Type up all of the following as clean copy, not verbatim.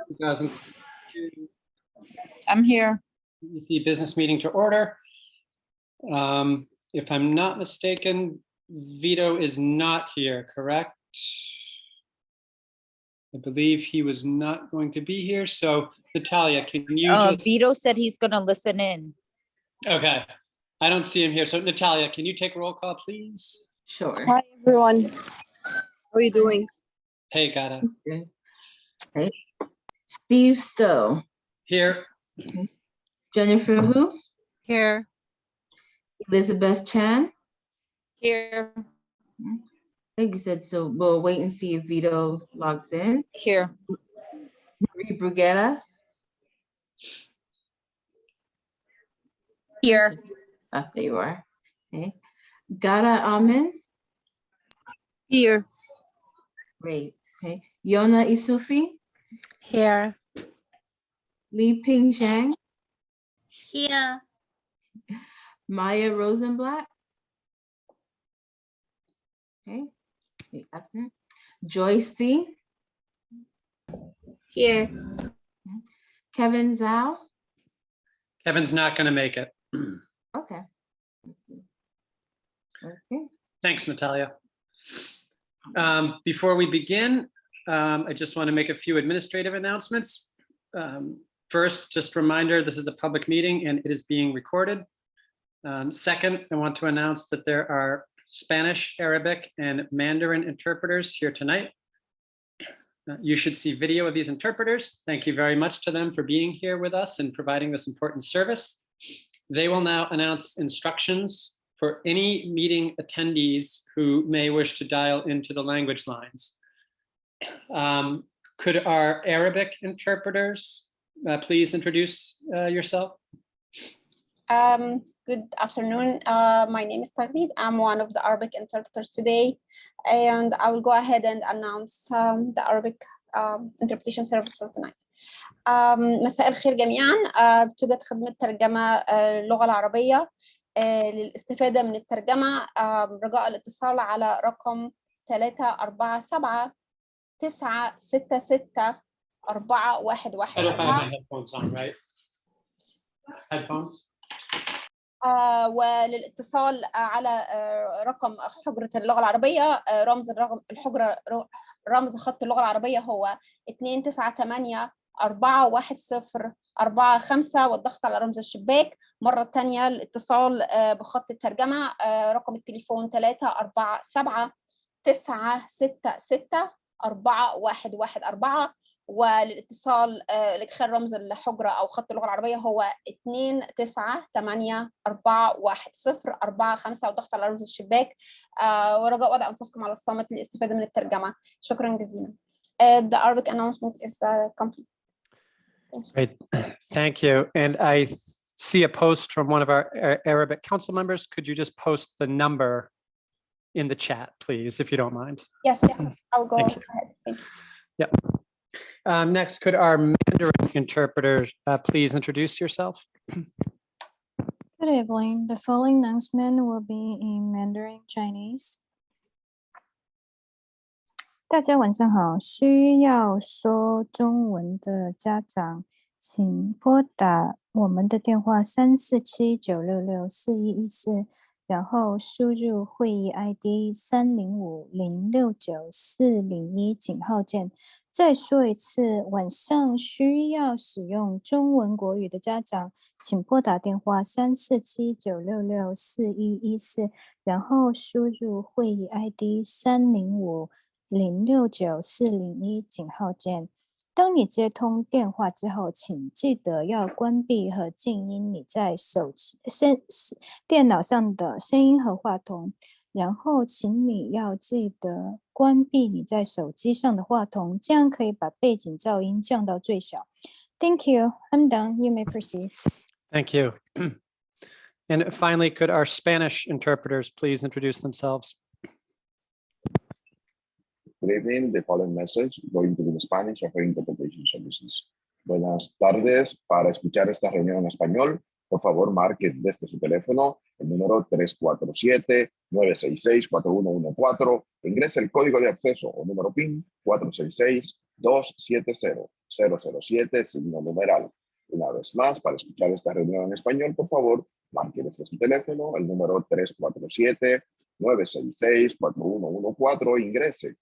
2022 I'm here. EC business meeting to order. If I'm not mistaken, Vito is not here, correct? I believe he was not going to be here. So Natalia, can you just? Vito said he's gonna listen in. Okay, I don't see him here. So Natalia, can you take roll call, please? Sure. Hi, everyone. How are you doing? Hey, Gata. Okay. Hey. Steve Stowe. Here. Jennifer Hu. Here. Elizabeth Chan. Here. Like you said, so we'll wait and see if Vito logs in. Here. Marie Brugueras. Here. Ah, there you are. Okay. Gata Amin. Here. Great. Okay. Yona Isufi. Here. Li Ping Zhang. Here. Maya Rosenblatt. Okay. Wait, absent. Joyce C. Here. Kevin Zhao. Kevin's not going to make it. Okay. Okay. Thanks, Natalia. Before we begin, I just want to make a few administrative announcements. First, just a reminder, this is a public meeting and it is being recorded. Second, I want to announce that there are Spanish, Arabic, and Mandarin interpreters here tonight. You should see video of these interpreters. Thank you very much to them for being here with us and providing this important service. They will now announce instructions for any meeting attendees who may wish to dial into the language lines. Could our Arabic interpreters please introduce yourself? Good afternoon. My name is Taglit. I'm one of the Arabic interpreters today, and I will go ahead and announce the Arabic interpretation service for tonight. مساء الخير جميعا. توجد خدمة ترجمة اللغة العربية. للاستفادة من الترجمة رجاء الاتصال على رقم 347 966 4114. Headphones on, right? Headphones. وللاتصال على رقم حجرة اللغة العربية رمز خط اللغة العربية هو 298 410 45 والضغط على رمز الشباك. مرة تانية الاتصال بخط الترجمة رقم التليفون 347 966 4114 وللاتصال لإدخال رمز الحجرة أو خط اللغة العربية هو 298 410 45 والضغط على رمز الشباك. ورجاء وضع أنفسكم على الصامت للاستفادة من الترجمة. شكرا جزيلا. The Arabic announcement is complete. Thank you. Great, thank you. And I see a post from one of our Arabic council members. Could you just post the number in the chat, please, if you don't mind? Yes, I'll go ahead. Thank you. Yep. Next, could our Mandarin interpreters please introduce yourself? Good evening. The following announcement will be in Mandarin Chinese. 大家晚上好，需要说中文的家长，请拨打我们的电话347-966-4114，然后输入会议 ID 305-069-401井号键。再说一次，晚上需要使用中文国语的家长，请拨打电话347-966-4114，然后输入会议 ID 305-069-401井号键。当你接通电话之后，请记得要关闭和静音你在电脑上的声音和话筒，然后请你要记得关闭你在手机上的话筒，这样可以把背景噪音降到最小。Thank you. I'm done. You may proceed. Thank you. And finally, could our Spanish interpreters please introduce themselves? Good evening. The following message going to be in Spanish offering interpretation services. Buenas tardes. Para escuchar esta reunión en español, por favor, marque desde su teléfono el número 347-966-4114. Ingrese el código de acceso o número PIN 270-007, signo numeral. Una vez más, para escuchar esta reunión en español, por favor, marque desde su teléfono el número 347-966-4114 e ingrese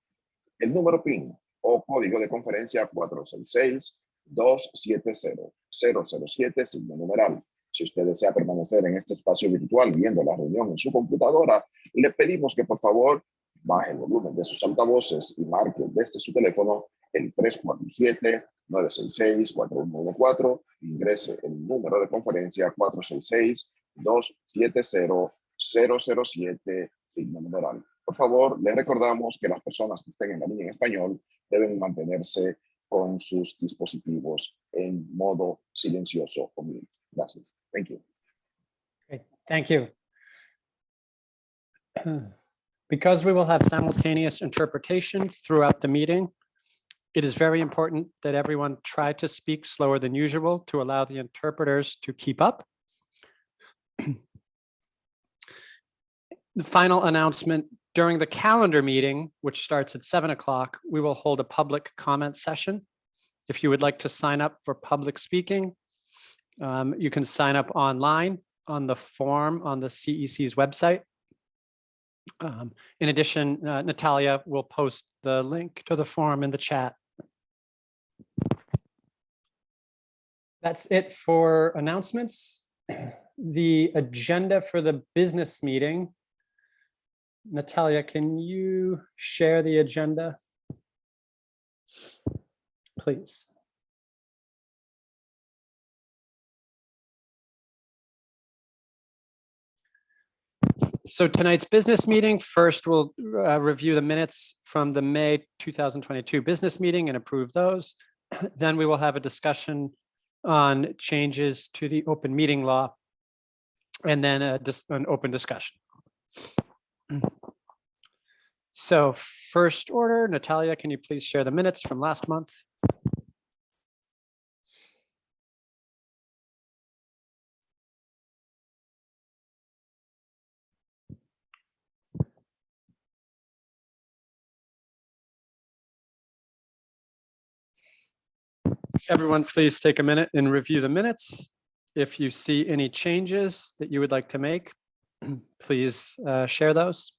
el número PIN o código de conferencia 466-270-007, signo numeral. Si usted desea permanecer en este espacio virtual viendo la reunión en su computadora, le pedimos que por favor baje el volumen de sus altavoces y marque desde su teléfono el 347-966-4114, ingrese el número de conferencia 466-270-007, signo numeral. Por favor, les recordamos que las personas que estén en la línea en español deben mantenerse con sus dispositivos en modo silencioso o mute. Gracias. Thank you. Great, thank you. Because we will have simultaneous interpretation throughout the meeting, it is very important that everyone try to speak slower than usual to allow the interpreters to keep up. The final announcement: during the calendar meeting, which starts at 7 o'clock, we will hold a public comment session. If you would like to sign up for public speaking, you can sign up online on the form on the CEC's website. In addition, Natalia will post the link to the form in the chat. That's it for announcements. The agenda for the business meeting. Natalia, can you share the agenda, please? So tonight's business meeting, first we'll review the minutes from the May 2022 business meeting and approve those. Then we will have a discussion on changes to the open meeting law, and then an open discussion. So first order, Natalia, can you please share the minutes from last month? Everyone, please take a minute and review the minutes. If you see any changes that you would like to make, please share those.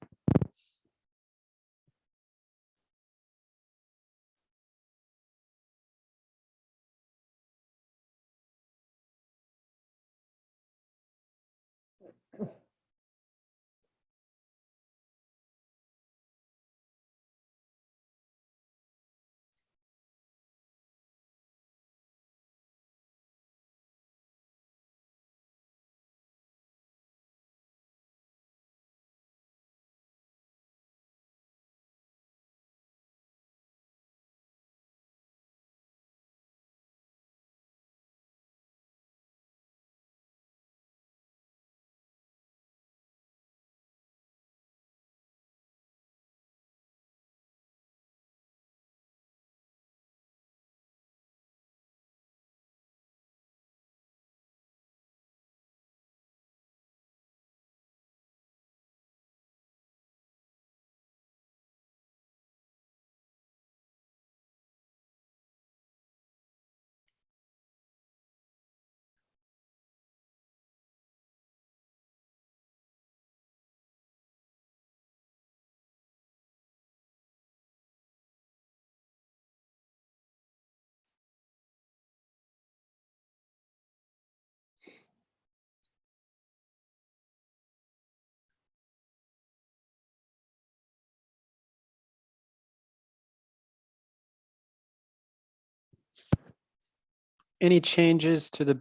Any changes to the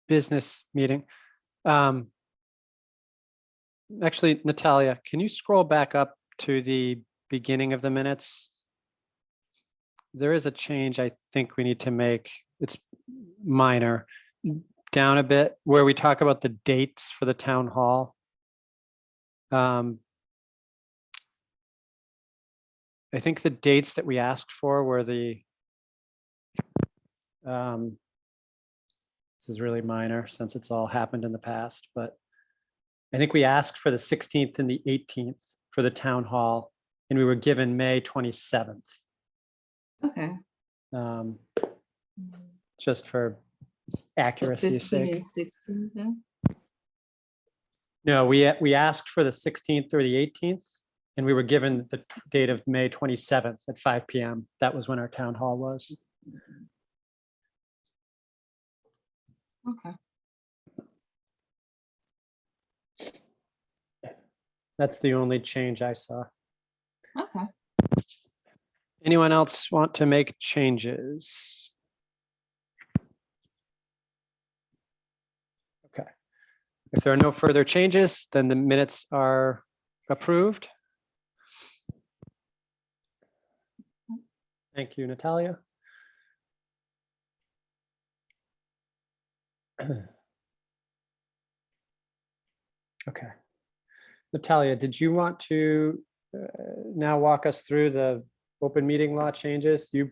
business meeting? Actually, Natalia, can you scroll back up to the beginning of the minutes? There is a change I think we need to make. It's minor. Down a bit where we talk about the dates for the town hall. I think the dates that we asked for were the this is really minor since it's all happened in the past, but I think we asked for the 16th and the 18th for the town hall, and we were given May 27th. Okay. um, just for accuracy's 15 sake. and 16 then? No, we asked for the 16th or the 18th, and we were given the date of May 27th at 5 PM. That was when our town hall was. Okay. That's the only change I saw. Okay. Anyone else want to make changes? Okay. If there are no further changes, then the minutes are approved. Thank you, Natalia. Okay. Natalia, did you want to now walk us through the open meeting law changes? You,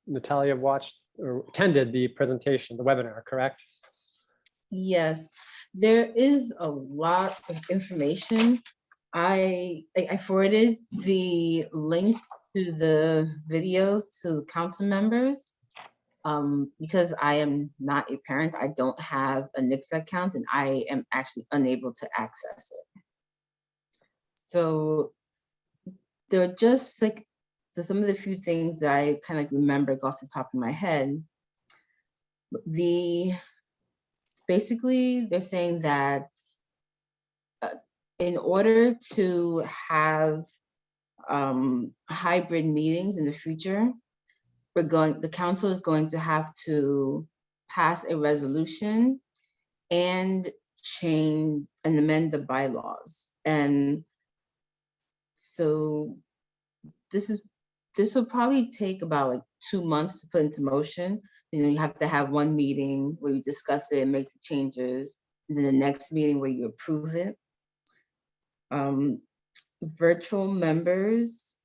Natalia, watched or attended the presentation, the webinar, correct? Yes, there is a lot of information. I forwarded the link to the video to council members. Because I am not a parent, I don't have a Nix account and I am actually unable to access it. So there are just like, so some of the few things that I kind of remember off the top of my head. Basically, they're saying that in order to have hybrid meetings in the future, the council is going to have to pass a resolution and change and amend the bylaws. And so this will probably take about like 2 months to put into motion. You know, you have to have one meeting where you discuss it and make the changes, and then the next meeting where you approve it. Virtual members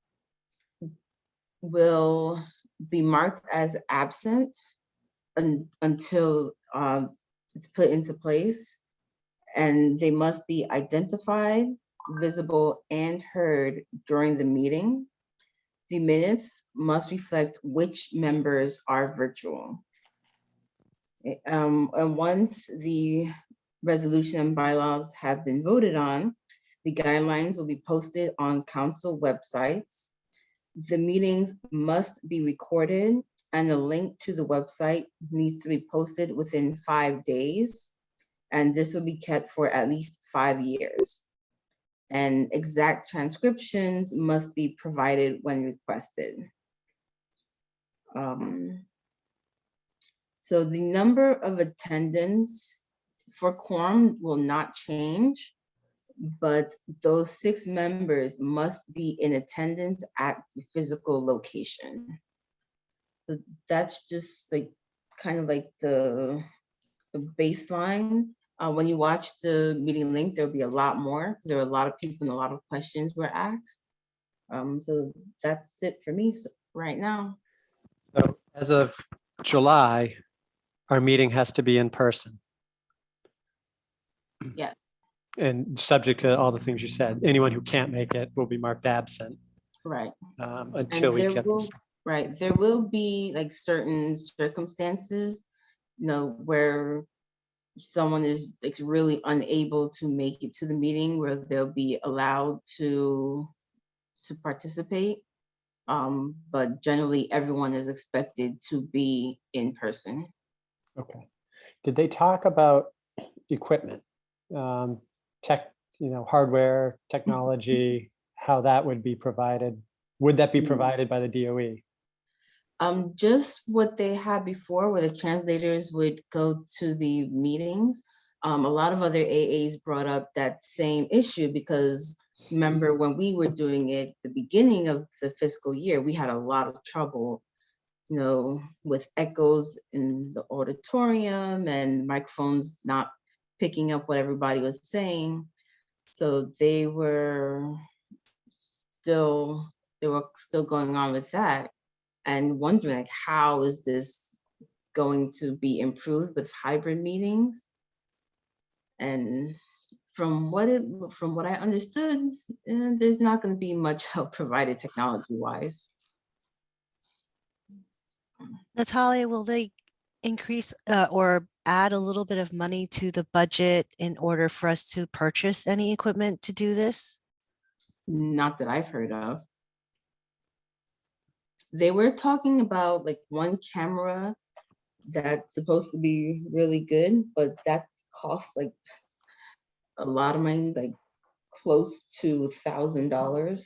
will be marked as absent until it's put into place, and they must be identified, visible, and heard during the meeting. The minutes must reflect which members are virtual. And once the resolution and bylaws have been voted on, the guidelines will be posted on council websites. The meetings must be recorded, and the link to the website needs to be posted within 5 days. And this will be kept for at least 5 years. And exact transcriptions must be provided when requested. So the number of attendance for quorum will not change, but those 6 members must be in attendance at the physical location. So that's just like kind of like the baseline. When you watch the meeting link, there'll be a lot more. There are a lot of people and a lot of questions were asked. So that's it for me right now. So as of July, our meeting has to be in person. Yes. And subject to all the things you said. Anyone who can't make it will be marked absent. Right. Until we get this. Right, there will be like certain circumstances, you know, where someone is like really unable to make it to the meeting where they'll be allowed to participate. But generally everyone is expected to be in person. Okay. Did they talk about equipment, tech, hardware, technology, how that would be provided? Would that be provided by the DOE? Just what they had before, where the translators would go to the meetings. A lot of other AAs brought up that same issue because remember when we were doing it, the beginning of the fiscal year, we had a lot of trouble, with echoes in the auditorium and microphones not picking up what everybody was saying. So they were still going on with that and wondering like, how is this going to be improved with hybrid meetings? And from what I understood, there's not going to be much help provided technology-wise. Natalia, will they increase or add a little bit of money to the budget in order for us to purchase any equipment to do this? Not that I've heard of. They were talking about like one camera that's supposed to be really good, but that costs like a lot of money, like close to $1,000.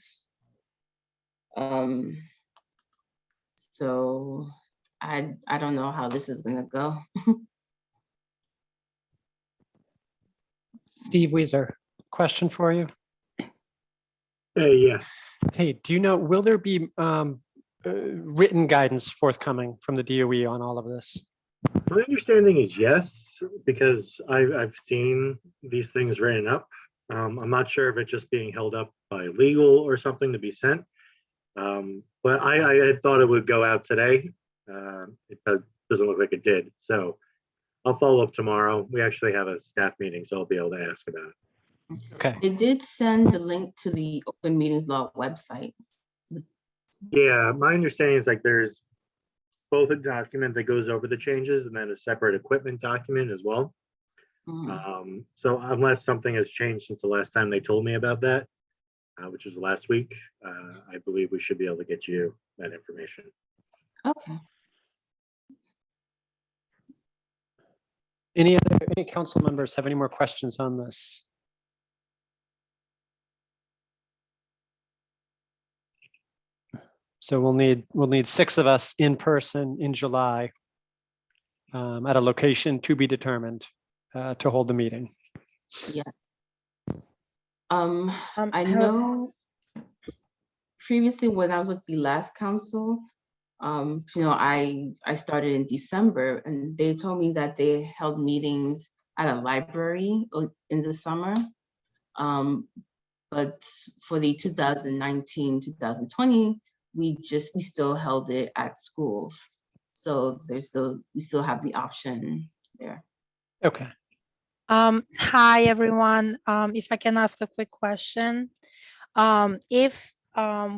So I don't know how this is gonna go. Steve Weezer, question for you. Yeah, Hey, do you know, will there be written guidance forthcoming from the DOE on all of this? my understanding is yes, because I've seen these things written up. I'm not sure if it's just being held up by legal or something to be sent. But I had thought it would go out today. It doesn't look like it did. So I'll follow up tomorrow. We actually have a staff meeting, so I'll be able to ask about it. Okay, They did send the link to the Open Meetings Law website. Yeah, my understanding is like there's both a document that goes over the changes and then a separate equipment document as well. So unless something has changed since the last time they told me about that, which was last week, I believe we should be able to get you that information. Okay. any council members have any more questions on this? So we'll need 6 of us in person in July at a location to be determined to hold the meeting. Yeah. I her- know previously when I was with the last council, I started in December and they told me that they held meetings at a library in the summer. But for the 2019, 2020, we still held it at schools. So we still have the option there. Okay. Hi, everyone. If I can ask a quick question. If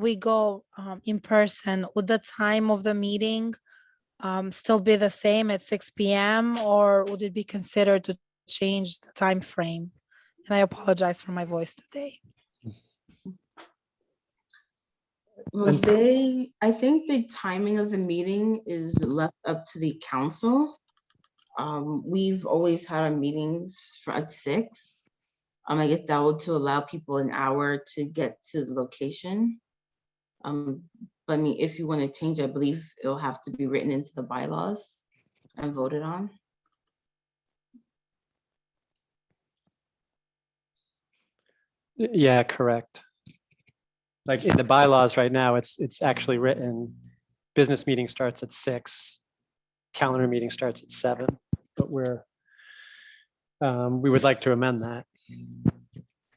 we go in person, would the time of the meeting still be the same at 6 p.m. or would it be considered to change the time frame? And I apologize for my voice today. Well, I think the timing of the meeting is left up to the council. We've always had our meetings at 6. I guess that would to allow people an hour to get to the location. But I mean, if you want to change, I believe it'll have to be written into the bylaws and voted on. Yeah, correct. Like in the bylaws right now, it's actually written, business meeting starts at 6, calendar meeting starts at 7, but we would like to amend that.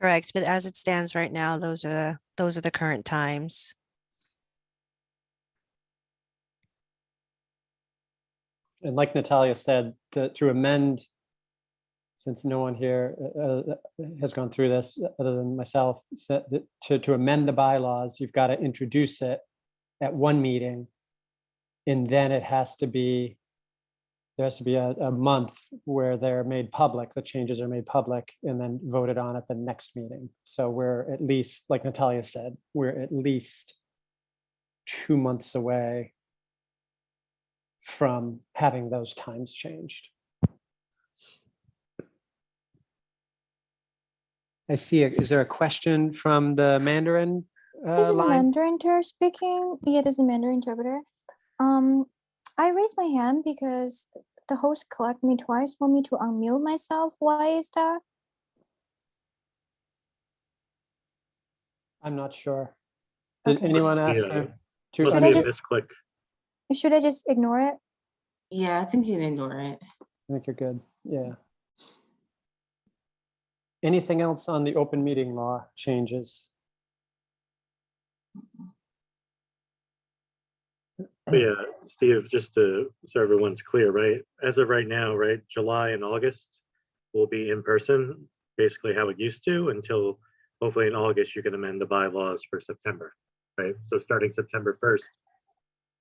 Correct, but as it stands right now, those are the current times. And like Natalia said, to amend, since no one here has gone through this other than myself, to amend the bylaws, you've got to introduce it at one meeting. And then there has to be a month where they're made public, the changes are made public and then voted on at the next meeting. So we're at least, like Natalia said, we're at least 2 months away from having those times changed. I see. Is there a question from the Mandarin This is a line? Mandarin interpreter speaking. Yeah, this is a Mandarin interpreter. I raised my hand because the host clicked me twice for me to unmute myself. Why is that? I'm not sure. Did Okay. anyone ask Yeah. her to Must Should be I a unmute? just- misclick. Should I just ignore it? Yeah, I think you can ignore it. I think you're good. Yeah. Anything else on the open meeting law changes? But yeah, Steve, just so everyone's clear, right? As of right now, right, July and August will be in person, basically how it used to, until hopefully in August you can amend the bylaws for September, right? So starting September 1st,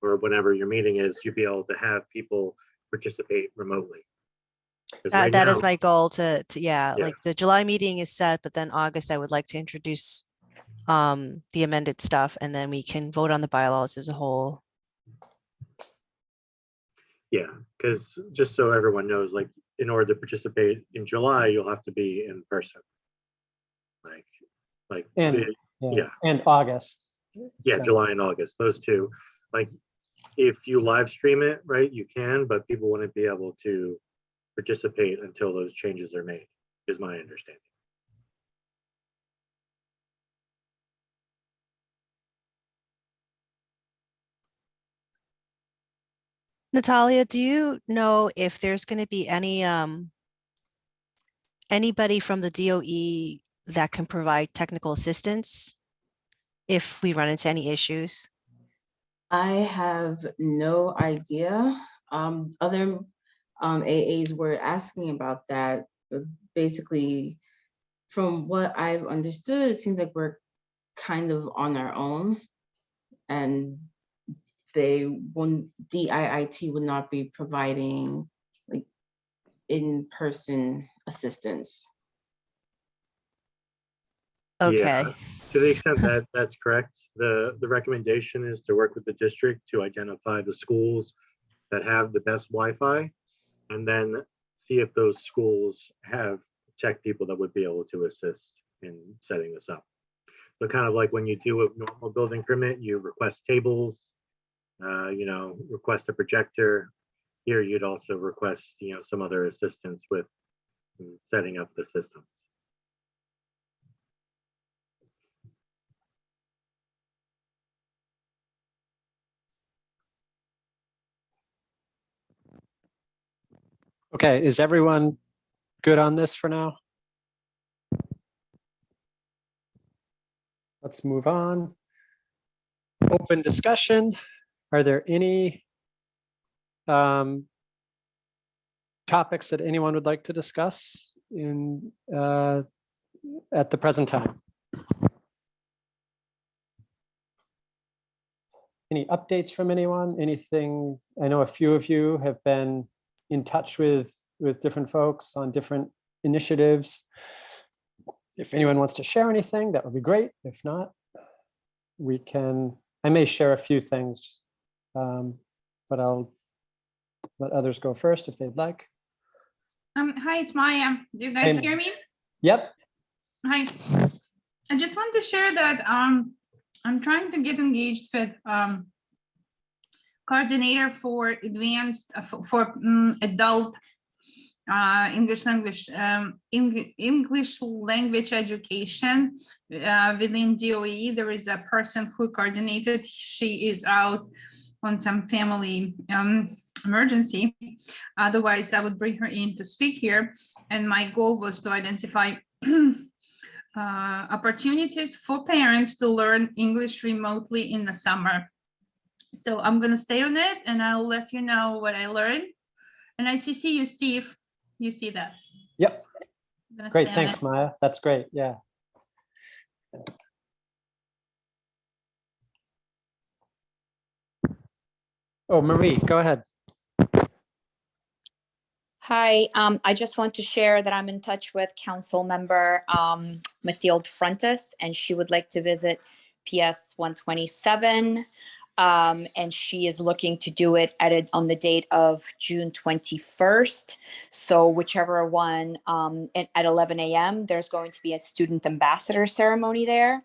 or whenever your meeting is, you'd be able to have people participate remotely. 'Cause right That is now- my goal to, yeah, Yeah. like the July meeting is set, but then August, I would like to introduce the amended stuff, and then we can vote on the bylaws as a whole. Yeah, because just so everyone knows, like, in order to participate in July, you'll have to be in person. Like, And, yeah. and August. yeah, So- July and August, those two. Like, if you live stream it, right, you can, but people wouldn't be able to participate until those changes are made, is my understanding. Natalia, do you know if there's going to be any anybody from the DOE that can provide technical assistance if we run into any issues? I have no idea. Other AAs were asking about that. But basically, from what I've understood, it seems like we're kind of on our own, and DIIT would not be providing like in-person assistance. Okay. Yeah, to the extent that that's correct, the recommendation is to work with the district to identify the schools that have the best Wi-Fi, and then see if those schools have tech people that would be able to assist in setting this up. So kind of like when you do a normal building permit, you request tables, request a projector. Here, you'd also request, some other assistance with setting up the systems. Okay, is everyone good on this for now? Let's move on. Open discussion. Are there any topics that anyone would like to discuss at the present time? Any updates from anyone? Anything? I know a few of you have been in touch with different folks on different initiatives. If anyone wants to share anything, that would be great. If not, I may share a few things, but I'll let others go first if they'd like. Hi, it's Maya. Do you guys Hey. hear me? Yep. Hi. I just want to share that I'm trying to get engaged with coordinator for advanced for adult English language education within DOE. There is a person who coordinated. She is out on some family emergency. Otherwise, I would bring her in to speak here. And my goal was to identify opportunities for parents to learn English remotely in the summer. So I'm going to stay on it, and I'll let you know what I learned. And I see you, Steve. You see that? Yep. I'm gonna Great. stay on Thanks, it. Maya. That's great. Yeah. Oh, Marie, go ahead. Hi, I just want to share that I'm in touch with Council Member Mathilde Frontis, and she would like to visit PS 127. And she is looking to do it on the date of June 21st. So whichever one, at 11 a.m., there's going to be a student ambassador ceremony there.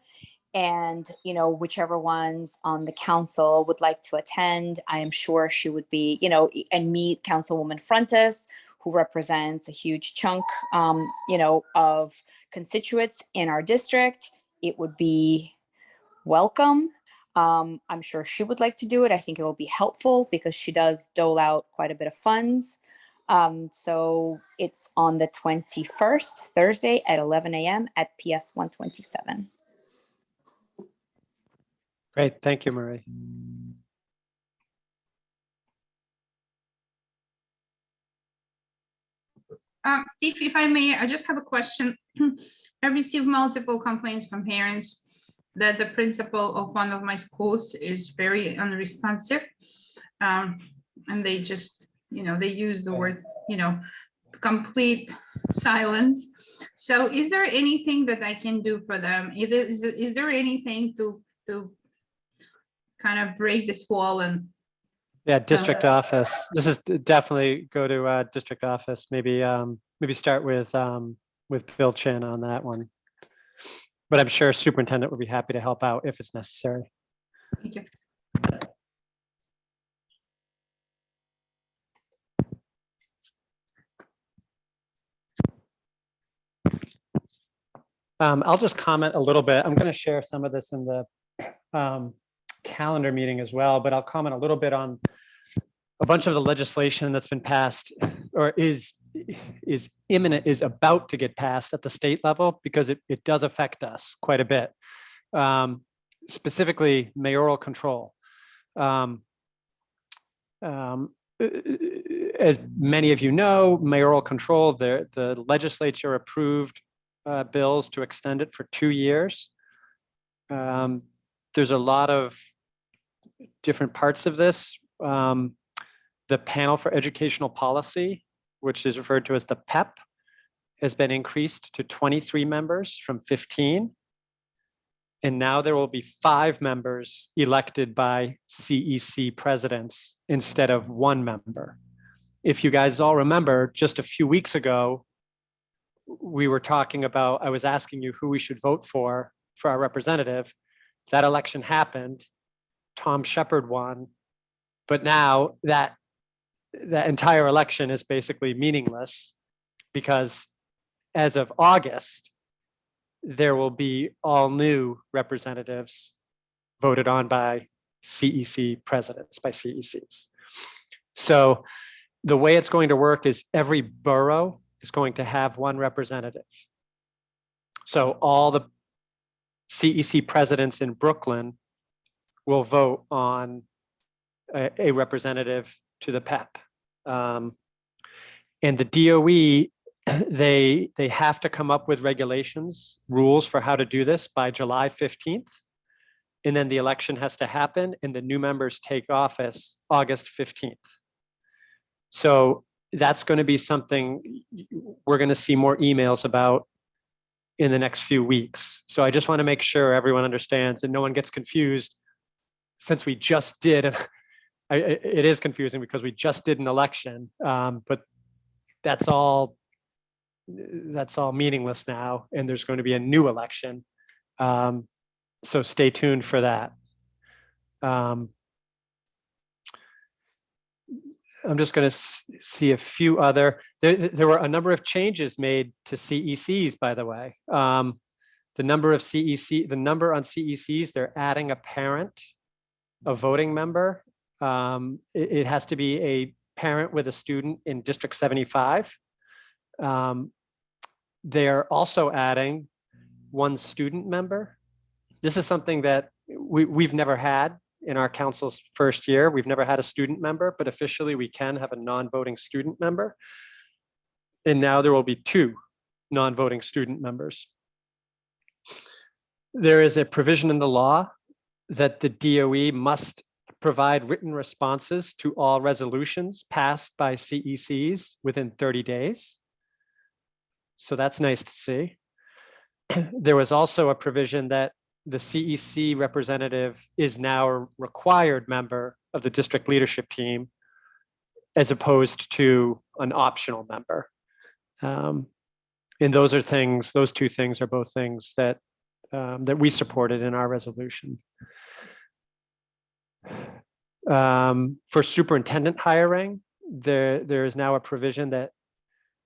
And, whichever ones on the council would like to attend, I am sure she would be, and meet Councilwoman Frontis, who represents a huge chunk, of constituents in our district. It would be welcome. I'm sure she would like to do it. I think it will be helpful because she does dole out quite a bit of funds. So it's on the 21st, Thursday at 11 a.m. at PS 127. Great. Thank you, Marie. Steve, if I may, I just have a question. I received multiple complaints from parents that the principal of one of my schools is very unresponsive. And they just, they use the word, complete silence. So is there anything that I can do for them? Is there anything to kind of break this wall and Yeah, district office. This is definitely go to district office. Maybe start with Bill Chin on that one. But I'm sure superintendent would be happy to help out if it's necessary. Thank you. I'll just comment a little bit. I'm going to share some of this in the calendar meeting as well, but I'll comment a little bit on a bunch of the legislation that's been passed or is imminent, is about to get passed at the state level, because it does affect us quite a bit. Specifically mayoral control. As many of you know, mayoral control, the legislature approved bills to extend it for 2 years. There's a lot of different parts of this. The Panel for Educational Policy, which is referred to as the PEP, has been increased to 23 members from 15. And now there will be 5 members elected by CEC presidents instead of 1 member. If you guys all remember, just a few weeks ago, we were talking about, I was asking you who we should vote for our representative. That election happened. Tom Shepard won. But now that entire election is basically meaningless, because as of August, there will be all new representatives voted on by CEC presidents, by CECs. So the way it's going to work is every borough is going to have 1 representative. So all the CEC presidents in Brooklyn will vote on a representative to the PEP. And the DOE, they have to come up with regulations, rules for how to do this by July 15th. And then the election has to happen and the new members take office August 15th. So that's going to be something we're going to see more emails about in the next few weeks. So I just want to make sure everyone understands and no one gets confused, since we just did, and it is confusing because we just did an election, but that's all meaningless now, and there's going to be a new election. So stay tuned for that. I'm just going to see a few other, there were a number of changes made to CECs, by the way. The number on CECs, they're adding a parent, a voting member. It has to be a parent with a student in District 75. They're also adding 1 student member. This is something that we've never had in our council's first year. We've never had a student member, but officially we can have a non-voting student member. And now there will be 2 non-voting student members. There is a provision in the law that the DOE must provide written responses to all resolutions passed by CECs within 30 days. So that's nice to see. There was also a provision that the CEC representative is now a required member of the district leadership team, as opposed to an optional member. And those 2 things are both things that we supported in our resolution. For superintendent hiring, there is now a provision that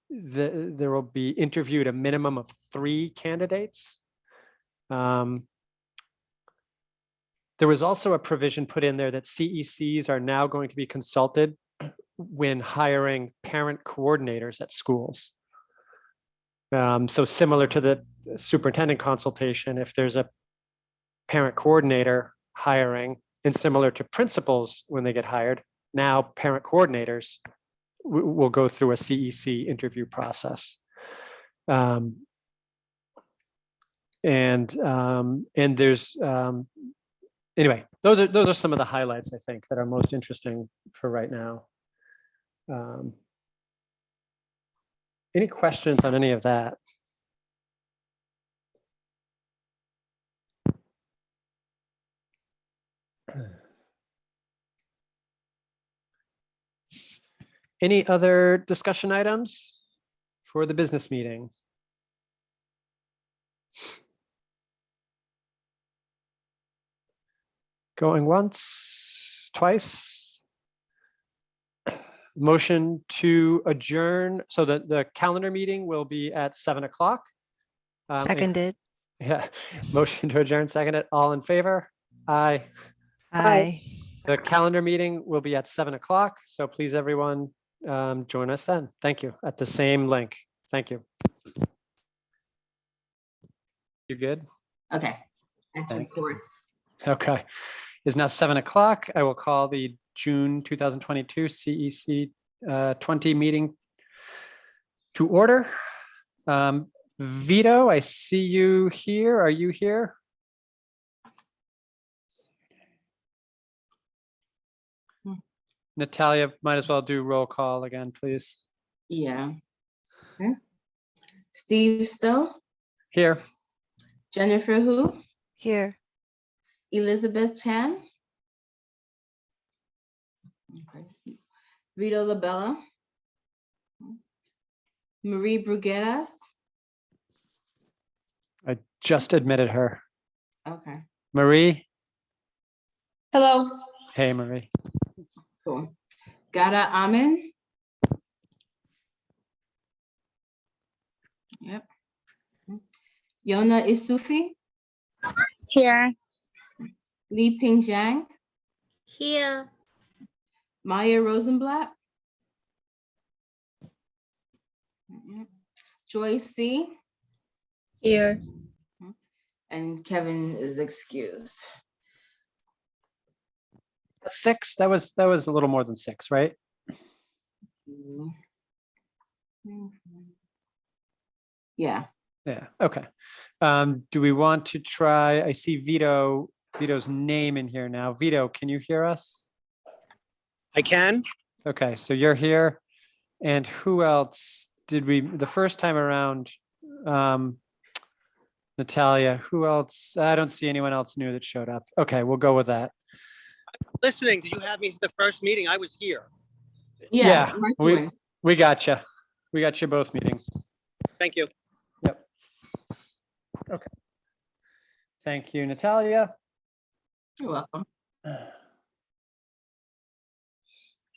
there will be interviewed a minimum of 3 candidates. There was also a provision put in there that CECs are now going to be consulted when hiring parent coordinators at schools. So similar to the superintendent consultation, if there's a parent coordinator hiring, and similar to principals when they get hired, now parent coordinators will go through a CEC interview process. And there's, anyway, those are some of the highlights, I think, that are most interesting for right now. Any questions on any of that? Any other discussion items for the business meeting? Going once, twice. Motion to adjourn. So the calendar meeting will be at 7 o'clock. Seconded. Yeah, motion to adjourn, seconded. All in favor? Aye. Aye. The calendar meeting will be at 7 o'clock. So please, everyone, join us then. Thank you. At the same link. Thank you. You good? Okay. That's Thank record. Okay. It's now 7 o'clock. I will call the June 2022 CEC 20 meeting to order. Vito, I see you here. Are you here? Natalia, might as well do roll call again, please. Yeah. Okay. Steve Stowe, Here. Jennifer Hu, Here. Elizabeth Chan. Okay. Vito Labella. Marie Brugueras. I just admitted her. Okay, Marie. Hello. Hey, Marie. cool. Gada Amin. Yep. Yona Isufi. Here. Li Ping Zhang. Here. Maya Rosenblatt. Joy C. Here. And Kevin is excused. That's 6. That was a little more than 6, right? Yeah. Yeah. Okay. Do we want to try? I see Vito's name in here now. Vito, can you hear us? I can. Okay, so you're here. And who else did we, the first time around, Natalia, who else? I don't see anyone else new that showed up. Okay, we'll go with that. Listening, did you have me at the first meeting? I was here. Yeah. We got you. We got you both meetings. Thank you. Yep. Okay. Thank you, Natalia. You're welcome.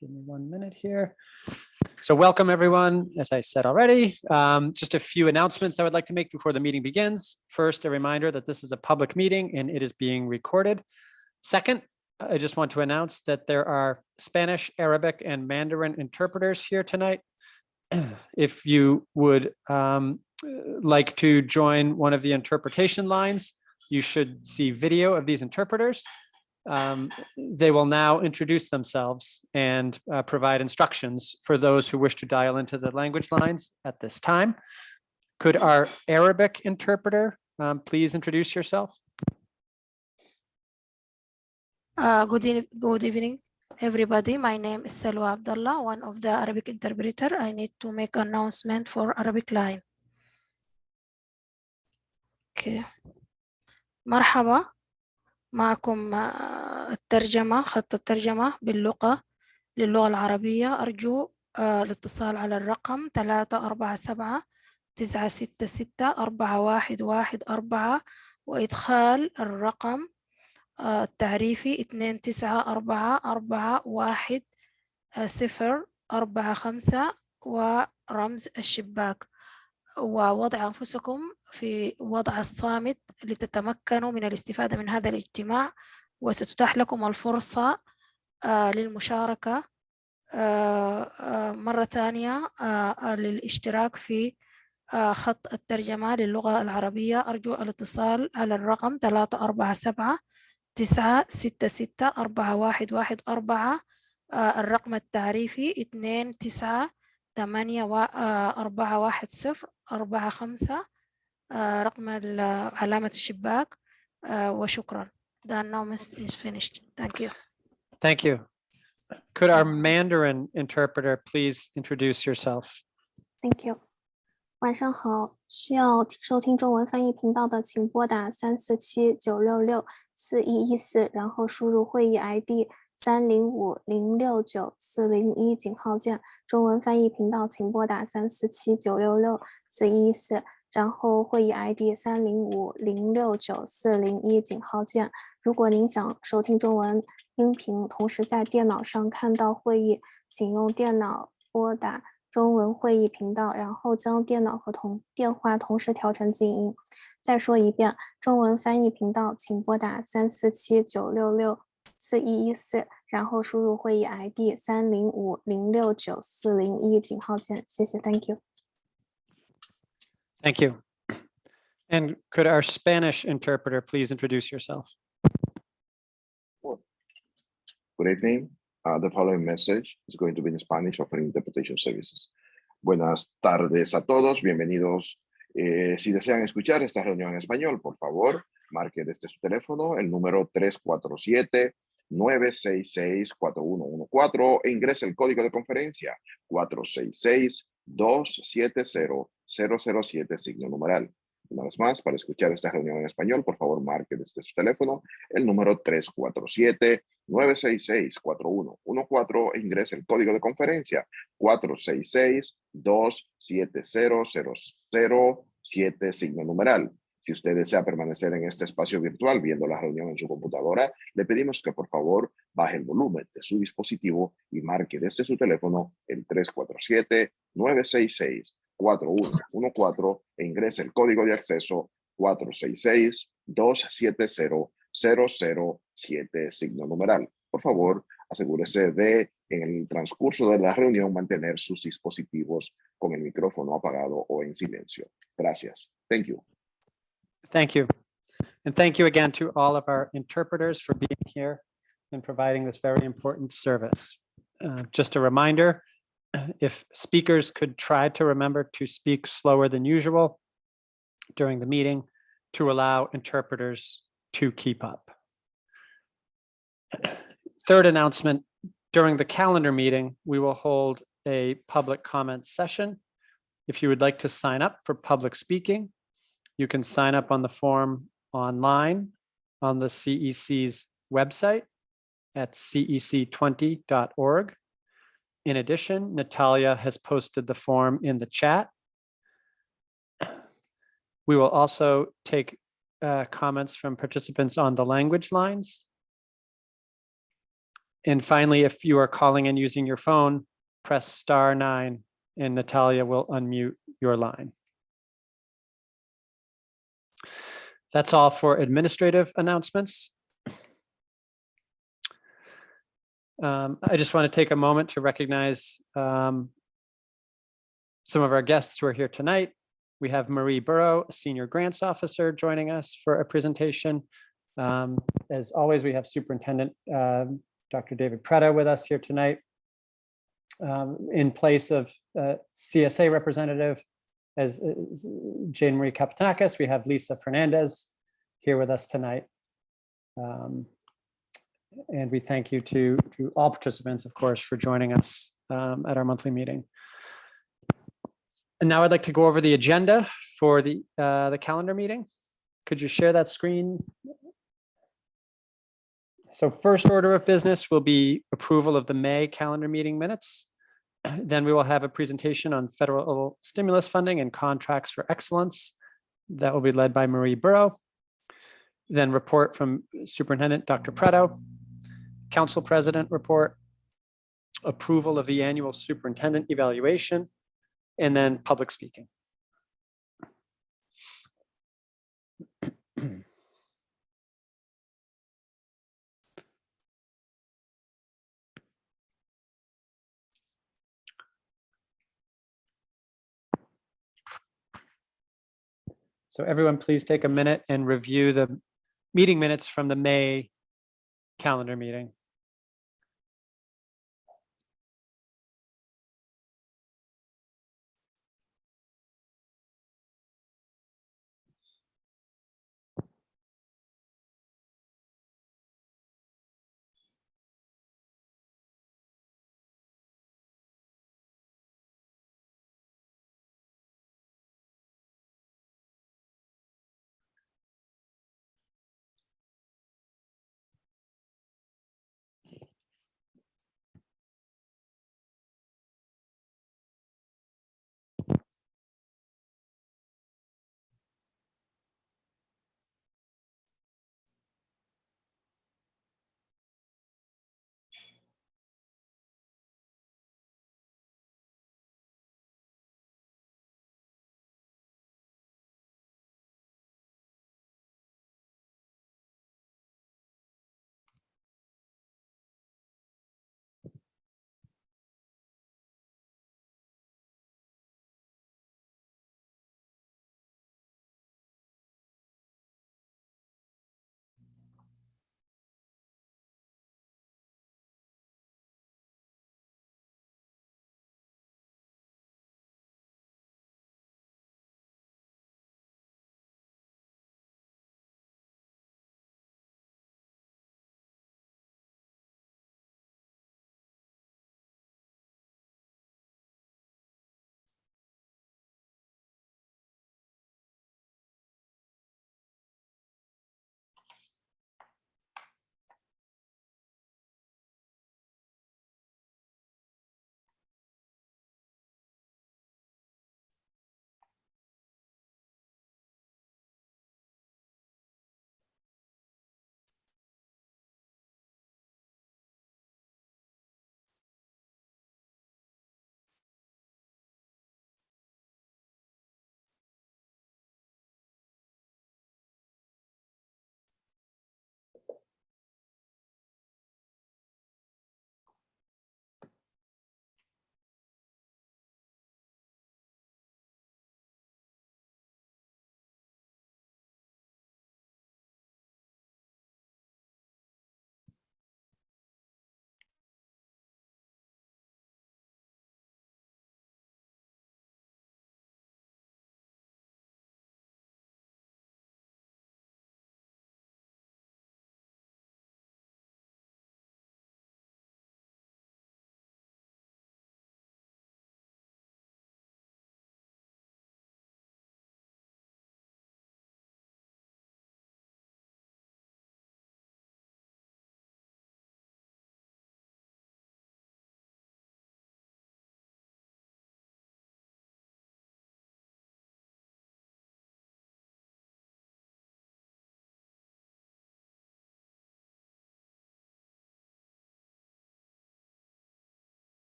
Give me 1 minute here. So welcome, everyone. As I said already, just a few announcements I would like to make before the meeting begins. First, a reminder that this is a public meeting and it is being recorded. Second, I just want to announce that there are Spanish, Arabic, and Mandarin interpreters here tonight. If you would like to join one of the interpretation lines, you should see video of these interpreters. They will now introduce themselves and provide instructions for those who wish to dial into the language lines at this time. Could our Arabic interpreter please introduce yourself? Good evening, everybody. My name is Salwa Abdullah, one of the Arabic interpreter. I need to make announcement for Arabic line. Okay. مرحبا. معكم الترجمة، خط الترجمة للغة العربية. أرجو الاتصال على الرقم 347-966-4114 وإدخال الرقم التعريفي 294441 ورمز الشباك، ووضع أنفسكم في وضع الصامت لتتمكنوا من الاستفادة من هذا الاجتماع، وستتاح لكم الفرصة للمشاركة مرة ثانية للاشتراك في خط الترجمة للغة العربية. أرجو الاتصال على الرقم 347-966-4114 الرقم التعريفي 29841045 رقم علامة الشباك وشكرا. The announcement is finished. Thank you. Thank you. Could our Mandarin interpreter please introduce yourself? Thank you. 晚上好，需要收听中文翻译频道的，请拨打347-966-4114，然后输入会议 ID 305-069-401井号键。中文翻译频道请拨打347-966-4114，然后会议 ID 305-069-401井号键。如果您想收听中文音频，同时在电脑上看到会议，请用电脑拨打中文会议频道，然后将电脑和电话同时调成静音。再说一遍，中文翻译频道请拨打347-966-4114，然后输入会议 ID 305-069-401井号键。谢谢 ，Thank you. Thank you. And could our Spanish interpreter please introduce yourself? Good evening. The following message is going to be in Spanish offering interpretation services. Buenas tardes a todos, bienvenidos. Si desean escuchar esta reunión en español, por favor, marque desde su teléfono el número 347-966-4114 e ingrese el código de conferencia 466-270-007 signo numeral. Una vez más, para escuchar esta reunión en español, por favor, marque desde su teléfono el número 347-966-4114 e ingrese el código de conferencia 466-270-007 signo numeral. Si usted desea permanecer en este espacio virtual viendo la reunión en su computadora, le pedimos que por favor baje el volumen de su dispositivo y marque desde su teléfono el 347-966-4114 e ingrese el código de acceso 466-270-007 signo numeral. Por favor, asegúrese de, en el transcurso de la reunión, mantener sus dispositivos con el micrófono apagado o en silencio. Gracias. Thank you. Thank you. And thank you again to all of our interpreters for being here and providing this very important service. Just a reminder, if speakers could try to remember to speak slower than usual during the meeting to allow interpreters to keep up. Third announcement, during the calendar meeting, we will hold a public comment session. If you would like to sign up for public speaking, you can sign up on the form online on the CEC's website at cec20.org. In addition, Natalia has posted the form in the chat. We will also take comments from participants on the language lines. And finally, if you are calling in using your phone, press *9 and Natalia will unmute your line. That's all for administrative announcements. I just want to take a moment to recognize some of our guests who are here tonight. We have Marie Burrow, a Senior Grants Officer, joining us for a presentation. As always, we have Superintendent Dr. David Preda with us here tonight. In place of CSA representative, as Jane Marie Kapatakis, we have Lisa Fernandez here with us tonight. And we thank you to all participants, of course, for joining us at our monthly meeting. And now I'd like to go over the agenda for the calendar meeting. Could you share that screen? So first order of business will be approval of the May calendar meeting minutes. Then we will have a presentation on federal stimulus funding and contracts for excellence. That will be led by Marie Burrow. Then report from Superintendent Dr. Preto, Council President report, approval of the annual superintendent evaluation, and then public speaking. So everyone, please take a minute and review the meeting minutes from the May calendar meeting.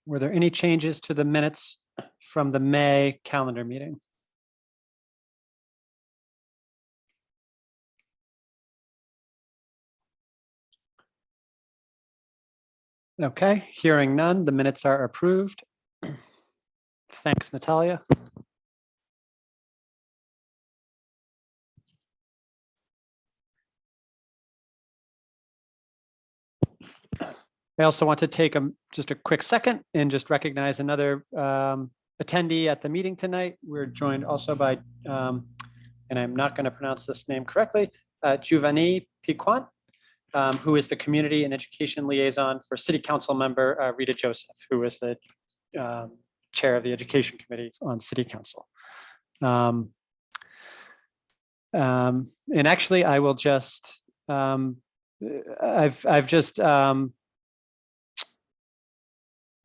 Were there any changes to the minutes from the May calendar meeting? Okay, hearing none, the minutes are approved. Thanks, Natalia. I also want to take just a quick second and just recognize another attendee at the meeting tonight. We're joined also by, and I'm not going to pronounce this name correctly, Giovanni Piquant, who is the Community and Education Liaison for City Council member Rita Joseph, who is the Chair of the Education Committee on City Council. And actually, I will just, I've just,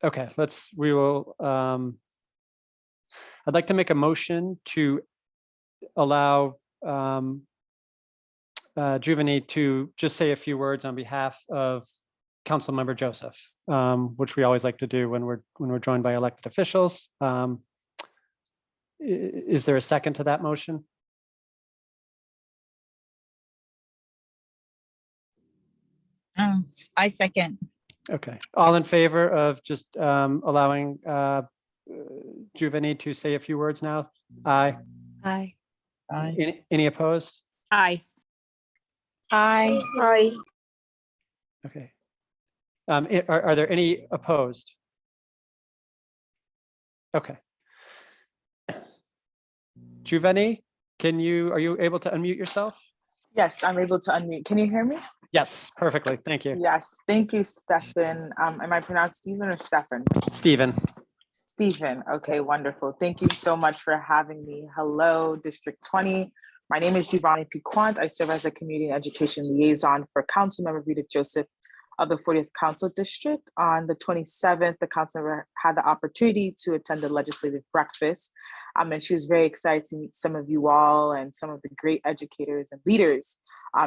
okay, I'd like to make a motion to allow Giovanni to just say a few words on behalf of Councilmember Joseph, which we always like to do when we're joined by elected officials. Is there a second to that motion? I second. Okay, all in favor of just allowing Giovanni to say a few words now? Aye. Aye. Aye. Any opposed? Aye. Aye. Aye. Okay. Are there any opposed? Okay. Giovanni, are you able to unmute yourself? Yes, I'm able to unmute. Can you hear me? Yes, perfectly. Thank you. Yes, thank you, Stefan. Am I pronounced Stephen or Stefan? Stephen. Stephen. Okay, wonderful. Thank you so much for having me. Hello, District 20. My name is Giovanni Piquant. I serve as a Community and Education Liaison for Councilmember Rita Joseph of the 40th Council District. On the 27th, the councilmember had the opportunity to attend the legislative breakfast. And she was very excited to meet some of you all and some of the great educators and leaders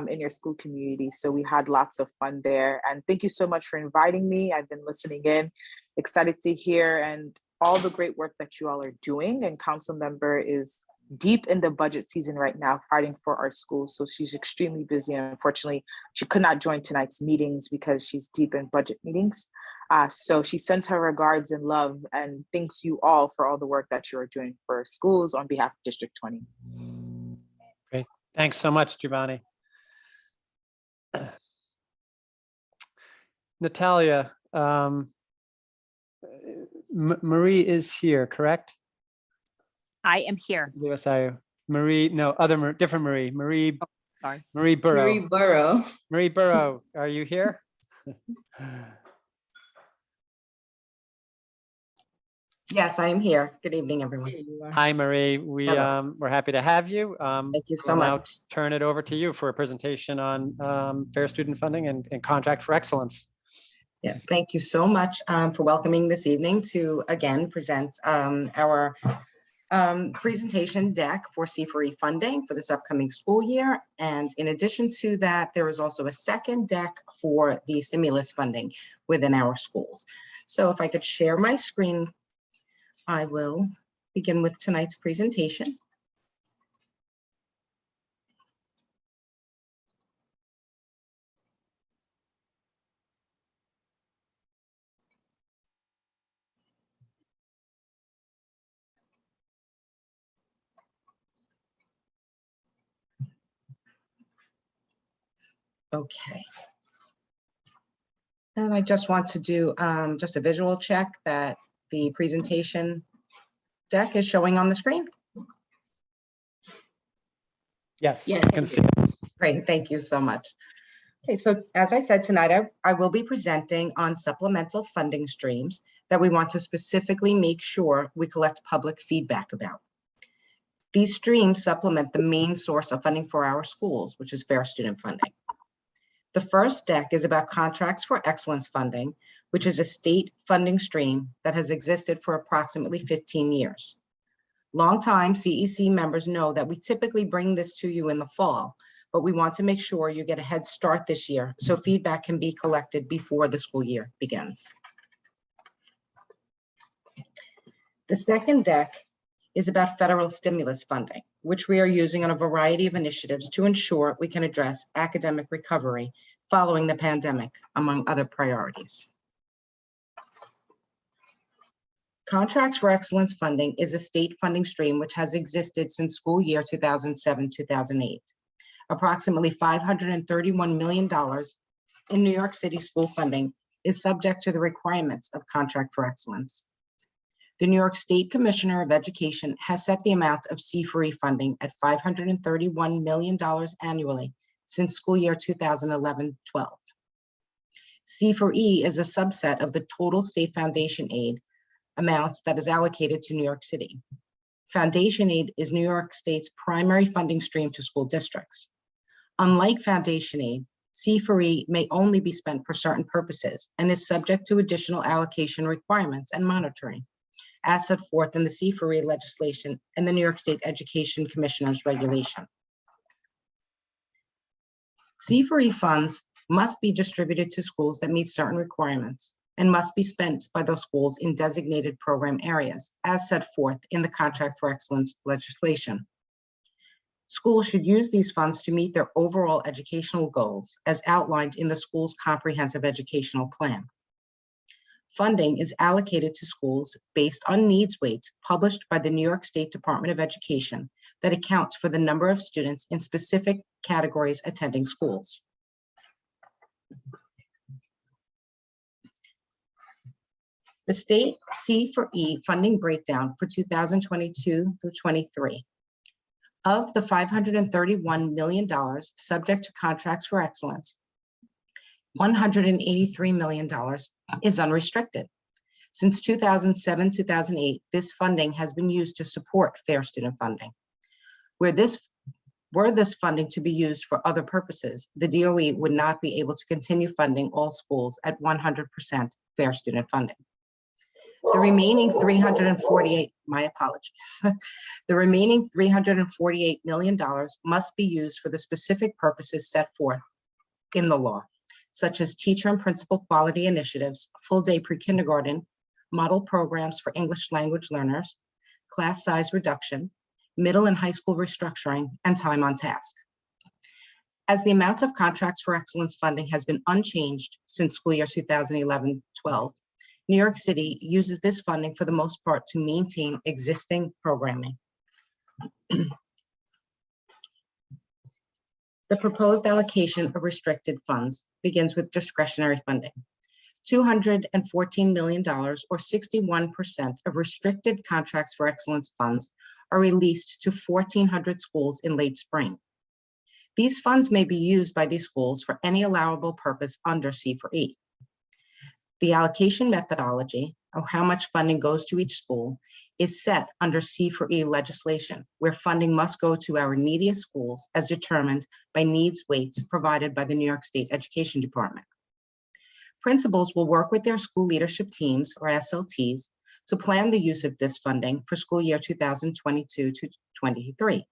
in your school community. So we had lots of fun there. And thank you so much for inviting me. I've been listening in, excited to hear and all the great work that you all are doing. And Councilmember is deep in the budget season right now, fighting for our schools. So she's extremely busy. And unfortunately, she could not join tonight's meetings because she's deep in budget meetings. So she sends her regards and love and thanks you all for all the work that you are doing for schools on behalf of District 20. Great. Thanks so much, Giovanni. Natalia, Marie is here, correct? I am here. Marie, no, different Marie. Marie, sorry. Marie Burrow. Marie Burrow. Marie Burrow, are you here? Yes, I am here. Good evening, everyone. Hi, Marie. We're happy to have you. Thank you so We'll now much. turn it over to you for a presentation on fair student funding and contract for excellence. Yes, thank you so much for welcoming this evening to again present our presentation deck for C4E funding for this upcoming school year. And in addition to that, there is also a second deck for the stimulus funding within our schools. So if I could share my screen, I will begin with tonight's presentation. Okay. And I just want to do just a visual check that the presentation deck is showing on the screen. Yes. Yes. Great, thank you so much. Okay, so as I said tonight, I will be presenting on supplemental funding streams that we want to specifically make sure we collect public feedback about. These streams supplement the main source of funding for our schools, which is fair student funding. The first deck is about contracts for excellence funding, which is a state funding stream that has existed for approximately 15 years. Longtime CEC members know that we typically bring this to you in the fall, but we want to make sure you get a head start this year so feedback can be collected before the school year begins. The second deck is about federal stimulus funding, which we are using on a variety of initiatives to ensure we can address academic recovery following the pandemic, among other priorities. Contracts for Excellence funding is a state funding stream which has existed since school year 2007-2008. Approximately $531 million in New York City school funding is subject to the requirements of Contract for Excellence. The New York State Commissioner of Education has set the amount of C4E funding at $531 million annually since school year 2011-12. C4E is a subset of the total state foundation aid amounts that is allocated to New York City. Foundation aid is New York State's primary funding stream to school districts. Unlike foundation aid, C4E may only be spent for certain purposes and is subject to additional allocation requirements and monitoring, as set forth in the C4E legislation and the New York State Education Commissioner's regulation. C4E funds must be distributed to schools that meet certain requirements and must be spent by those schools in designated program areas, as set forth in the Contract for Excellence legislation. Schools should use these funds to meet their overall educational goals as outlined in the school's comprehensive educational plan. Funding is allocated to schools based on needs weights published by the New York State Department of Education that accounts for the number of students in specific categories attending schools. The state C4E funding breakdown for 2022 through 23. Of the $531 million subject to Contracts for Excellence, $183 million is unrestricted. Since 2007-2008, this funding has been used to support fair student funding. Were this funding to be used for other purposes, the DOE would not be able to continue funding all schools at 100% fair student funding. The remaining my apologies. The remaining $348 million must be used for the specific purposes set forth in the law, such as teacher and principal quality initiatives, full-day pre-kindergarten, model programs for English language learners, class size reduction, middle and high school restructuring, and time on task. As the amount of Contracts for Excellence funding has been unchanged since school year 2011-12, New York City uses this funding for the most part to maintain existing programming. The proposed allocation of restricted funds begins with discretionary funding. $214 million or 61% of restricted Contracts for Excellence funds are released to 1,400 schools in late spring. These funds may be used by these schools for any allowable purpose under C4E. The allocation methodology, or how much funding goes to each school, is set under C4E legislation, where funding must go to our neediest schools as determined by needs weights provided by the New York State Education Department. Principals will work with their school leadership teams, or SLTs, to plan the use of this funding for school year 2022-23.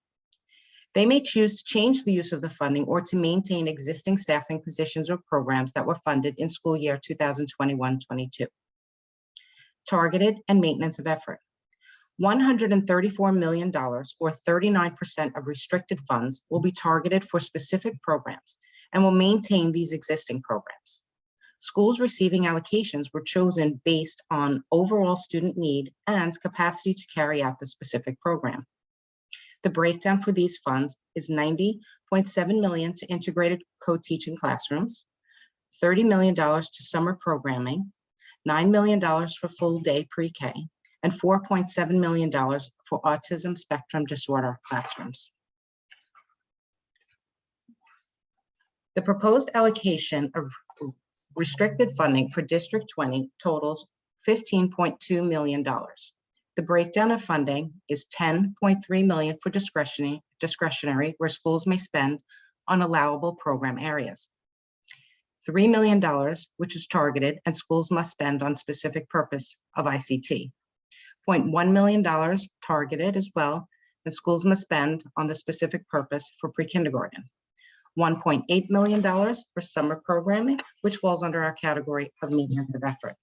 They may choose to change the use of the funding or to maintain existing staffing positions or programs that were funded in school year 2021-22. Targeted and maintenance of effort. $134 million or 39% of restricted funds will be targeted for specific programs and will maintain these existing programs. Schools receiving allocations were chosen based on overall student need and capacity to carry out the specific program. The breakdown for these funds is $90.7 million to integrated co-teaching classrooms, $30 million to summer programming, $9 million for full day pre-K, and $4.7 million for autism spectrum disorder classrooms. The proposed allocation of restricted funding for District 20 totals $15.2 million. The breakdown of funding is $10.3 million for discretionary, where schools may spend on allowable program areas. $3 million, which is targeted and schools must spend on specific purpose of ICT. $0.1 million targeted as well, and schools must spend on the specific purpose for pre-kindergarten. $1.8 million for summer programming, which falls under our category of maintenance of effort.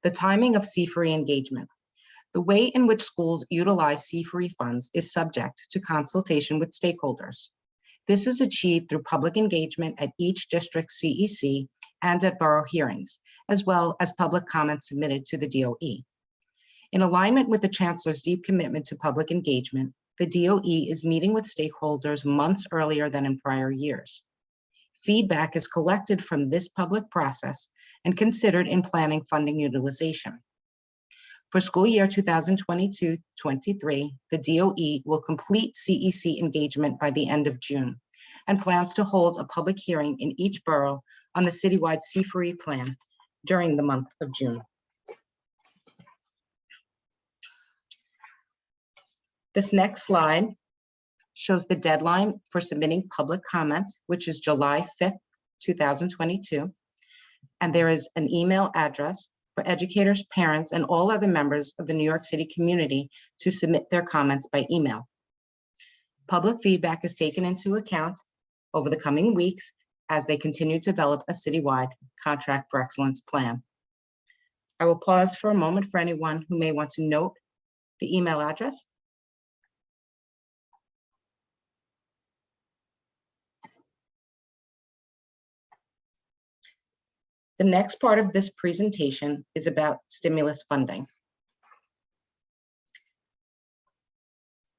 The timing of CFRE engagement. The way in which schools utilize CFRE funds is subject to consultation with stakeholders. This is achieved through public engagement at each district CEC and at borough hearings, as well as public comments submitted to the DOE. In alignment with the Chancellor's deep commitment to public engagement, the DOE is meeting with stakeholders months earlier than in prior years. Feedback is collected from this public process and considered in planning funding utilization. For school year 2022-23, the DOE will complete CEC engagement by the end of June and plans to hold a public hearing in each borough on the citywide CFRE plan during the month of June. This next slide shows the deadline for submitting public comments, which is July 5th, 2022. And there is an email address for educators, parents, and all other members of the New York City community to submit their comments by email. Public feedback is taken into account over the coming weeks as they continue to develop a citywide contract for excellence plan. I will pause for a moment for anyone who may want to note the email address. The next part of this presentation is about stimulus funding.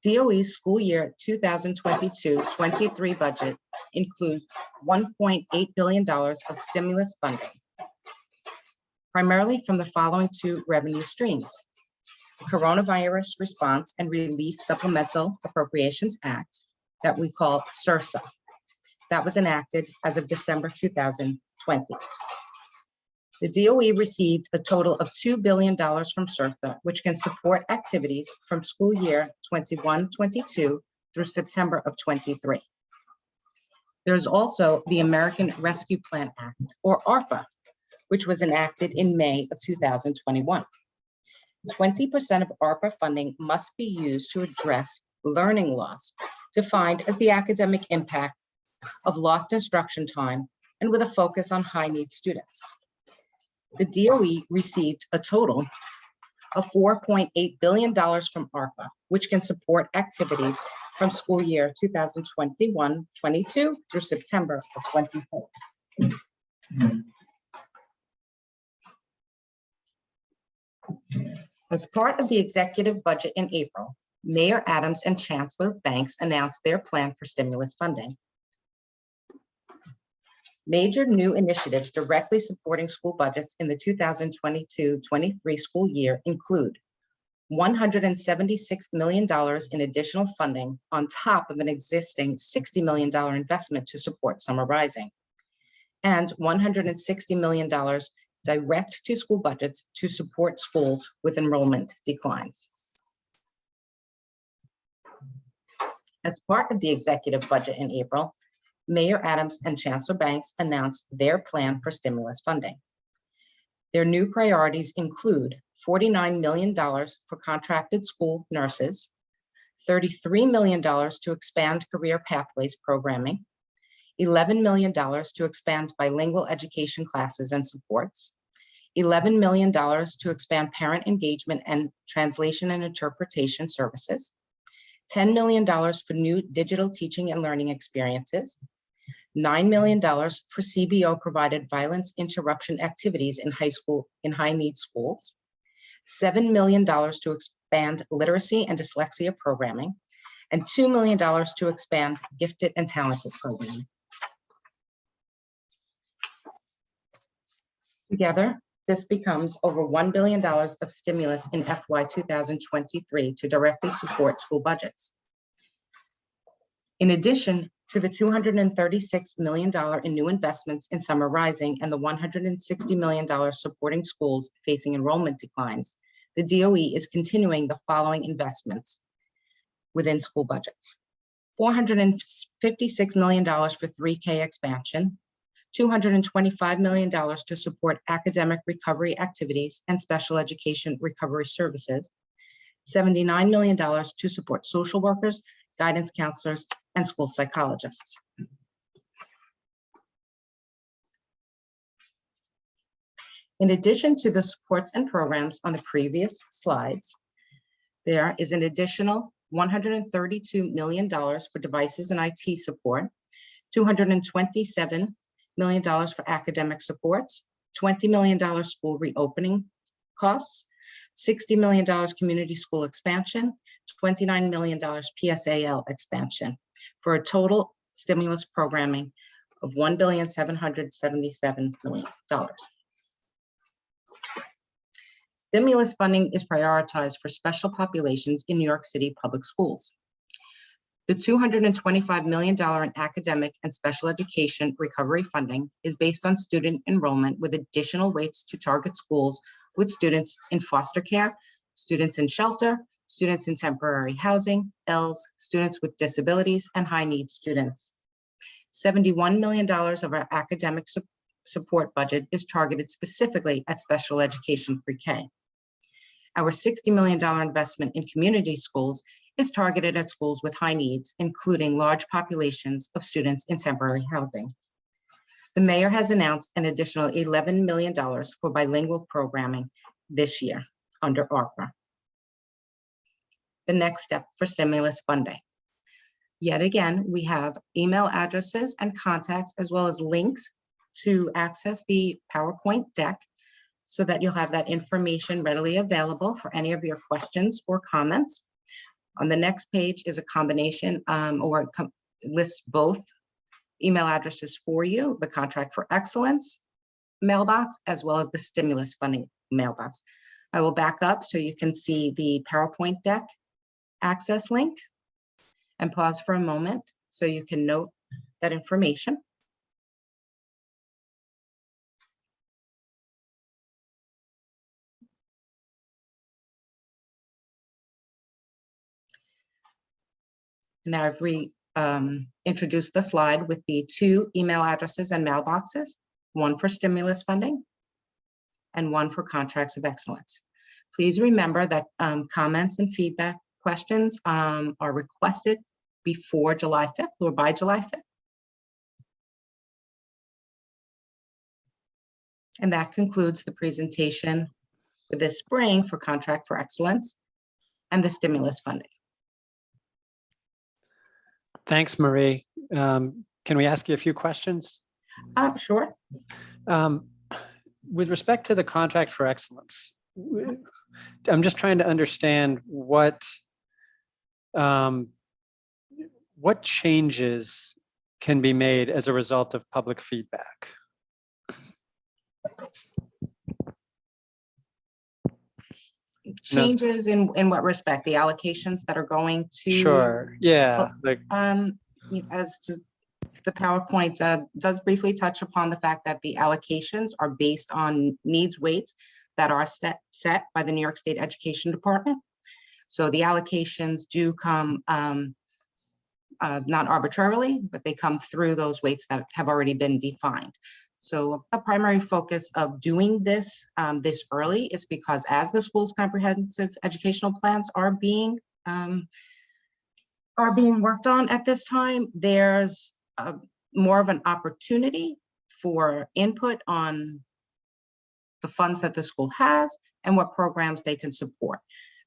DOE's school year 2022-23 budget includes $1.8 billion of stimulus funding, primarily from the following two revenue streams: the Coronavirus Response and Relief Supplemental Appropriations Act, that we call CRSA, that was enacted as of December 2020. The DOE received a total of $2 billion from CRSA, which can support activities from school year 21-22 through September of 23. There is also the American Rescue Plan Act, or ARPA, which was enacted in May of 2021. 20% of ARPA funding must be used to address learning loss, defined as the academic impact of lost instruction time and with a focus on high-need students. The DOE received a total of $4.8 billion from ARPA, which can support activities from school year 2021-22 through September of 24. As part of the executive budget in April, Mayor Adams and Chancellor Banks announced their plan for stimulus funding. Major new initiatives directly supporting school budgets in the 2022-23 school year include $176 million in additional funding on top of an existing $60 million investment to support Summer Rising, and $160 million direct to school budgets to support schools with enrollment declines. As part of the executive budget in April, Mayor Adams and Chancellor Banks announced their plan for stimulus funding. Their new priorities include $49 million for contracted school nurses, $33 million to expand career pathways programming, $11 million to expand bilingual education classes and supports, $11 million to expand parent engagement and translation and interpretation services, $10 million for new digital teaching and learning experiences, $9 million for CBO provided violence interruption activities in high need schools, $7 million to expand literacy and dyslexia programming, and $2 million to expand gifted and talented programming. Together, this becomes over $1 billion of stimulus in FY 2023 to directly support school budgets. In addition to the $236 million in new investments in Summer Rising and the $160 million supporting schools facing enrollment declines, the DOE is continuing the following investments within school budgets: $456 million for 3K expansion, $225 million to support academic recovery activities and special education recovery services, $79 million to support social workers, guidance counselors, and school psychologists. In addition to the supports and programs on the previous slides, there is an additional $132 million for devices and IT support, $227 million for academic supports, $20 million school reopening costs, $60 million community school expansion, $29 million PSAL expansion, for a total stimulus programming of $1,777 million. Stimulus funding is prioritized for special populations in New York City public schools. The $225 million in academic and special education recovery funding is based on student enrollment with additional weights to target schools with students in foster care, students in shelter, students in temporary housing, ELS, students with disabilities, and high needs students. $71 million of our academic support budget is targeted specifically at special education pre-K. Our $60 million investment in community schools is targeted at schools with high needs, including large populations of students in temporary housing. The mayor has announced an additional $11 million for bilingual programming this year under ARPA. The next step for stimulus funding. Yet again, we have email addresses and contacts, as well as links to access the PowerPoint deck, so that you'll have that information readily available for any of your questions or comments. On the next page is a combination lists both email addresses for you, the Contract for Excellence mailbox, as well as the stimulus funding mailbox. I will back up so you can see the PowerPoint deck access link and pause for a moment so you can note that information. Now I've introduced the slide with the two email addresses and mailboxes, one for stimulus funding and one for contracts of excellence. Please remember that comments and feedback questions are requested before July 5th or by July 5th. And that concludes the presentation for this spring for Contract for Excellence and the stimulus funding. Thanks, Marie. Can we ask you a few questions? Sure. With respect to the Contract for Excellence, I'm just trying to understand what changes can be made as a result of public feedback. Changes in what respect? The allocations that are going to? Sure, yeah. As to the PowerPoint does briefly touch upon the fact that the allocations are based on needs weights that are set by the New York State Education Department. So the allocations do come not arbitrarily, but they come through those weights that have already been defined. So a primary focus of doing this this early is because as the school's comprehensive educational plans are being worked on at this time, there's more of an opportunity for input on the funds that the school has and what programs they can support.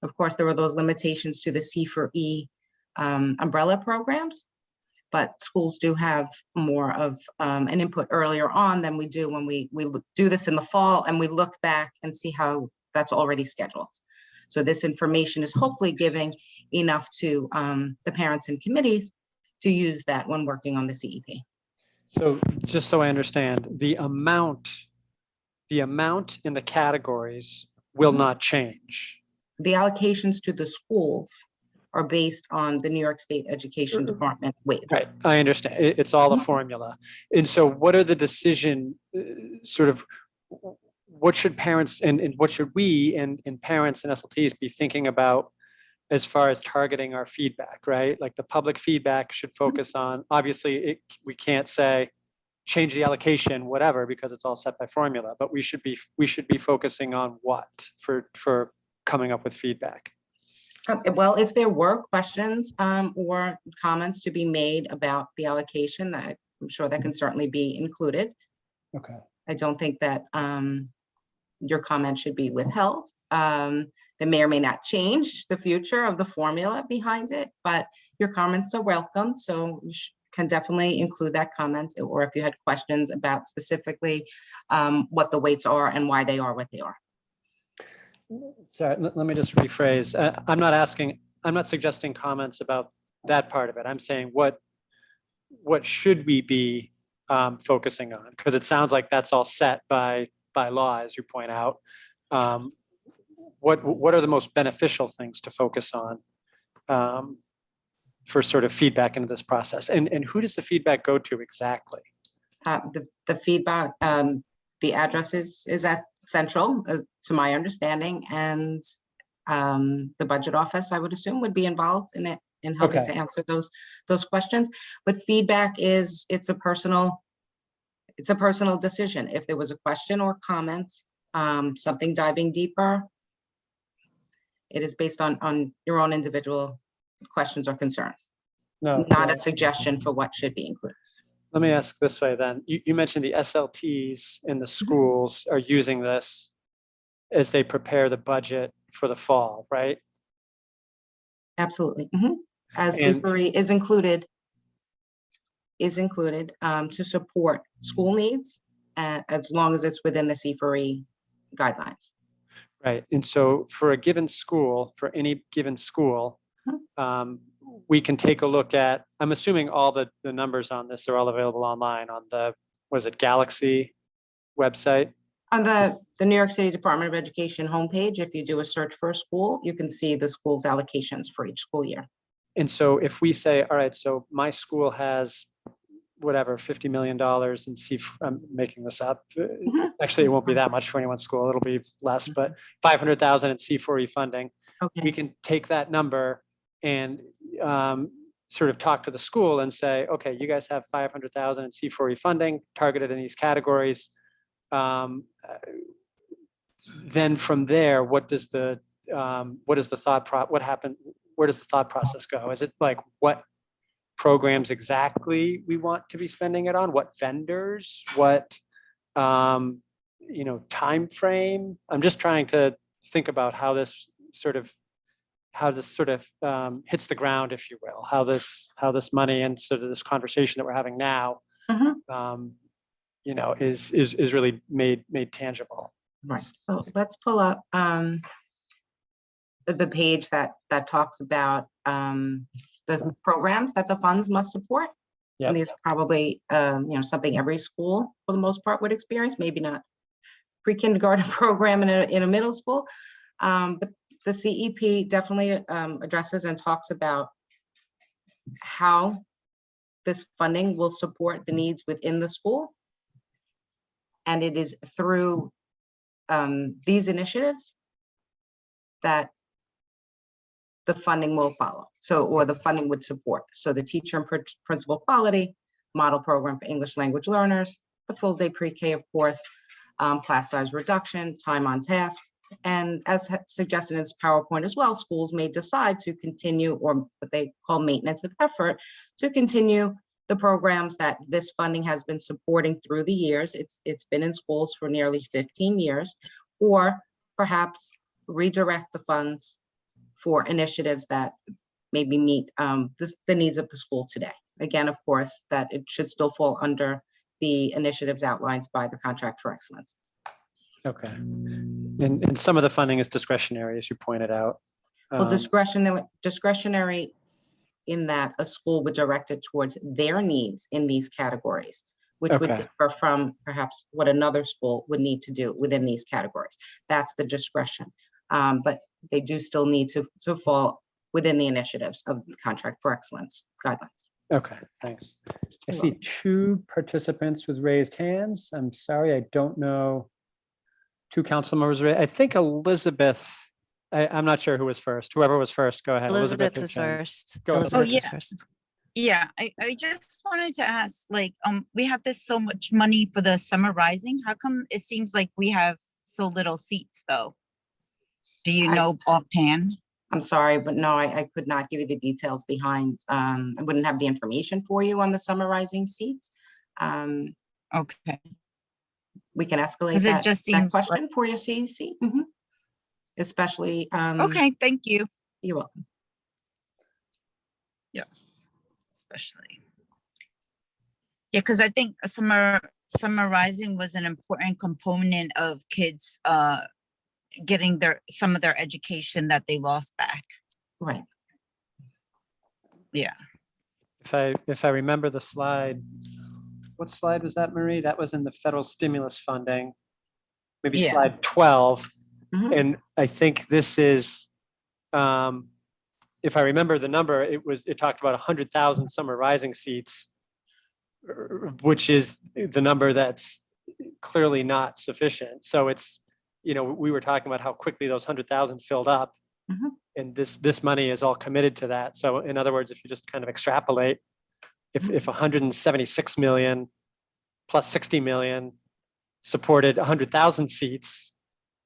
Of course, there were those limitations to the C4E umbrella programs, but schools do have more of an input earlier on than we do when we do this in the fall and we look back and see how that's already scheduled. So this information is hopefully giving enough to the parents and committees to use that when working on the CEP. So just so I understand, the amount in the categories will not change. The allocations to the schools are based on the New York State Education Department weights. Right, I understand. It's all a formula. And so what are the decision what should parents and what should we and parents and SLTs be thinking about as far as targeting our feedback, right? Like the public feedback should focus on, obviously we can't say change the allocation, whatever, because it's all set by formula, but we should be focusing on what for coming up with feedback. Well, if there were questions or comments to be made about the allocation, I'm sure that can certainly be included. Okay. I don't think that your comment should be withheld. They may or may not change the future of the formula behind it, but your comments are welcome. So you can definitely include that comment, or if you had questions about specifically what the weights are and why they are what they are. Sorry, let me just rephrase. I'm not suggesting comments about that part of it. I'm saying what should we be focusing on? Because it sounds like that's all set by law, as you point out. What are the most beneficial things to focus on for sort of feedback into this process? And who does the feedback go to exactly? The feedback, the address is at Central, to my understanding, and the budget office, I would assume, would be involved in it, in helping Okay. to answer those questions. But feedback it's a personal decision. If there was a question or comment, something diving deeper, it is based on your own individual questions or concerns, No, not a suggestion for what should be included. let me ask this way then. You mentioned the SLTs in the schools are using this as they prepare the budget for the fall, right? Absolutely. As And- inquiry is included to support school needs, as long as it's within the C4E guidelines. Right. And so for a given school, for any given school, we can take a look at, I'm assuming all the numbers on this are all available online on the, was it Galaxy website? On the New York City Department of Education homepage, if you do a search for a school, you can see the school's allocations for each school year. And so if we say, all right, so my school has whatever, $50 million in C, I'm making this up. Actually, it won't be that much for any one school. It'll be less, but 500,000 in C4E funding. Okay. We can take that number and sort of talk to the school and say, okay, you guys have 500,000 in C4E funding targeted in these categories. Then from there, what does the thought process go? Is it like what programs exactly we want to be spending it on? What vendors? What time frame? I'm just trying to think about how this sort of hits the ground, if you will. How this money and sort of this conversation that we're having now, is really made tangible. Right. So let's pull up the page that talks about the programs that the funds must support. Yep. And these are probably something every school for the most part would experience, maybe not pre-kindergarten program in a middle school. But the CEP definitely addresses and talks about how this funding will support the needs within the school. And it is through these initiatives that the funding will follow. Or the funding would support. So the teacher and principal quality, model program for English language learners, the full day pre-K, of course, class size reduction, time on task. And as suggested in this PowerPoint as well, schools may decide to continue, or what they call maintenance of effort, to continue the programs that this funding has been supporting through the years. It's been in schools for nearly 15 years, or perhaps redirect the funds for initiatives that maybe meet the needs of the school today. Again, of course, that it should still fall under the initiatives outlined by the Contract for Excellence. Okay. And some of the funding is discretionary, as you pointed out. Well, discretionary in that a school would direct it towards their needs in these categories, which would Okay. differ from perhaps what another school would need to do within these categories. That's the discretion. But they do still need to fall within the initiatives of the Contract for Excellence guidelines. Okay, thanks. I see two participants with raised hands. I'm sorry, I don't know. Two council members. I think Elizabeth, I'm not sure who was first. Whoever was first, go ahead. Elizabeth was Hitchin. first. Go ahead. Elizabeth was yeah. first. Yeah, I just wanted to ask, we have this so much money for the summer rising. How come it seems like we have so little seats though? Do you know offhand? I'm sorry, but no, I could not give you the details behind. I wouldn't have the information for you on the summarizing seats. Okay. we can escalate 'Cause it that, just that seems like- question for your CEC. Especially. Okay, thank you. You're welcome. Yes, especially. Yeah, because I think summarizing was an important component of kids getting some of their education that they lost back. Right. Yeah. If I remember the slide, what slide was that, Marie? That was in the federal stimulus funding, maybe Yeah. slide 12. Mhm. And I think this is, if I remember the number, it talked about 100,000 summer rising seats, which is the number that's clearly not sufficient. So it's, we were talking about how quickly those 100,000 filled up. Mhm. And this money is all committed to that. So in other words, if you just kind of extrapolate, if 176 million plus 60 million supported 100,000 seats,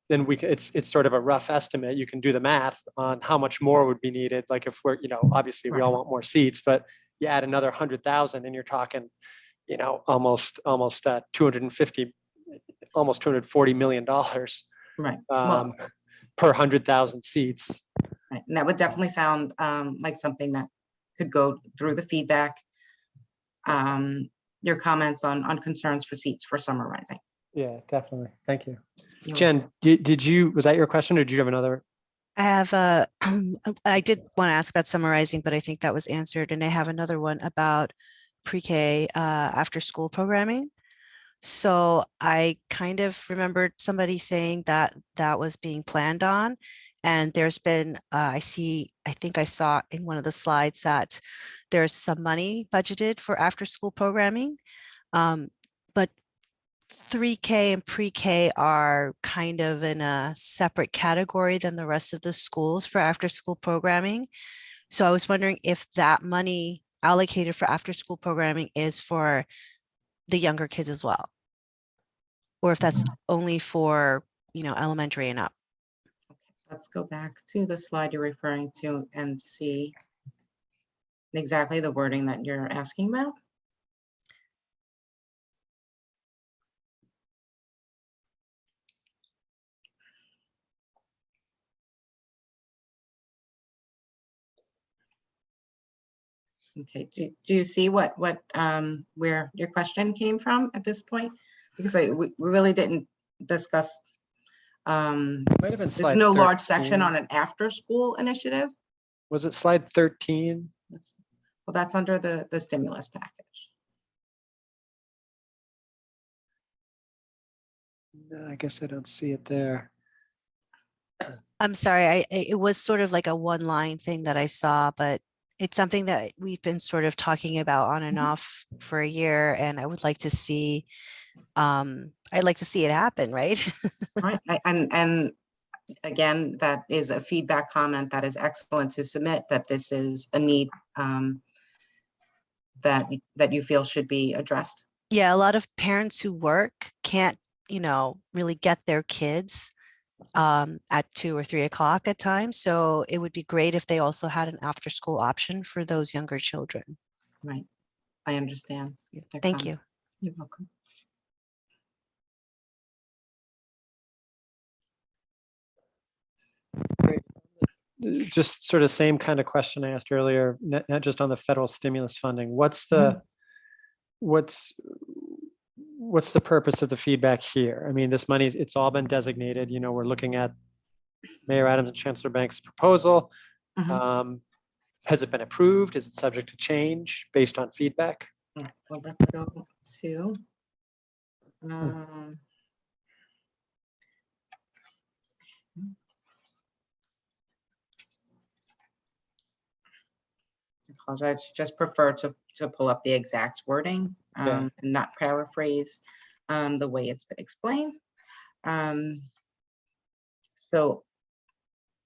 then it's sort of a rough estimate. You can do the math on how much more would be needed. Like if we're, obviously we all want more seats, but you add another 100,000 and you're talking, almost $240 million Right. per 100,000 seats. Right. And that would definitely sound like something that could go through the feedback. Your comments on concerns for seats for summarizing. Yeah, definitely. Thank you. You're Jen, was that your question or did you have another? I have I did want to ask about summarizing, but I think that was answered. And I have another one about pre-K after school programming. So I kind of remembered somebody saying that was being planned on. And there's been, I think I saw in one of the slides that there's some money budgeted for after school programming. But 3K and pre-K are kind of in a separate category than the rest of the schools for after school programming. So I was wondering if that money allocated for after school programming is for the younger kids as well, or if that's only for, elementary and up. Let's go back to the slide you're referring to and see exactly the wording that you're asking about. Okay, do you see where your question came from at this point? Because we really didn't discuss. Might have been There's slide no large section 13. on an after-school initiative. Was it slide 13? Well, that's under the stimulus package. No, I guess I don't see it there. I'm sorry, it was sort of like a one-line thing that I saw, but it's something that we've been sort of talking about on and off for a year, and I would like to see, I'd like to see it happen, right? Right, and again, that is a feedback comment that is excellent to submit, that this is a need that you feel should be addressed. Yeah, a lot of parents who work can't, really get their kids at 2 or 3 o'clock at times. So it would be great if they also had an after school option for those younger children. Right, I understand. Thank you. You're welcome. Just sort of same kind of question I asked earlier, not just on the federal stimulus funding. What's the purpose of the feedback here? I mean, this money, it's all been designated. We're looking at Mayor Adams and Chancellor Banks' proposal. Has it been approved? Is it subject to change based on feedback? Well, let's go to. I apologize, just prefer to pull up the exact wording and not paraphrase the way it's been explained. So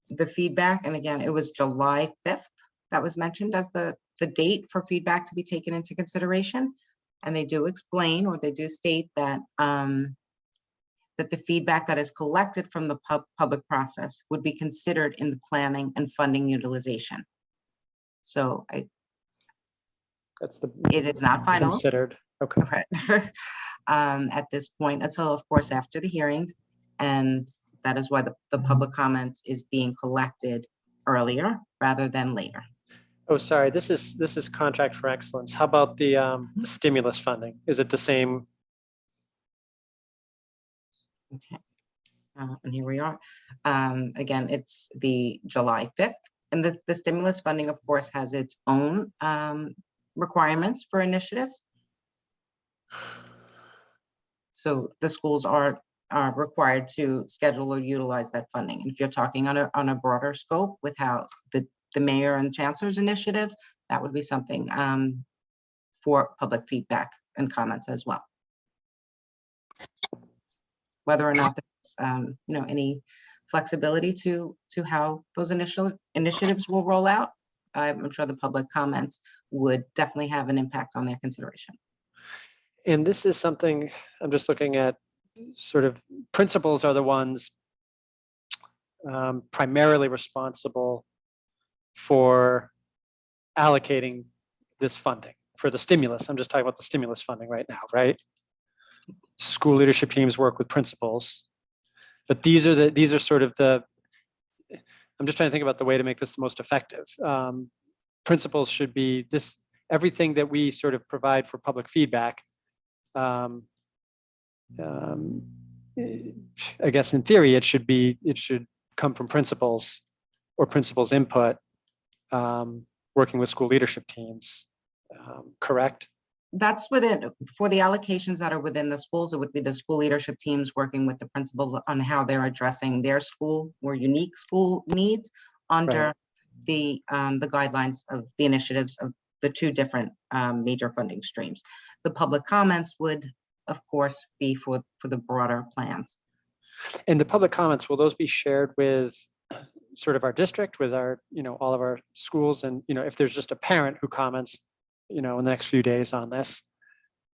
the feedback, and again, it was July 5th that was mentioned as the date for feedback to be taken into consideration. And they do explain, or they do state that that the feedback that is collected from the public process would be considered in the planning and funding utilization. So it is not final. Considered. Okay. at this point until, of course, after the hearings. And that is why the public comment is being collected earlier rather than later. Oh, sorry, this is Contract for Excellence. How about the stimulus funding? Is it the same? Okay. And here we are. Again, it's the July 5th. And the stimulus funding, of course, has its own requirements for initiatives. So the schools are required to schedule or utilize that funding. And if you're talking on a broader scope with how the mayor and chancellor's initiatives, that would be something for public feedback and comments as well. Whether or not there's any flexibility to how those initial initiatives will roll out, I'm sure the public comments would definitely have an impact on their consideration. And this is something I'm just looking at, sort of principals are the ones primarily responsible for allocating this funding for the stimulus. I'm just talking about the stimulus funding right now, right? School leadership teams work with principals, but these are sort of the, I'm just trying to think about the way to make this the most effective. Principals should be everything that we sort of provide for public feedback. I guess in theory, it should come from principals or principals' input, working with school leadership teams, correct? That's within, for the allocations that are within the schools, it would be the school leadership teams working with the principals on how they're addressing their school or unique school needs under the guidelines of the initiatives of the two different major funding streams. The public comments would, of course, be for the broader plans. And the public comments, will those be shared with sort of our district, with our, all of our schools? And, if there's just a parent who comments, in the next few days on this,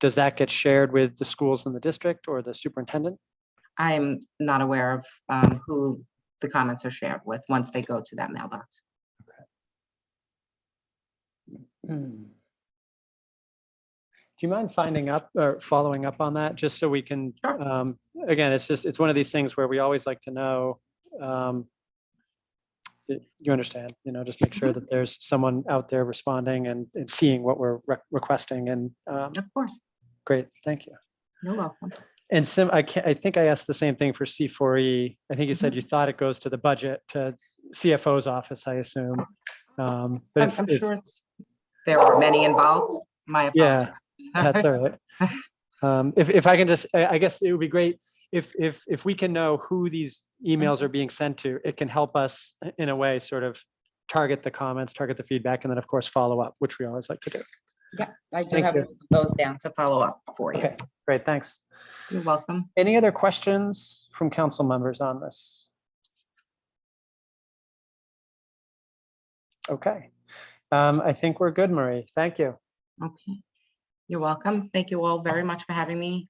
does that get shared with the schools in the district or the superintendent? I'm not aware of who the comments are shared with once they go to that mailbox. Okay. Do you mind finding up or following up on that, just so we can, again, it's one of these things where we always like to know, you understand, just make sure that there's someone out there responding and seeing what we're requesting. And of course. Great, thank you. You're welcome. And I think I asked the same thing for C4E. I think you said you thought it goes to the budget, to CFO's office, I assume. But I'm sure there are many involved. My apologies. Yeah, that's all right. If I can just, I guess it would be great if we can know who these emails are being sent to. It can help us in a way sort of target the comments, target the feedback, and then of course follow up, which we always like to do. Yeah, I do Thank have you. those down to follow up for you. Okay, great, thanks. You're welcome. Any other questions from council members on this? Okay, I think we're good, Marie. Thank you. Okay, you're welcome. Thank you all very much for having me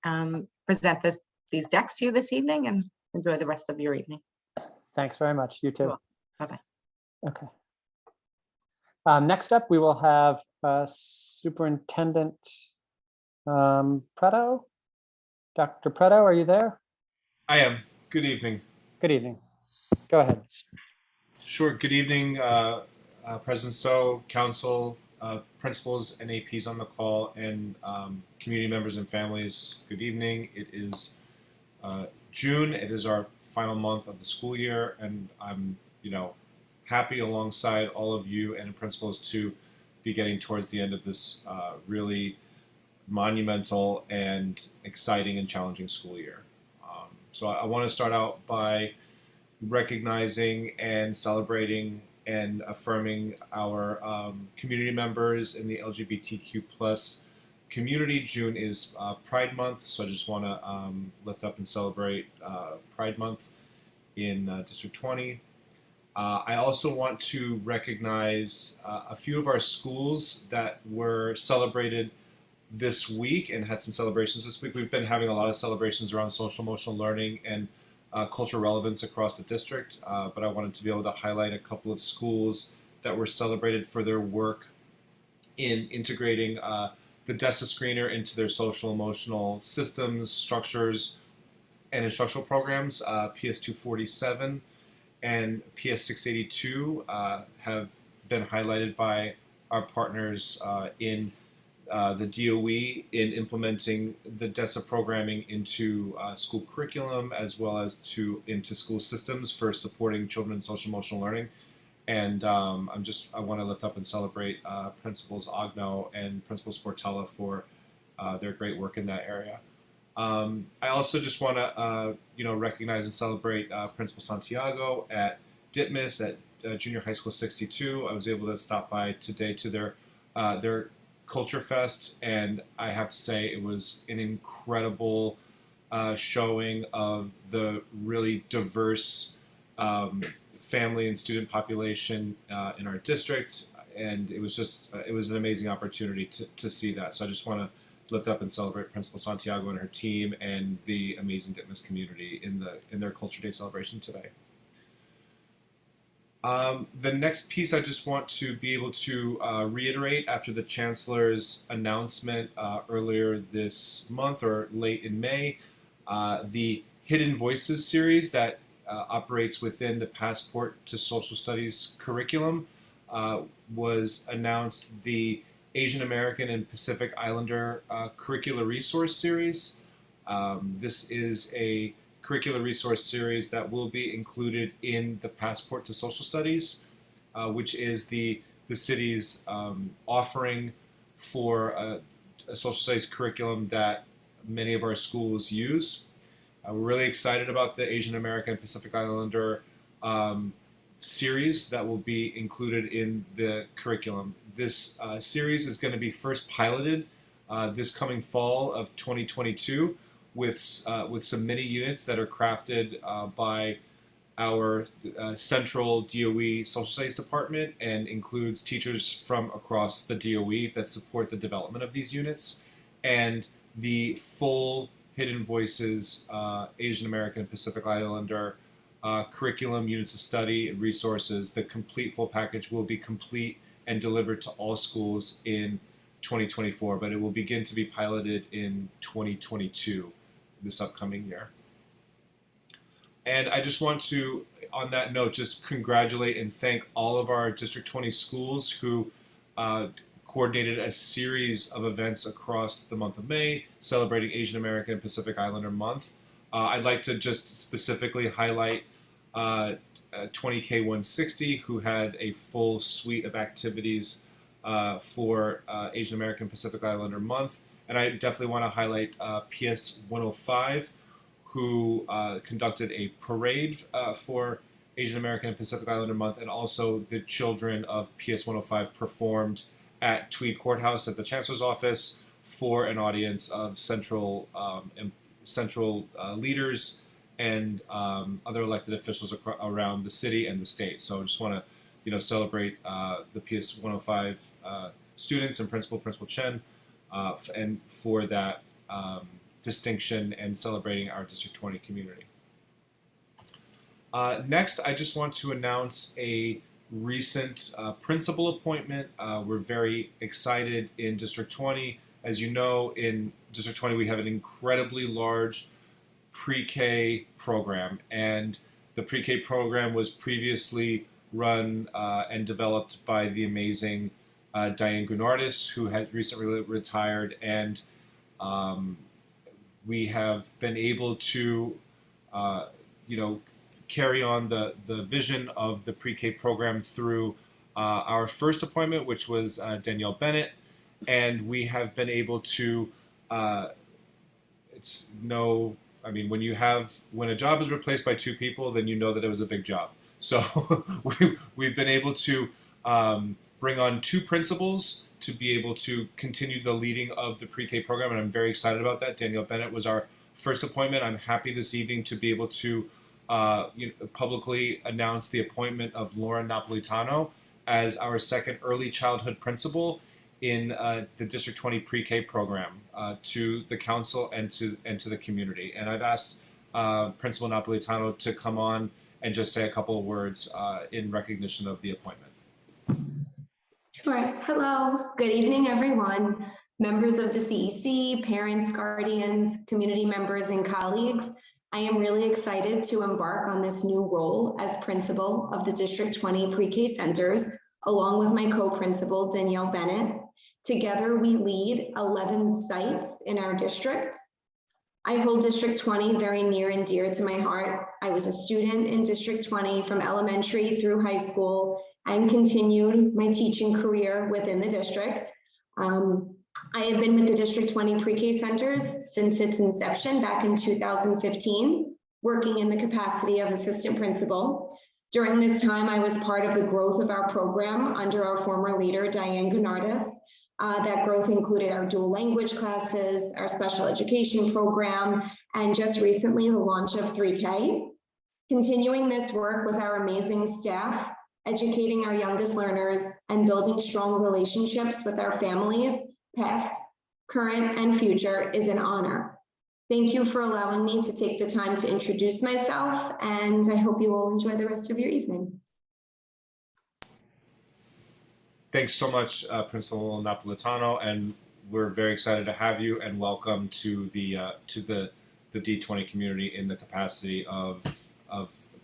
present these decks to you this evening, and enjoy the rest of your evening. Thanks very much. You too. Bye-bye. Okay. Next up, we will have Superintendent Preto. Dr. Preto, are you there? I am. Good evening. Good evening. Go ahead. Sure. Good evening, President Stowe, council, principals and APs on the call, and community members and families. Good evening. It is June. It is our final month of the school year, and I'm, happy alongside all of you and principals to be getting towards the end of this really monumental and exciting and challenging school year. So I want to start out by recognizing and celebrating and affirming our community members in the LGBTQ plus community. June is Pride Month, so I just want to lift up and celebrate Pride Month in District 20. I also want to recognize a few of our schools that were celebrated this week and had some celebrations this week. We've been having a lot of celebrations around social emotional learning and cultural relevance across the district, but I wanted to be able to highlight a couple of schools that were celebrated for their work in integrating the DESA screener into their social emotional systems, structures, and instructional programs. PS 247 and PS 682 have been highlighted by our partners in the DOE in implementing the DESA programming into school curriculum as well as into school systems for supporting children in social emotional learning. And I want to lift up and celebrate Principals Agno and Principal Sportella for their great work in that area. I also just want to recognize and celebrate Principal Santiago at Ditmas at Junior High School 62. I was able to stop by today to their Culture Fest, and I have to say it was an incredible showing of the really diverse family and student population in our district, and it was an amazing opportunity to see that. So I just want to lift up and celebrate Principal Santiago and her team and the amazing Ditmas community in their Culture Day celebration today. The next piece I just want to be able to reiterate after the Chancellor's announcement earlier this month or late in May, the Hidden Voices series that operates within the Passport to Social Studies curriculum was announced the Asian American and Pacific Islander Curricular Resource Series. This is a curricular resource series that will be included in the Passport to Social Studies, which is the city's offering for a social studies curriculum that many of our schools use. We're really excited about the Asian American and Pacific Islander series that will be included in the curriculum. This series is going to be first piloted this coming fall of 2022 with some mini units that are crafted by our central DOE Social Studies Department and includes teachers from across the DOE that support the development of these units, and the full Hidden Voices Asian American and Pacific Islander curriculum, units of study, and resources. The complete full package will be complete and delivered to all schools in 2024, but it will begin to be piloted in 2022, this upcoming year. And I just want to, on that note, just congratulate and thank all of our District 20 schools who coordinated a series of events across the month of May, celebrating Asian American and Pacific Islander Month. I'd like to just specifically highlight 20K160, who had a full suite of activities for Asian American Pacific Islander Month. And I definitely want to highlight PS 105, who conducted a parade for Asian American and Pacific Islander Month, and also the children of PS 105 performed at Tweed Courthouse at the Chancellor's Office for an audience of central leaders and other elected officials around the city and the state. So I just want to, celebrate the PS 105 students and Principal Chen, and for that distinction and celebrating our District 20 community. Next, I just want to announce a recent principal appointment. We're very excited in District 20. As you know, in District 20, we have an incredibly large pre-K program, and the pre-K program was previously run and developed by the amazing Diane Gunardis, who had recently retired, and we have been able to, carry on the vision of the pre-K program through our first appointment, which was Danielle Bennett, and we have been able to, when a job is replaced by two people, then you know that it was a big job. So we've been able to bring on two principals to be able to continue the leading of the pre-K program, and I'm very excited about that. Danielle Bennett was our first appointment. I'm happy this evening to be able to publicly announce the appointment of Laura Napolitano as our second early childhood principal in the District 20 pre-K program to the council and to the community. And I've asked Principal Napolitano to come on and just say a couple of words in recognition of the appointment. Sure. Hello. Good evening, everyone. members of the CEC, parents, guardians, community members, and colleagues. I am really excited to embark on this new role as principal of the District 20 pre-K centers, along with my co-principal, Danielle Bennett. Together, we lead 11 sites in our district. I hold District 20 very near and dear to my heart. I was a student in District 20 from elementary through high school and continued my teaching career within the district. I have been with the District 20 pre-K centers since its inception back in 2015, working in the capacity of assistant principal. During this time, I was part of the growth of our program under our former leader, Diane Gennardis. That growth included our dual language classes, our special education program, and just recently the launch of 3K. Continuing this work with our amazing staff, educating our youngest learners, and building strong relationships with our families, past, current, and future is an honor. Thank you for allowing me to take the time to introduce myself, and I hope you all enjoy the rest of your evening. Thanks so much, Principal Napolitano, and we're very excited to have you and welcome to the D20 community in the capacity of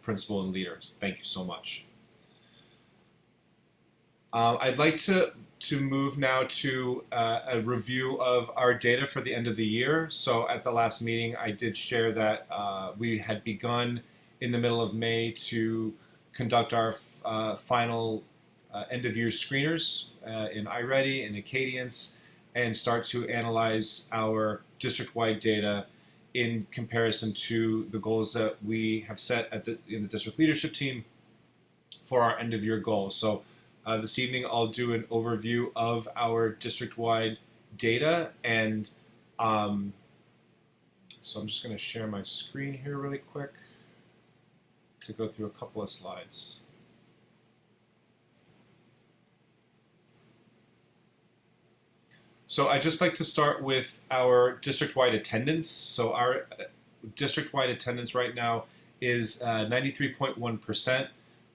principal and leaders. Thank you so much. I'd like to move now to a review of our data for the end of the year. So at the last meeting, I did share that we had begun in the middle of May to conduct our final end of year screeners in iReady and Acadience and start to analyze our district-wide data in comparison to the goals that we have set in the district leadership team for our end of year goals. So this evening I'll do an overview of our district-wide data, and so I'm just going to share my screen here really quick to go through a couple of slides. So I'd just like to start with our district-wide attendance. So our district-wide attendance right now is 93.1%.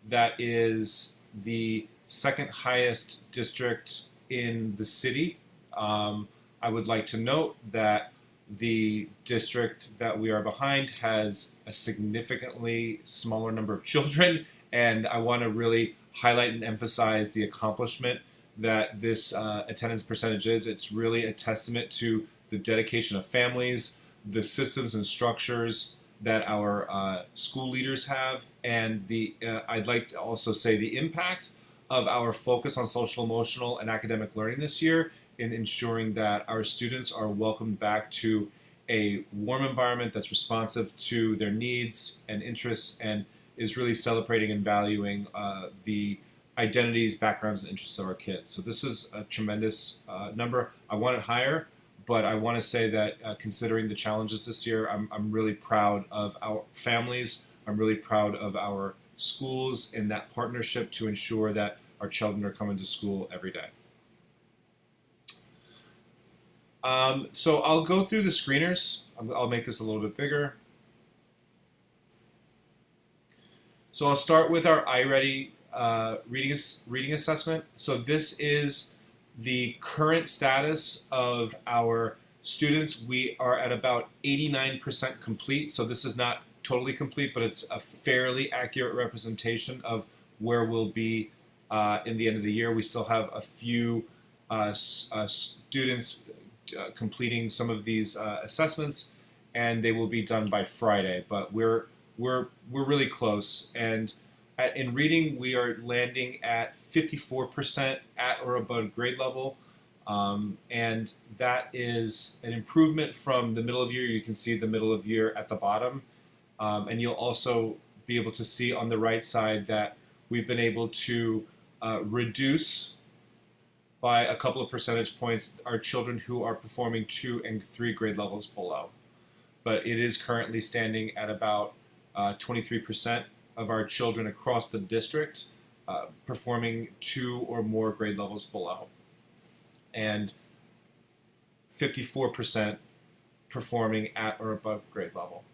That is the second highest district in the city. I would like to note that the district that we are behind has a significantly smaller number of children, and I want to really highlight and emphasize the accomplishment that this attendance percentage is. It's really a testament to the dedication of families, the systems and structures that our school leaders have, and I'd like to also say the impact of our focus on social, emotional, and academic learning this year in ensuring that our students are welcomed back to a warm environment that's responsive to their needs and interests and is really celebrating and valuing the identities, backgrounds, and interests of our kids. So this is a tremendous number. I want it higher, but I want to say that considering the challenges this year, I'm really proud of our families. I'm really proud of our schools in that partnership to ensure that our children are coming to school every day. So I'll go through the screeners. I'll make this a little bit bigger. So I'll start with our iReady reading assessment. So this is the current status of our students. We are at about 89% complete. So this is not totally complete, but it's a fairly accurate representation of where we'll be in the end of the year. We still have a few students completing some of these assessments, and they will be done by Friday. But we're really close. And in reading, we are landing at 54% at or above grade level. And that is an improvement from the middle of year. You can see the middle of year at the bottom. And you'll also be able to see on the right side that we've been able to reduce by a couple of percentage points our children who are performing 2 and 3 grade levels below. But it is currently standing at about 23% of our children across the district performing 2 or more grade levels below, and 54% performing at or above grade level.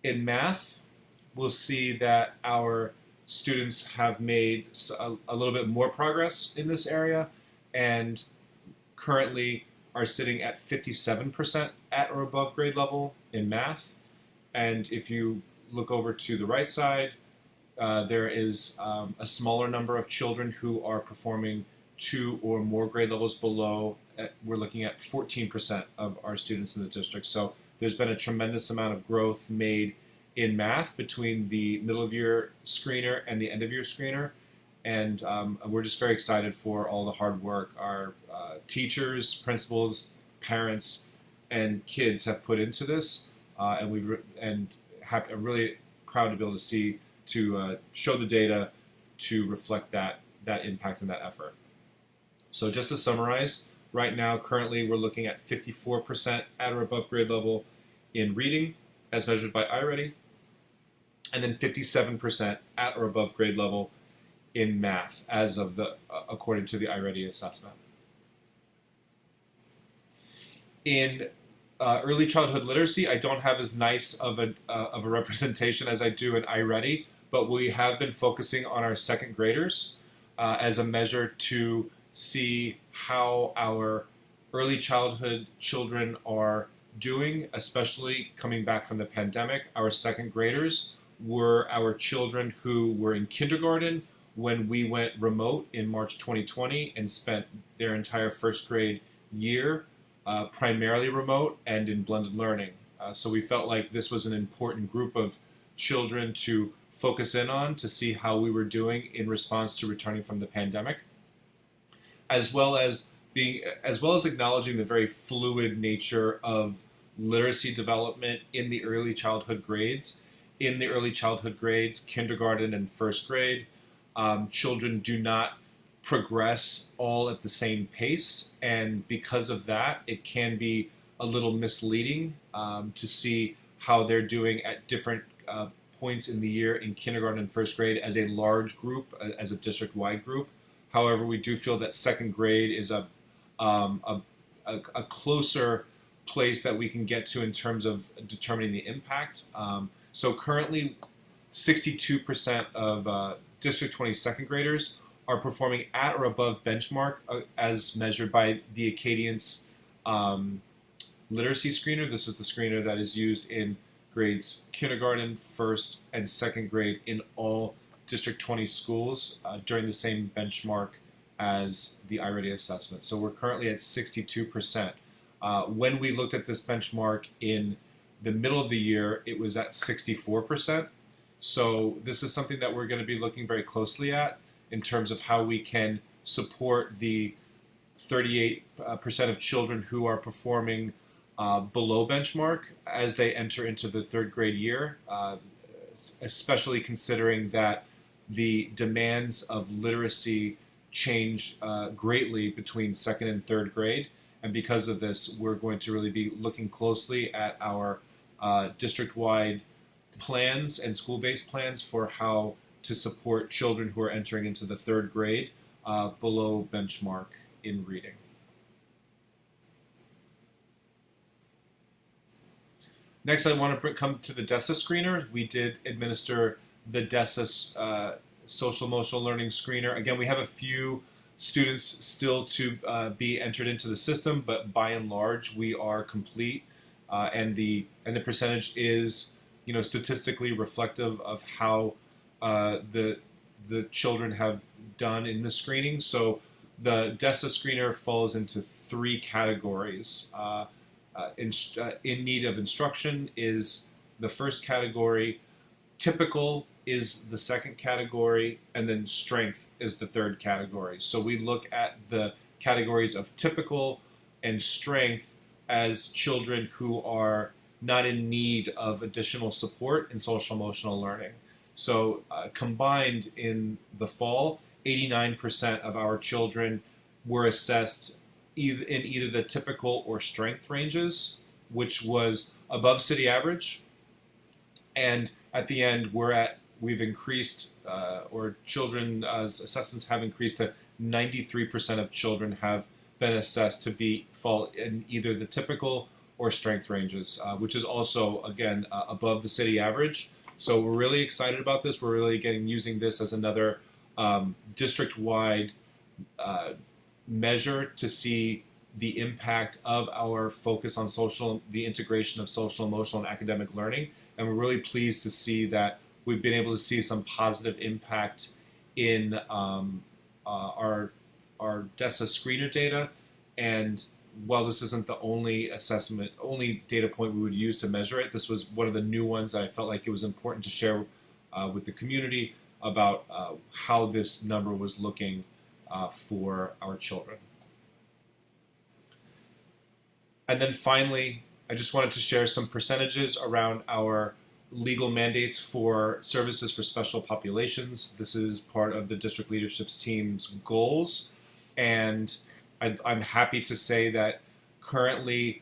In math, we'll see that our students have made a little bit more progress in this area, and currently are sitting at 57% at or above grade level in math. And if you look over to the right side, there is a smaller number of children who are performing 2 or more grade levels below. We're looking at 14% of our students in the district. So there's been a tremendous amount of growth made in math between the middle of year screener and the end of year screener. And we're just very excited for all the hard work our teachers, principals, parents, and kids have put into this. I'm really proud to be able to show the data to reflect that impact and that effort. So just to summarize, right now, currently, we're looking at 54% at or above grade level in reading, as measured by iReady, and then 57% at or above grade level in math, as of according to the iReady assessment. In early childhood literacy, I don't have as nice of a representation as I do in iReady, but we have been focusing on our second graders as a measure to see how our early childhood children are doing, especially coming back from the pandemic. Our second graders were our children who were in kindergarten when we went remote in March 2020 and spent their entire first grade year primarily remote and in blended learning. So we felt like this was an important group of children to focus in on to see how we were doing in response to returning from the pandemic, as well as acknowledging the very fluid nature of literacy development in the early childhood grades. In the early childhood grades, kindergarten and first grade, children do not progress all at the same pace, and because of that, it can be a little misleading to see how they're doing at different points in the year in kindergarten and first grade as a large group, as a district-wide group. However, we do feel that second grade is a closer place that we can get to in terms of determining the impact. So currently, 62% of District 20 second graders are performing at or above benchmark as measured by the Acadience literacy screener. This is the screener that is used in grades kindergarten, first, and second grade in all District 20 schools during the same benchmark as the iReady assessment. So we're currently at 62%. When we looked at this benchmark in the middle of the year, it was at 64%. So this is something that we're going to be looking very closely at in terms of how we can support the 38% of children who are performing below benchmark as they enter into the third grade year, especially considering that the demands of literacy change greatly between second and third grade. And because of this, we're going to really be looking closely at our district-wide plans and school-based plans for how to support children who are entering into the third grade below benchmark in reading. Next, I want to come to the DESA screener. We did administer the DESA social emotional learning screener. Again, we have a few students still to be entered into the system, but by and large, we are complete, and the percentage is, statistically reflective of how the children have done in the screening. So the DESA screener falls into 3 categories. In need of instruction is the first category, typical is the second category, and then strength is the third category. So we look at the categories of typical and strength as children who are not in need of additional support in social emotional learning. So combined in the fall, 89% of our children were assessed in either the typical or strength ranges, which was above city average. And at the end, we've increased, or children's assessments have increased to 93% of children have been assessed to fall in either the typical or strength ranges, which is also, again, above the city average. So we're really excited about this. We're really using this as another district-wide measure to see the impact of our focus on the integration of social, emotional, and academic learning. And we're really pleased to see that we've been able to see some positive impact in our DESA screener data. And while this isn't the only data point we would use to measure it, this was one of the new ones that I felt like it was important to share with the community about how this number was looking for our children. And then finally, I just wanted to share some percentages around our legal mandates for services for special populations. This is part of the district leadership's team's goals. And I'm happy to say that currently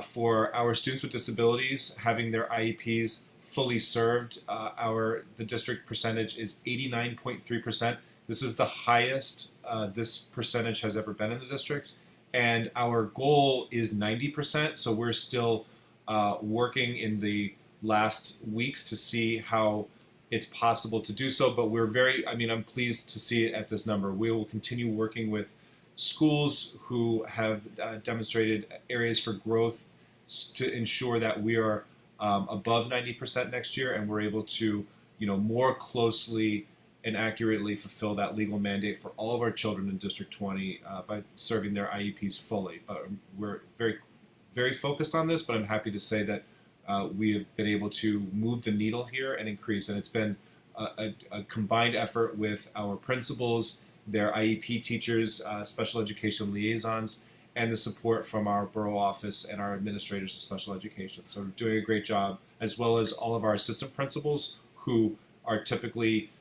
for our students with disabilities, having their IEPs fully served, the district percentage is 89.3%. This is the highest this percentage has ever been in the district. And our goal is 90%. So we're still working in the last weeks to see how it's possible to do so. But I'm pleased to see it at this number. We will continue working with schools who have demonstrated areas for growth to ensure that we are above 90% next year, and we're able to, more closely and accurately fulfill that legal mandate for all of our children in District 20 by serving their IEPs fully. But we're very, very focused on this, but I'm happy to say that we have been able to move the needle here and increase. And it's been a combined effort with our principals, their IEP teachers, special education liaisons, and the support from our borough office and our administrators of special education. So we're doing a great job, as well as all of our assistant principals who are typically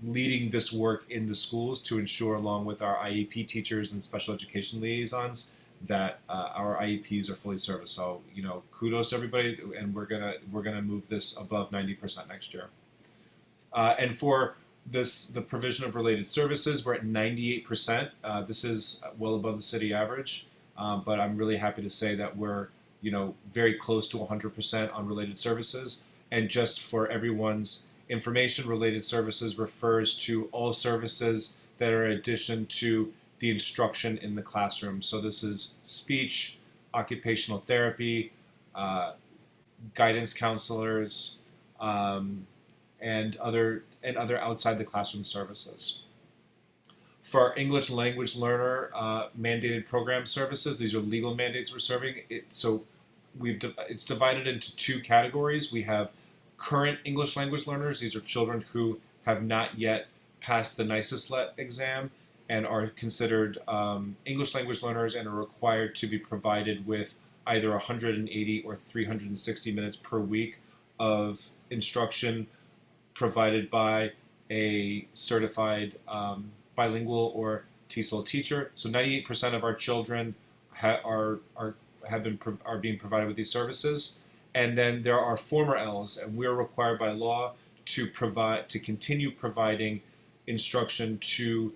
leading this work in the schools to ensure, along with our IEP teachers and special education liaisons, that our IEPs are fully serviced. So, kudos to everybody, and we're gonna move this above 90% next year. And for the provision of related services, we're at 98%. This is well above the city average, but I'm really happy to say that we're very close to 100% on related services. And just for everyone's information, related services refers to all services that are in addition to the instruction in the classroom. So this is speech, occupational therapy, guidance counselors, and other outside the classroom services. For our English language learner mandated program services, these are legal mandates we're serving. It's divided into two categories. We have current English language learners. These are children who have not yet passed the NYSESLET exam and are considered English language learners and are required to be provided with either 180 or 360 minutes per week of instruction provided by a certified bilingual or TESOL teacher. So 98% of our children are being provided with these services. And then there are former Ls, and we're required by law to continue providing instruction to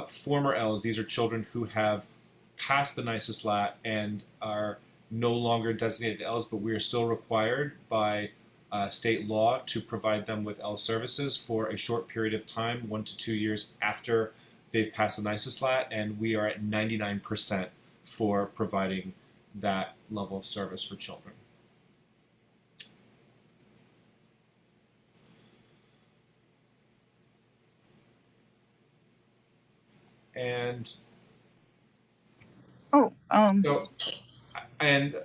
former Ls. These are children who have passed the NYSESLAT and are no longer designated Ls, but we are still required by state law to provide them with L services for a short period of time, 1 to 2 years after they've passed the NYSESLAT, and we are at 99% for providing that level of service for children. And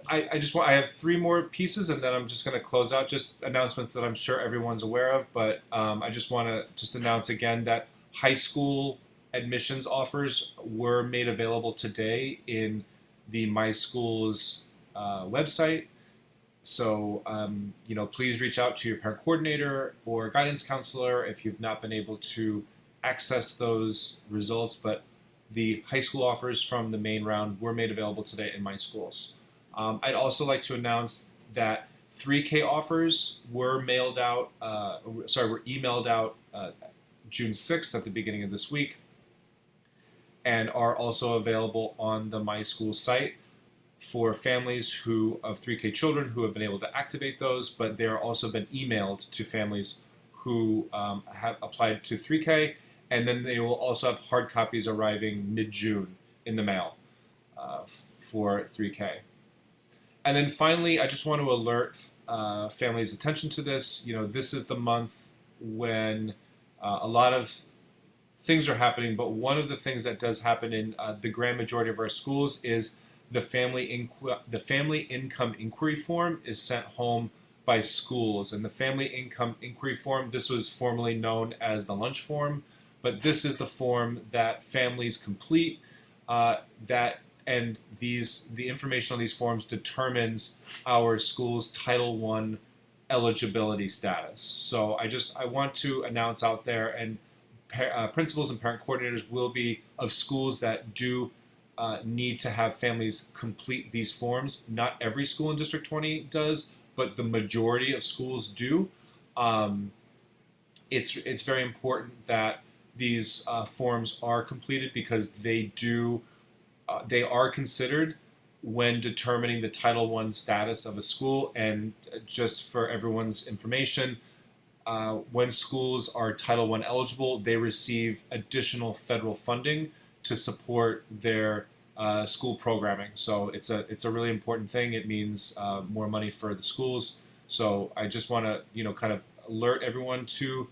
I have 3 more pieces, and then I'm just going to close out, just announcements that I'm sure everyone's aware of. But I just want to announce again that high school admissions offers were made available today in the My Schools website. So please reach out to your parent coordinator or guidance counselor if you've not been able to access those results. But the high school offers from the main round were made available today in My Schools. I'd also like to announce that 3K offers were emailed out June 6th at the beginning of this week, and are also available on the My School site. for families who of 3K children who have been able to activate those, but they're also been emailed to families who have applied to 3K, and then they will also have hard copies arriving mid-June in the mail for 3K. And then finally, I just want to alert families' attention to this. You know, this is the month when a lot of things are happening, but one of the things that does happen in the grand majority of our schools is the family income inquiry form is sent home by schools. And the family income inquiry form, this was formerly known as the lunch form, but this is the form that families complete and the information on these forms determines our school's Title I eligibility status. So I want to announce out there, and principals and parent coordinators will be of schools that do need to have families complete these forms. Not every school in District 20 does, but the majority of schools do. It's very important that these forms are completed because they are considered when determining the Title I status of a school. And just for everyone's information, when schools are Title I eligible, they receive additional federal funding to support their school programming. So it's a really important thing. It means more money for the schools. So I just want to kind of alert everyone to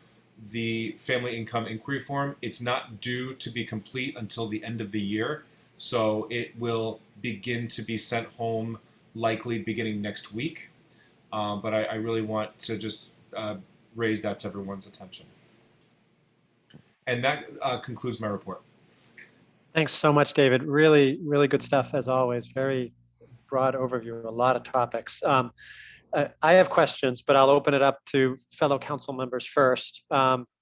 the family income inquiry form. It's not due to be complete until the end of the year. So it will begin to be sent home likely beginning next week. But I really want to just raise that to everyone's attention. And that concludes my report. Thanks so much, David. Really, really good stuff as always. Very broad overview, a lot of topics. I have questions, but I'll open it up to fellow council members first.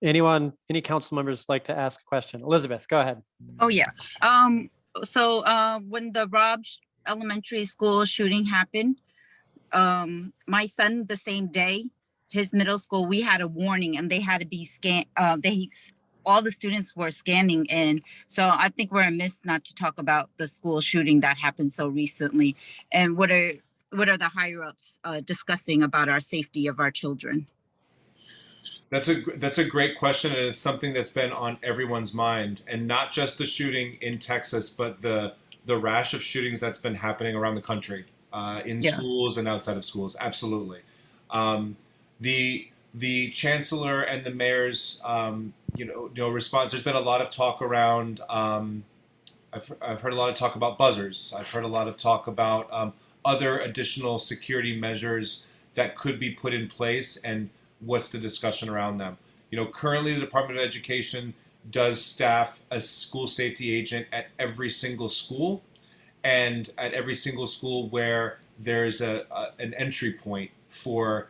Any council members like to ask a question? Elizabeth, go ahead. Oh, yeah. So when the Robb Elementary School shooting happened, my son, the same day, his middle school, we had a warning and they had to be scanned. All the students were scanning in. So I think we're amiss not to talk about the school shooting that happened so recently. And what are the higher ups discussing about our safety of our children? That's a great question, and it's something that's been on everyone's mind, and not just the shooting in Texas, but the rash of shootings that's been happening around the country, in schools and outside of schools. Absolutely. The chancellor and the mayor's response. There's been a lot of talk around. I've heard a lot of talk about buzzers. I've heard a lot of talk about other additional security measures that could be put in place, and what's the discussion around them. Currently the Department of Education does staff a school safety agent at every single school, and at every single school where there's an entry point for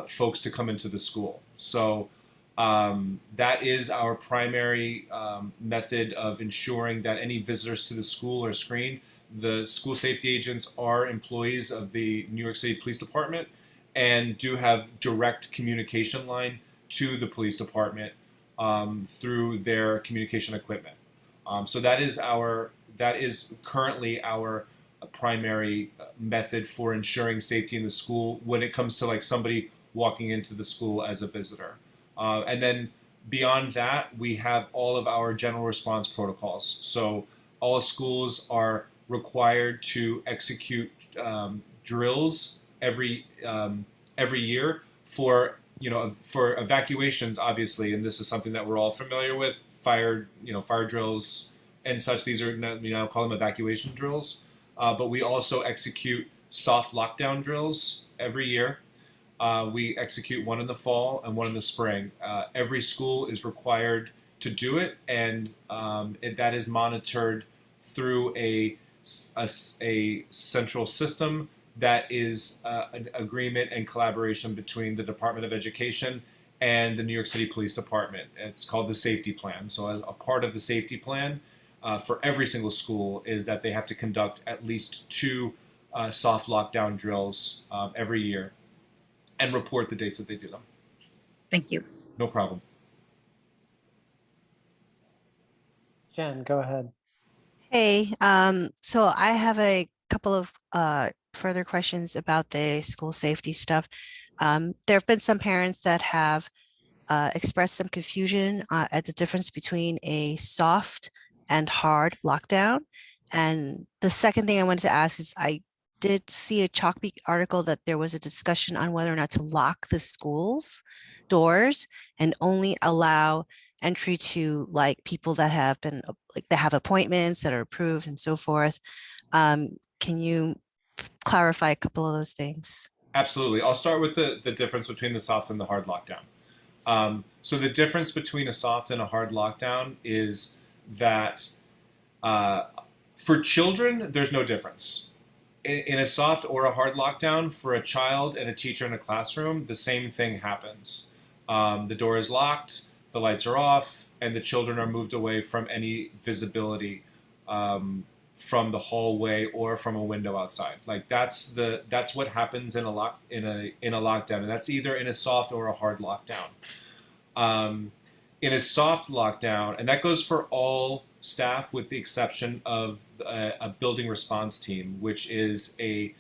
folks to come into the school. So that is our primary method of ensuring that any visitors to the school are screened. The school safety agents are employees of the New York City Police Department and do have direct communication line to the police department through their communication equipment. So that is currently our primary method for ensuring safety in the school when it comes to like somebody walking into the school as a visitor. And then beyond that, we have all of our general response protocols. So all schools are required to execute drills every year for evacuations, obviously, and this is something that we're all familiar with. Fire drills and such. These are now call them evacuation drills, but we also execute soft lockdown drills every year. We execute one in the fall and one in the spring. Every school is required to do it, and that is monitored through a central system that is an agreement and collaboration between the Department of Education and the New York City Police Department. It's called the Safety Plan. So as a part of the Safety Plan for every single school is that they have to conduct at least 2 soft lockdown drills every year and report the dates that they do them. Thank you. No problem. Jen, go ahead. Hey, so I have a couple of further questions about the school safety stuff. There have been some parents that have expressed some confusion at the difference between a soft and hard lockdown. And the second thing I wanted to ask is, I did see a Chalkbeat article that there was a discussion on whether or not to lock the schools doors and only allow entry to like people that have been like that have appointments that are approved and so forth. Can you clarify a couple of those things? Absolutely. I'll start with the difference between the soft and the hard lockdown. So the difference between a soft and a hard lockdown is that for children, there's no difference. In a soft or a hard lockdown, for a child and a teacher in a classroom, the same thing happens. The door is locked, the lights are off, and the children are moved away from any visibility from the hallway or from a window outside. Like that's what happens in a lockdown, and that's either in a soft or a hard lockdown. In a soft lockdown, and that goes for all staff with the exception of a building response team, which is the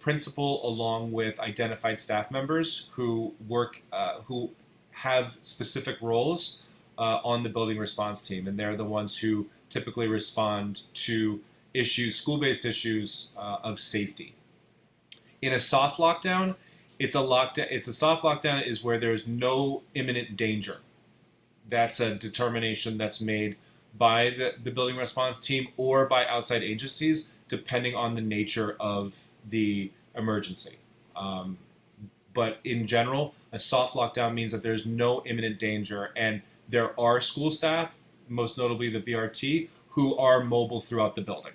principal along with identified staff members who work who have specific roles on the building response team, and they're the ones who typically respond to school-based issues of safety. In a soft lockdown, it's a soft lockdown is where there's no imminent danger. That's a determination that's made by the building response team or by outside agencies, depending on the nature of the emergency. But in general, a soft lockdown means that there's no imminent danger, and there are school staff, most notably the BRT, who are mobile throughout the building,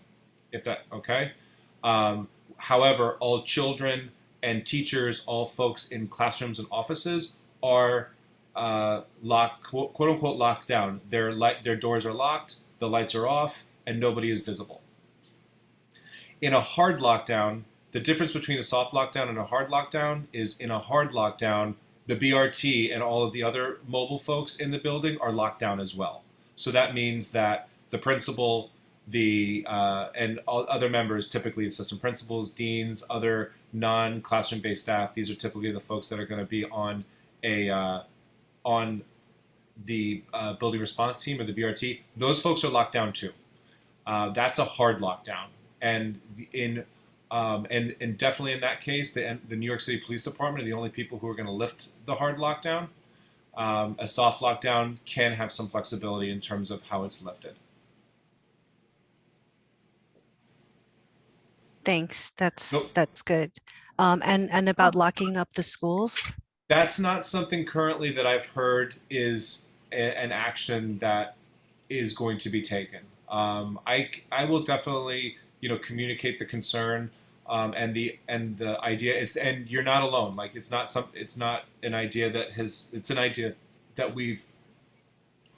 if that, okay? However, all children and teachers, all folks in classrooms and offices are locked, quote unquote, locked down. Their doors are locked, the lights are off, and nobody is visible. In a hard lockdown, the difference between a soft lockdown and a hard lockdown is in a hard lockdown, the BRT and all of the other mobile folks in the building are locked down as well. So that means that the principal, and all other members, typically assistant principals, deans, other non-classroom based staff, these are typically the folks that are going to be on the building response team or the BRT. Those folks are locked down too. That's a hard lockdown, and and definitely in that case, the New York City Police Department are the only people who are going to lift the hard lockdown. A soft lockdown can have some flexibility in terms of how it's lifted. Thanks. That's good. And about locking up the schools? That's not something currently that I've heard is an action that is going to be taken. I will definitely communicate the concern and the idea is, and you're not alone. Like it's not an idea it's an idea that we've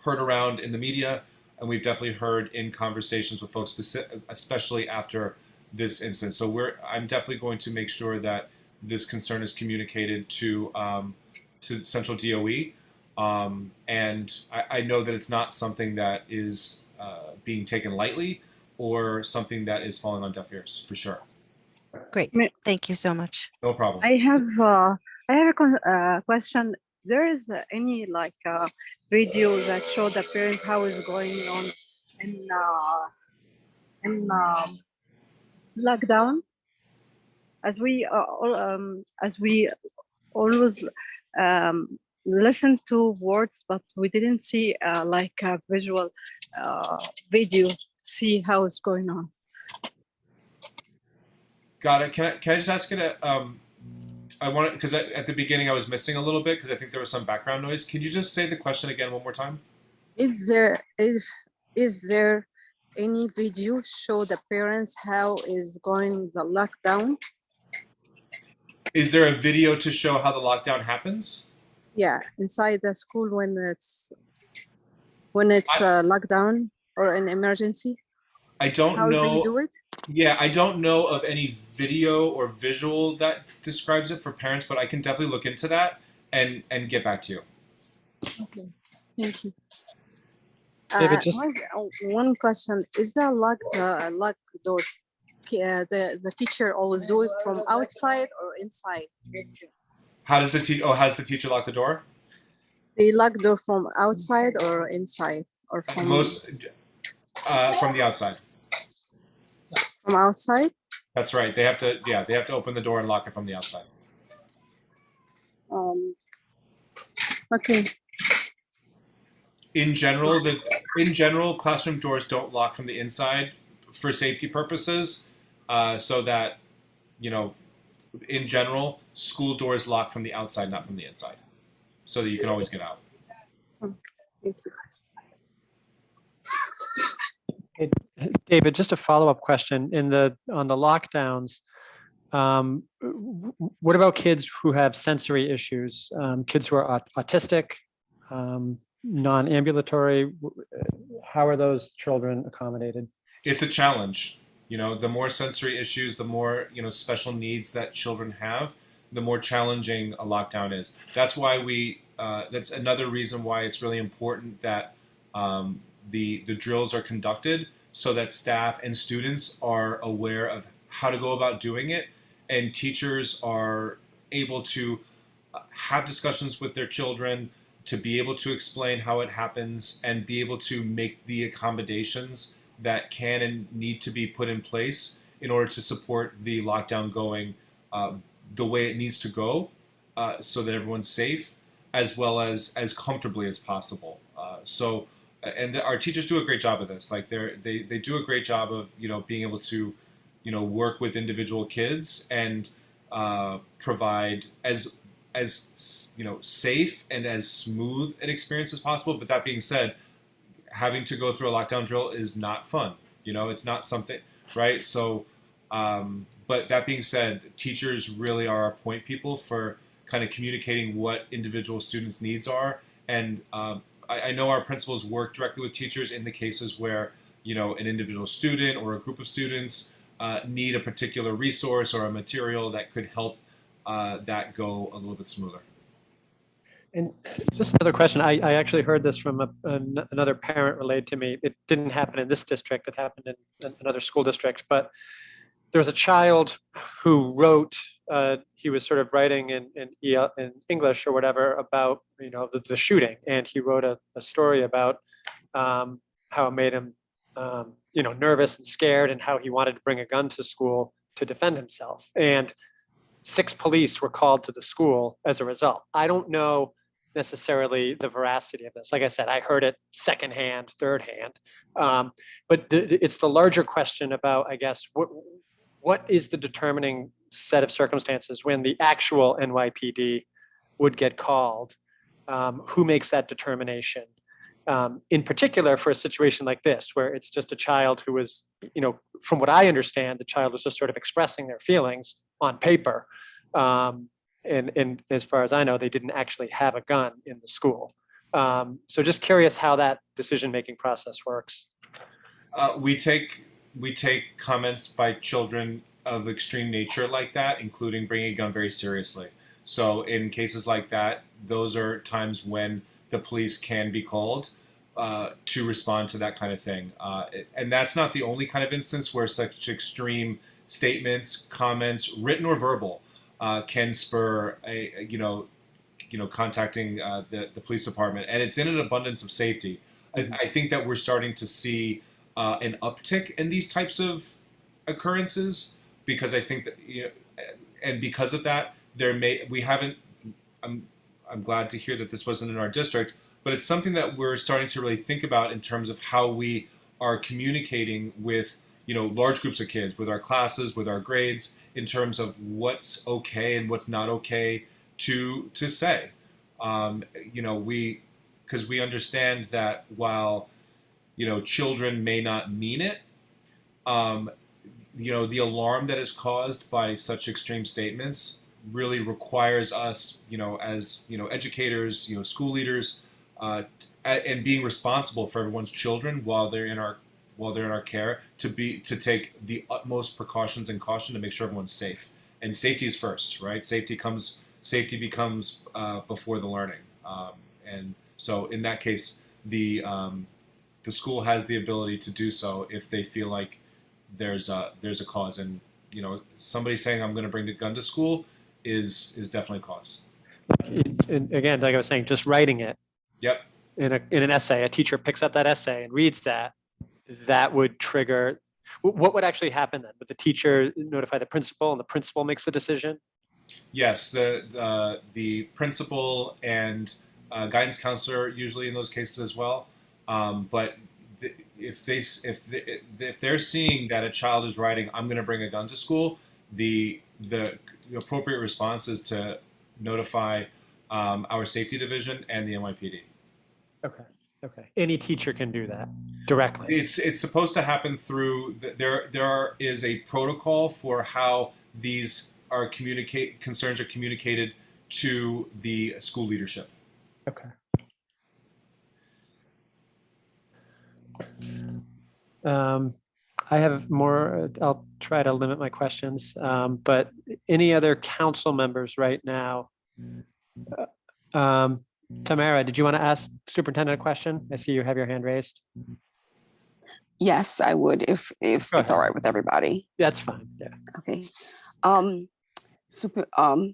heard around in the media, and we've definitely heard in conversations with folks, especially after this incident. So I'm definitely going to make sure that this concern is communicated to Central DOE, and I know that it's not something that is being taken lightly or something that is falling on deaf ears, for sure. Great, thank you so much. No problem. I have a question. There is any video that show the parents how is going on in lockdown? As we always listen to words, but we didn't see like a visual video to see how it's going on. Got it. Can I just ask you to I want because at the beginning I was missing a little bit because I think there was some background noise. Can you just say the question again one more time? Is there any video show the parents how is going the lockdown? Is there a video to show how the lockdown happens? Yeah, inside the school when it's lockdown or an emergency. I don't know. How do you do it? Yeah, I don't know of any video or visual that describes it for parents, but I can definitely look into that and get back to you. Okay, thank you. David, one question: is there locked doors the teacher always do it from outside or inside? How does the teacher lock the door? They lock door from outside or inside or from From the outside. from outside? That's right. They have to open the door and lock it from the outside. Okay. In general, classroom doors don't lock from the inside for safety purposes, so that, in general, school doors lock from the outside, not from the inside, so that you can always get out. Thank you. David, just a follow-up question. On the lockdowns, what about kids who have sensory issues? Kids who are autistic, non-ambulatory? How are those children accommodated? It's a challenge. The more sensory issues, the more, special needs that children have, the more challenging a lockdown is. That's why that's another reason why it's really important that the drills are conducted so that staff and students are aware of how to go about doing it, and teachers are able to have discussions with their children, to be able to explain how it happens and be able to make the accommodations that can and need to be put in place in order to support the lockdown going the way it needs to go, so that everyone's safe as well as comfortably as possible. And our teachers do a great job of this. Like they do a great job of being able to work with individual kids and provide as safe and as smooth an experience as possible. But that being said, having to go through a lockdown drill is not fun. It's not something, right? So, but that being said, teachers really are our point people for kind of communicating what individual students' needs are. And I know our principals work directly with teachers in the cases where, an individual student or a group of students need a particular resource or a material that could help that go a little bit smoother. And just another question. I actually heard this from another parent relayed to me. It didn't happen in this district. It happened in another school district. But there was a child who wrote, he was sort of writing in English or whatever about, the shooting. And he wrote a story about how it made him, nervous and scared, and how he wanted to bring a gun to school to defend himself. And 6 police were called to the school as a result. I don't know necessarily the veracity of this. Like I said, I heard it secondhand, thirdhand. But it's the larger question about, I guess, what is the determining set of circumstances when the actual NYPD would get called? Who makes that determination? In particular, for a situation like this, where it's just a child who was, from what I understand, the child was just sort of expressing their feelings on paper. And as far as I know, they didn't actually have a gun in the school. So just curious how that decision-making process works. We take comments by children of extreme nature like that, including bringing a gun, very seriously. So in cases like that, those are times when the police can be called to respond to that kind of thing. And that's not the only kind of instance where such extreme statements, comments, written or verbal, can spur contacting the police department. And it's in an abundance of safety. I think that we're starting to see an uptick in these types of occurrences, because I think that, and because of that, I'm glad to hear that this wasn't in our district, but it's something that we're starting to really think about in terms of how we are communicating with, large groups of kids, with our classes, with our grades, in terms of what's okay and what's not okay to say. Because we understand that while, children may not mean it, the alarm that is caused by such extreme statements really requires us, as educators, school leaders, and being responsible for everyone's children while they're in our care, to take the utmost precautions and caution to make sure everyone's safe. And safety is first, right? Safety becomes before the learning. And so in that case, the school has the ability to do so if they feel like there's a cause. And somebody saying I'm going to bring the gun to school is definitely cause. And again, like I was saying, just writing it Yep. in an essay, a teacher picks up that essay and reads that would trigger. What would actually happen then? Would the teacher notify the principal and the principal makes the decision? Yes, the principal and guidance counselor usually in those cases as well. But if they're seeing that a child is writing, "I'm going to bring a gun to school," the appropriate response is to notify our safety division and the NYPD. Okay. Any teacher can do that directly. It's supposed to happen through there is a protocol for how these concerns are communicated to the school leadership. Okay. I have more. I'll try to limit my questions. But any other council members right now? Tamara, did you want to ask Superintendent a question? I see you have your hand raised. Yes, I would if it's all right with everybody. That's fine. Yeah. Okay.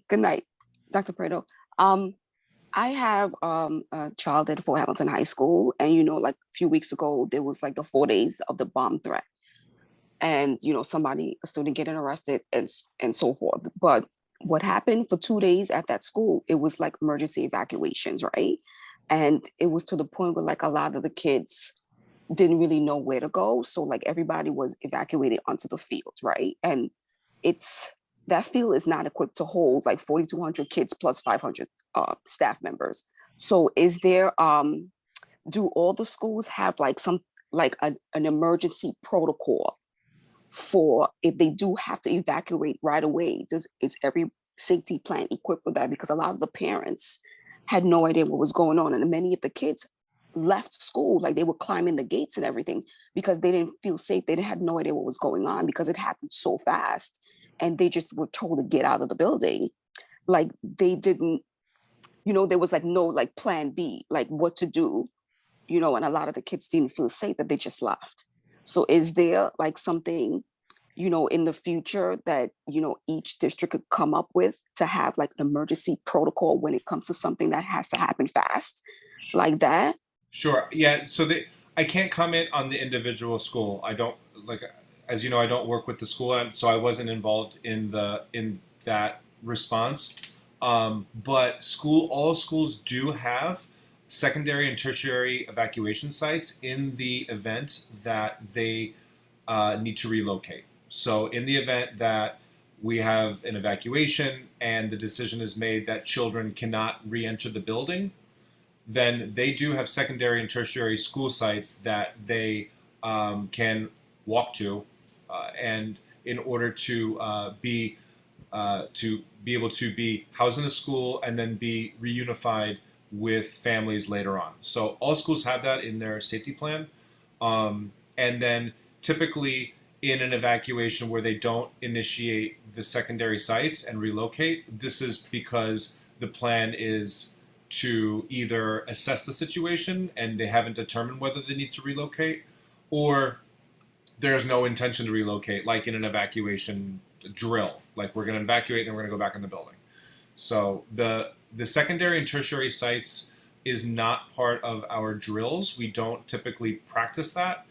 Good night, Dr. Prado. I have a child at Fort Hamilton High School, and like a few weeks ago there was like the 4 days of the bomb threat, and a student getting arrested and so forth. But what happened for 2 days at that school, it was like emergency evacuations, right? And it was to the point where like a lot of the kids didn't really know where to go. So like everybody was evacuated onto the fields, right? And that field is not equipped to hold like 4,200 kids plus 500 staff members. So is there, do all the schools have like an emergency protocol for if they do have to evacuate right away? Is every safety plan equipped with that? Because a lot of the parents had no idea what was going on, and many of the kids left school, like they were climbing the gates and everything because they didn't feel safe. They had no idea what was going on because it happened so fast, and they just were told to get out of the building. Like they didn't, there was like no like plan B, like what to do, and a lot of the kids didn't feel safe that they just left. So is there like something, in the future that, each district could come up with to have like an emergency protocol when it comes to something that has to happen fast like that? Sure. Yeah. So I can't comment on the individual school. I don't as you know, I don't work with the school, so I wasn't involved in that response. But all schools do have secondary and tertiary evacuation sites in the event that they need to relocate. So in the event that we have an evacuation and the decision is made that children cannot re-enter the building, then they do have secondary and tertiary school sites that they can walk to, and in order to be able to be housed in a school and then be reunified with families later on. So all schools have that in their safety plan. And then typically in an evacuation where they don't initiate the secondary sites and relocate, this is because the plan is to either assess the situation and they haven't determined whether they need to relocate, or there's no intention to relocate, like in an evacuation drill. Like we're going to evacuate and then we're going to go back in the building. So the secondary and tertiary sites is not part of our drills. We don't typically practice that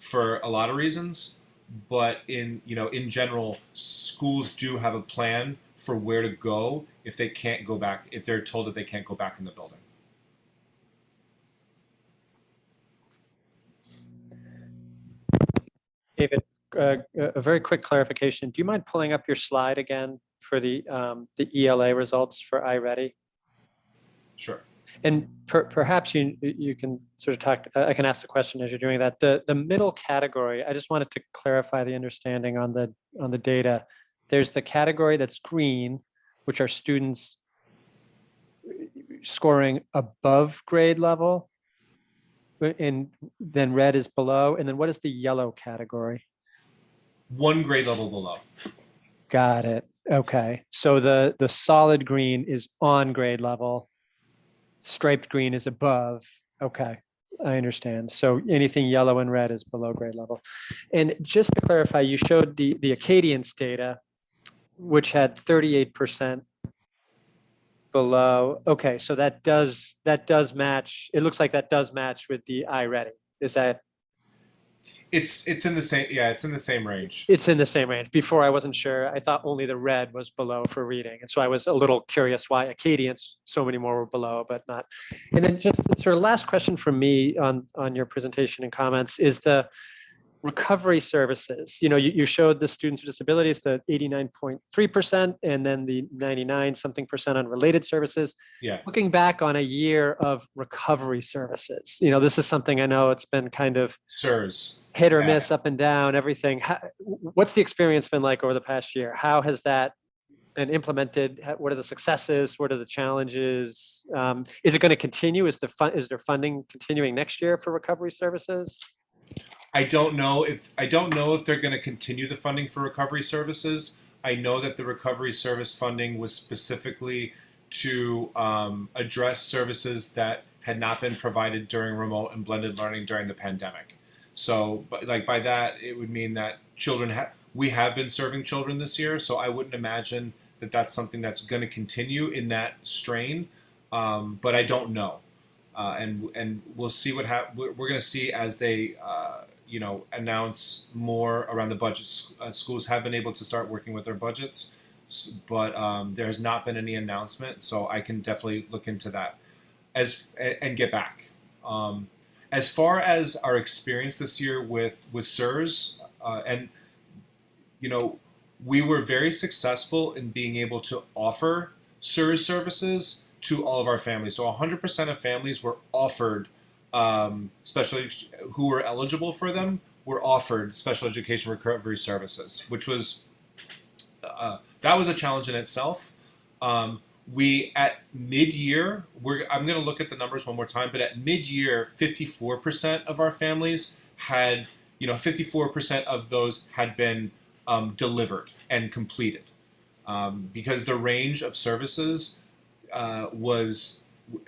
for a lot of reasons. But in general, schools do have a plan for where to go if they can't go back, if they're told that they can't go back in the building. David, a very quick clarification. Do you mind pulling up your slide again for the ELA results for iReady? Sure. And perhaps you can sort of talk, I can ask the question as you're doing that. The middle category, I just wanted to clarify the understanding on the data. There's the category that's green, which are students scoring above grade level, and then red is below. And then what is the yellow category? 1 grade level below. Got it. Okay. So the solid green is on grade level. Striped green is above. Okay. I understand. So anything yellow and red is below grade level. And just to clarify, you showed the Acadians data, which had 38% below. Okay, so that does match. It looks like that does match with the iReady. Is that? It's in the same, yeah, it's in the same range. It's in the same range. Before I wasn't sure. I thought only the red was below for reading. And so I was a little curious why Acadians, so many more were below, but not. And then just sort of last question from me on your presentation and comments is the recovery services. You know, you showed the students with disabilities, the 89.3%, and then the 99% on related services. Yeah. Looking back on a year of recovery services, you know, this is something I know it's been kind of SIRS. hit or miss, up and down, everything. What's the experience been like over the past year? How has that been implemented? What are the successes? What are the challenges? Is it going to continue? Is there funding continuing next year for recovery services? I don't know if they're going to continue the funding for recovery services. I know that the recovery service funding was specifically to address services that had not been provided during remote and blended learning during the pandemic. So, but like by that, it would mean that we have been serving children this year. So I wouldn't imagine that that's something that's going to continue in that strain. But I don't know, and we'll see what we're going to see as they. Announce more around the budgets. Schools have been able to start working with their budgets, but there has not been any announcement. So I can definitely look into that and get back. As far as our experience this year with SIRS, we were very successful in being able to offer SIRS services to all of our families. So 100% of families were offered. Especially who were eligible for them, were offered special education recovery services, which was that was a challenge in itself. We at mid-year, I'm going to look at the numbers one more time, but at mid-year, 54% of our families had, 54% of those had been delivered and completed, because the range of services was.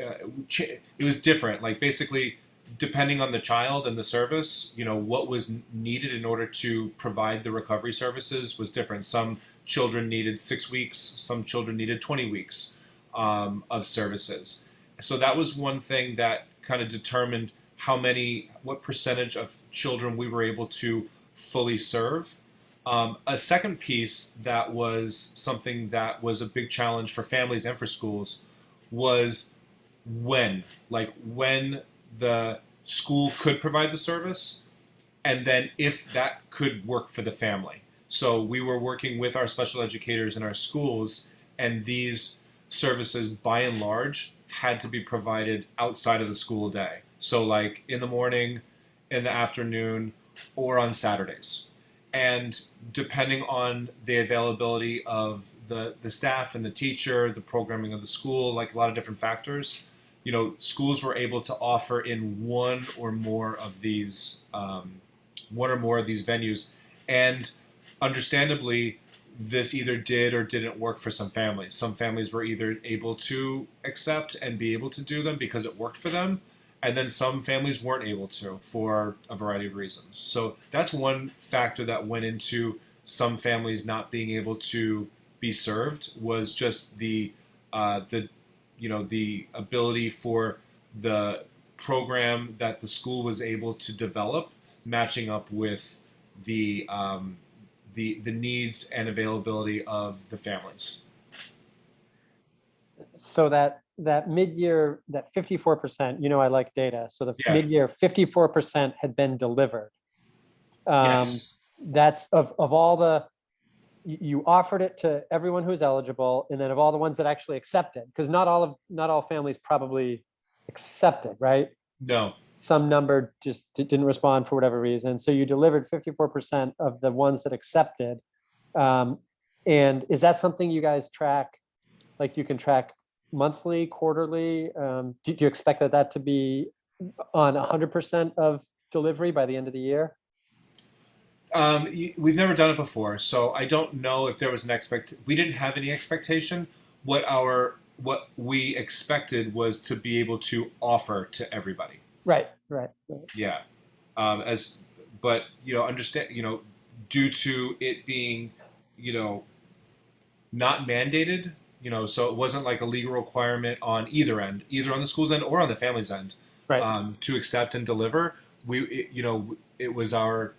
It was different, like basically depending on the child and the service, what was needed in order to provide the recovery services was different. Some children needed 6 weeks, some children needed 20 weeks of services. So that was one thing that kind of determined what percentage of children we were able to fully serve. A second piece that was something that was a big challenge for families and for schools was when the school could provide the service, and then if that could work for the family. So we were working with our special educators in our schools, and these services by and large had to be provided outside of the school day. So like in the morning, in the afternoon, or on Saturdays. And depending on the availability of the staff and the teacher, the programming of the school, like a lot of different factors, schools were able to offer in one or more of these venues. And understandably, this either did or didn't work for some families. Some families were either able to accept and be able to do them because it worked for them, and then some families weren't able to for a variety of reasons. So that's one factor that went into some families not being able to be served, was just the ability for the program that the school was able to develop matching up with the needs and availability of the families. So that mid-year, that 54%, I like data. So the mid-year 54% had been delivered. Yes. That's of all you offered it to everyone who's eligible, and then of all the ones that actually accepted, because not all families probably accepted, right? No. Some number just didn't respond for whatever reason. So you delivered 54% of the ones that accepted. And is that something you guys track? Like you can track monthly, quarterly? Do you expect that to be on 100% of delivery by the end of the year? We've never done it before, so I don't know if there was we didn't have any expectation. What we expected was to be able to offer to everybody. Right. right. Yeah. But, understand, due to it being, not mandated, so it wasn't like a legal requirement on either end, either on the school's end or on the family's end, Right. to accept and deliver. It was our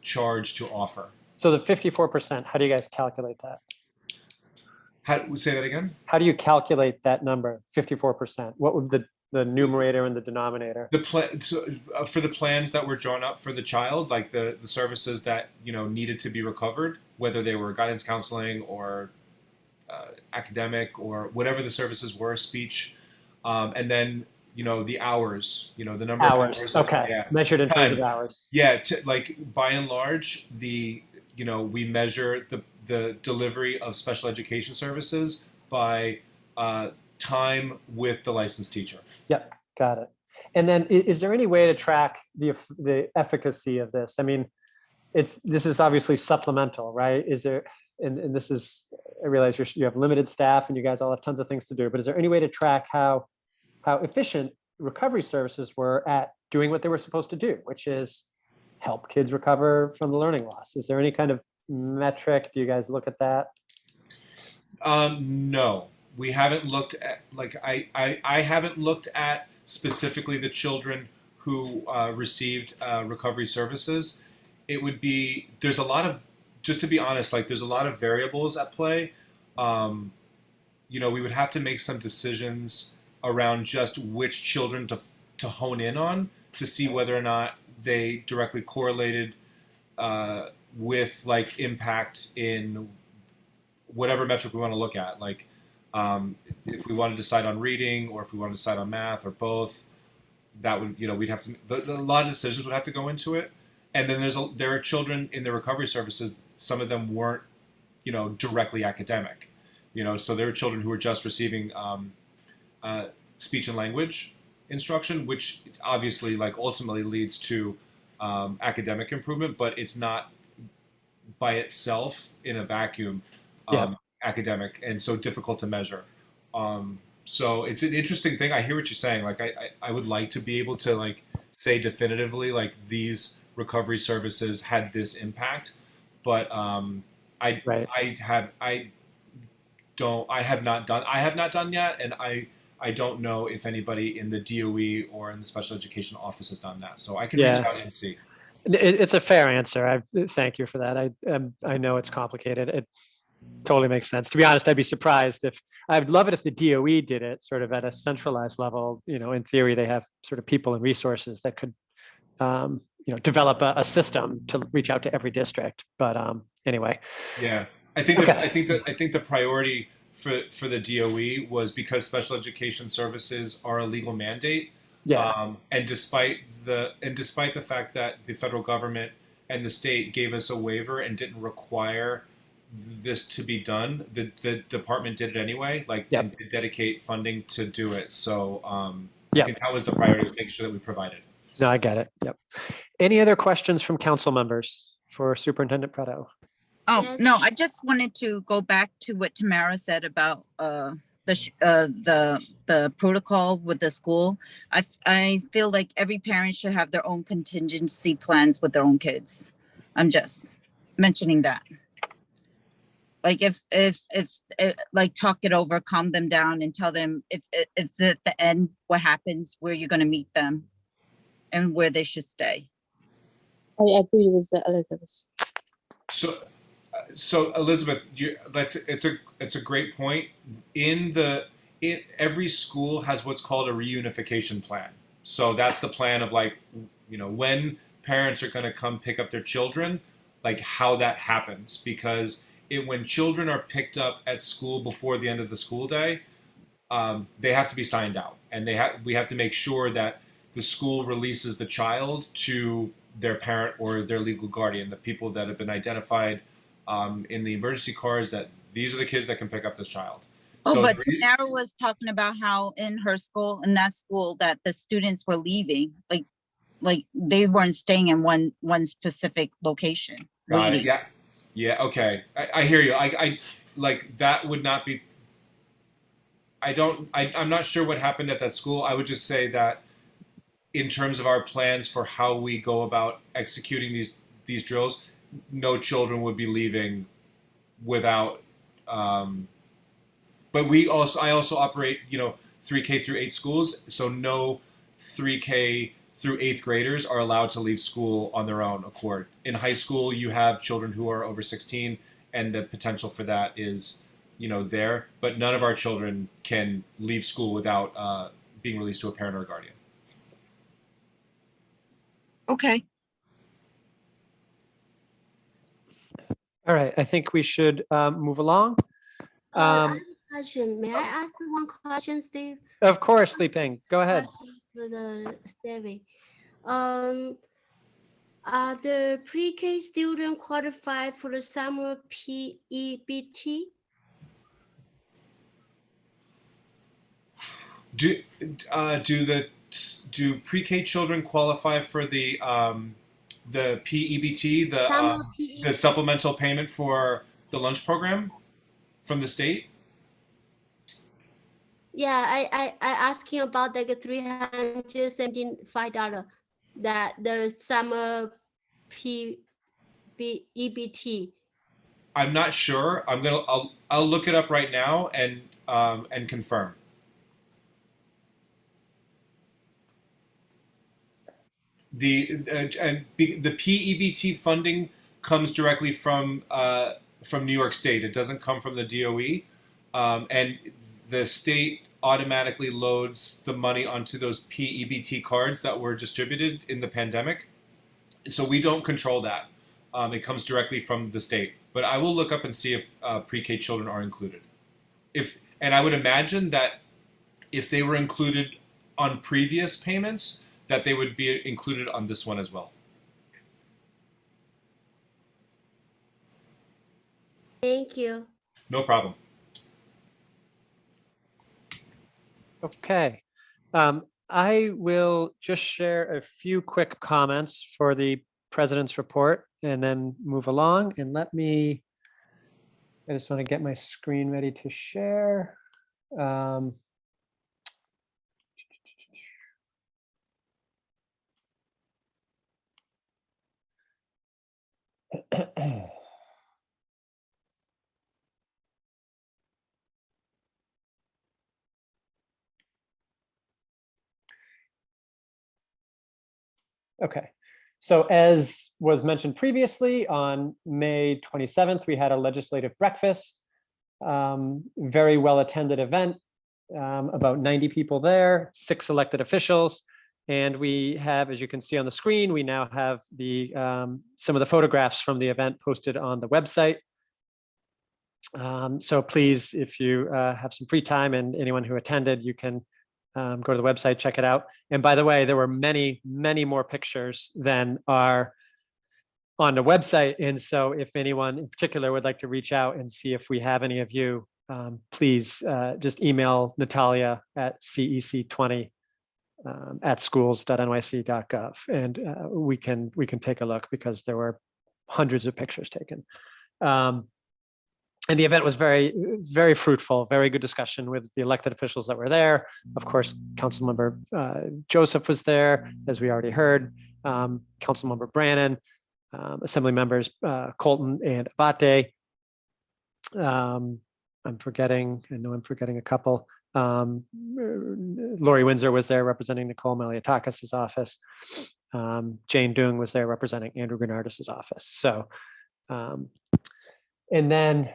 charge to offer. So the 54%, how do you guys calculate that? Say that again? How do you calculate that number, 54%? What would the numerator and the denominator? For the plans that were drawn up for the child, like the services that needed to be recovered, whether they were guidance counseling or academic or whatever the services were, speech, and then the hours, the number of hours. Okay, Yeah. measured in terms of hours. Yeah, like by and large, we measure the delivery of special education services by time with the licensed teacher. Yep, got it. And then is there any way to track the efficacy of this? I mean, this is obviously supplemental, right? Is there, and this is, I realize you have limited staff and you guys all have tons of things to do, but is there any way to track how efficient recovery services were at doing what they were supposed to do, which is help kids recover from the learning loss? Is there any kind of metric? Do you guys look at that? No, we haven't looked at, I haven't looked at specifically the children who received recovery services. It would be, there's a lot of, just to be honest, there's a lot of variables at play. We would have to make some decisions around just which children to hone in on to see whether or not they directly correlated with impact in whatever metric we want to look at. If we want to decide on reading or if we want to decide on math or both, that would, we'd have to, a lot of decisions would have to go into it. And then there are children in the recovery services, some of them weren't, directly academic, so there were children who were just receiving speech and language instruction, which obviously ultimately leads to academic improvement, but it's not by itself in a vacuum academic, and so difficult to measure. So it's an interesting thing. I hear what you're saying. I would like to be able to say definitively these recovery services had this impact, but I have not done yet, and I don't know if anybody in the DOE or in the special education office has done that. So I can reach out and see. It's a fair answer. Thank you for that. I know it's complicated. It totally makes sense. To be honest, I'd be surprised I'd love it if the DOE did it sort of at a centralized level. In theory, they have sort of people and resources that could, develop a system to reach out to every district. But anyway. Yeah, I think the priority for the DOE was because special education services are a legal mandate. Yeah. And despite the fact that the federal government and the state gave us a waiver and didn't require this to be done, the department did it anyway, and to dedicate funding to do it. So I think that was the priority, making sure that we provided. No, I get it. Yep. Any other questions from council members for Superintendent Preto? Oh, no, I just wanted to go back to what Tamara said about the protocol with the school. I feel like every parent should have their own contingency plans with their own kids. I'm just mentioning that. If talk it over, calm them down, and tell them if it's at the end what happens, where you're going to meet them, and where they should stay. I agree with Elizabeth. So Elizabeth, it's a great point. Every school has what's called a reunification plan. So that's the plan of when parents are going to come pick up their children, how that happens, because when children are picked up at school before the end of the school day, they have to be signed out, and we have to make sure that the school releases the child to their parent or their legal guardian, the people that have been identified in the emergency cars, that these are the kids that can pick up this child. Oh, but Tamara was talking about how in her school, in that school, that the students were leaving, like they weren't staying in one specific location. Waiting. Yeah. Okay. I hear you. I that would not be. I'm not sure what happened at that school. I would just say that in terms of our plans for how we go about executing these drills, no children would be leaving without. But I also operate, 3K through 8 schools, so no 3K through 8th graders are allowed to leave school on their own accord. In high school, you have children who are over 16, and the potential for that is, there. But none of our children can leave school without being released to a parent or a guardian. Okay. All right, I think we should move along. I have a question. May I ask one question, Steve? Of course, Li Ping, go ahead. For the Stevie. Are the pre-K student qualified for the summer PEBT? Do pre-K children qualify for the PEBT, the supplemental payment for the lunch program from the state? Yeah, I asking about like $375 that the summer PEBT. I'm not sure. I'll look it up right now and confirm. The PEBT funding comes directly from New York State. It doesn't come from the DOE, and the state automatically loads the money onto those PEBT cards that were distributed in the pandemic. So we don't control that. It comes directly from the state. But I will look up and see if pre-K children are included. And I would imagine that if they were included on previous payments, that they would be included on this one as well. Thank you. No problem. Okay. I will just share a few quick comments for the president's report and then move along. And I just want to get my screen ready to share. Okay, so as was mentioned previously, on May 27th, we had a legislative breakfast, very well-attended event, about 90 people there, 6 elected officials. And we have, as you can see on the screen, we now have some of the photographs from the event posted on the website. So please, if you have some free time and anyone who attended, you can go to the website, check it out. And by the way, there were many, many more pictures than are on the website. And so if anyone in particular would like to reach out and see if we have any of you, please just email Natalia at cec20 at schools.nyc.gov, and we can take a look, because there were hundreds of pictures taken. And the event was very, very fruitful, very good discussion with the elected officials that were there. Of course, Councilmember Joseph was there, as we already heard, Councilmember Brannan, Assembly members Colton and Abate. I know I'm forgetting a couple. Lori Windsor was there representing Nicole Maliatakis's office. Jane Dung was there representing Andrew Granardis's office. So, and then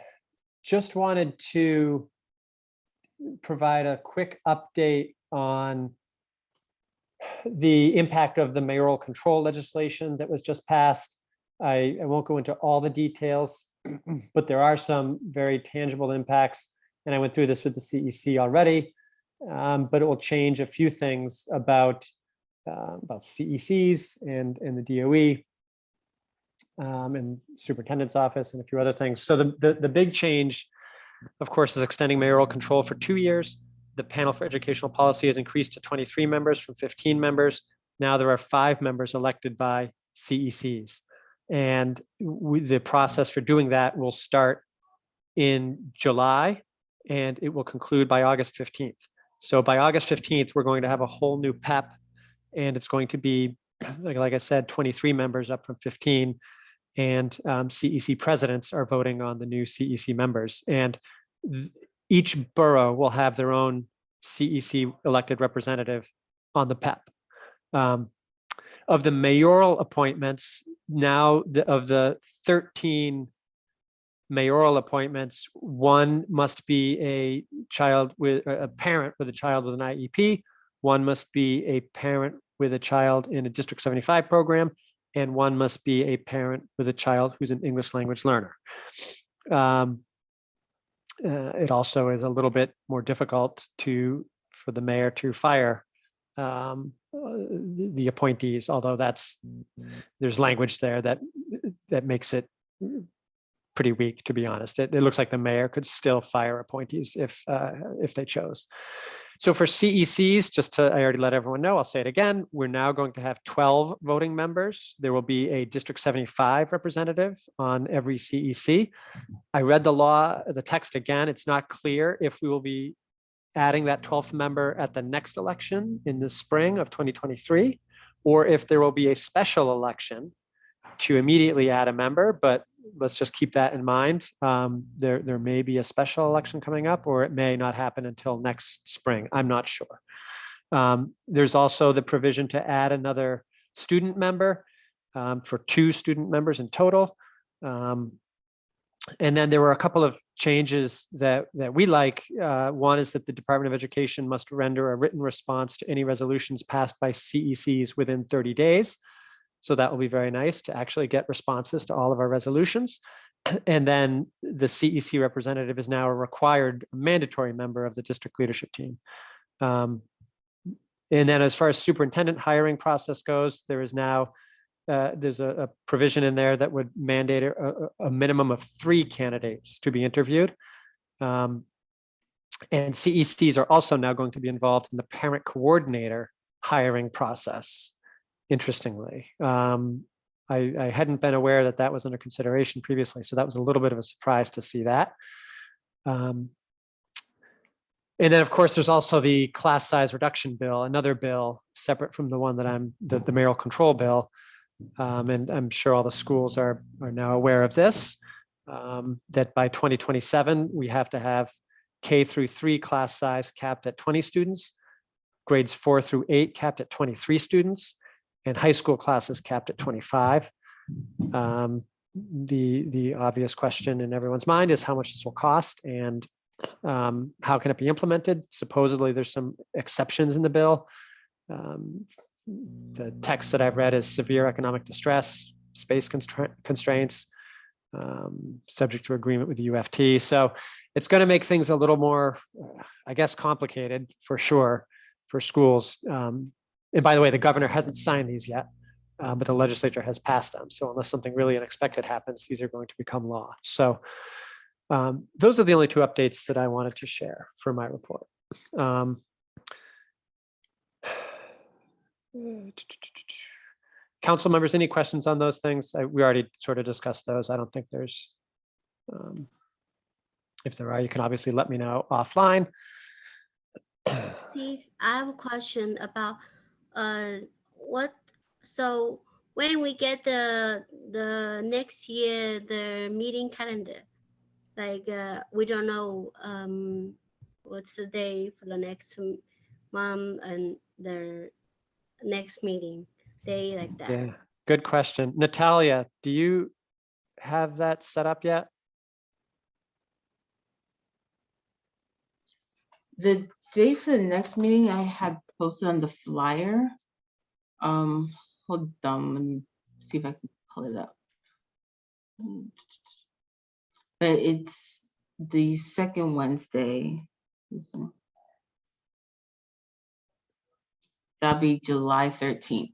just wanted to provide a quick update on the impact of the mayoral control legislation that was just passed. I won't go into all the details, but there are some very tangible impacts. And I went through this with the CEC already, but it will change a few things about CECs and the DOE and superintendent's office and a few other things. So the big change, of course, is extending mayoral control for 2 years. The panel for educational policy has increased to 23 members from 15 members. Now there are 5 members elected by CECs. And the process for doing that will start in July, and it will conclude by August 15th. So by August 15th, we're going to have a whole new PEP And it's going to be, like I said, 23 members up from 15. And CEC presidents are voting on the new CEC members. And each borough will have their own CEC elected representative on the PEP. Of the mayoral appointments, now of the 13 mayoral appointments, one must be a parent with a child with an IEP, one must be a parent with a child in a District 75 program, and one must be a parent with a child who's an English language learner. It also is a little bit more difficult for the mayor to fire the appointees, although there's language there that makes it pretty weak, to be honest. It looks like the mayor could still fire appointees if they chose. So for CECs, I already let everyone know, I'll say it again, we're now going to have 12 voting members. There will be a District 75 representative on every CEC. I read the text again. It's not clear if we will be adding that 12th member at the next election in the spring of 2023, or if there will be a special election to immediately add a member, but let's just keep that in mind. There may be a special election coming up, or it may not happen until next spring. I'm not sure. There's also the provision to add another student member for 2 student members in total. And then there were a couple of changes that we like. One is that the Department of Education must render a written response to any resolutions passed by CECs within 30 days. So that will be very nice to actually get responses to all of our resolutions. And then the CEC representative is now a required mandatory member of the district leadership team. And then as far as superintendent hiring process goes, there is now there's a provision in there that would mandate a minimum of 3 candidates to be interviewed. And CECs are also now going to be involved in the parent coordinator hiring process. Interestingly, I hadn't been aware that was under consideration previously, so that was a little bit of a surprise to see that. And then, of course, there's also the class size reduction bill, another bill separate from the one that the mayoral control bill. And I'm sure all the schools are now aware of this, that by 2027, we have to have K through 3 class size capped at 20 students, grades 4 through 8 capped at 23 students, and high school classes capped at 25. The obvious question in everyone's mind is how much this will cost and how can it be implemented? Supposedly there's some exceptions in the bill. The text that I've read is severe economic distress, space constraints, subject to agreement with the UFT. So it's going to make things a little more, I guess, complicated for sure for schools. And by the way, the governor hasn't signed these yet, but the legislature has passed them. So unless something really unexpected happens, these are going to become law. So those are the only 2 updates that I wanted to share for my report. Council members, any questions on those things? We already sort of discussed those. I don't think there's, if there are, you can obviously let me know offline. Steve, I have a question about so when we get the next year, the meeting calendar, like we don't know what's the day for the next month and the next meeting day like that. Yeah, good question. Natalia, do you have that set up yet? The date for the next meeting I had posted on the flyer. Hold on, let me see if I can pull it up. But it's the second Wednesday. That'll be July 13th.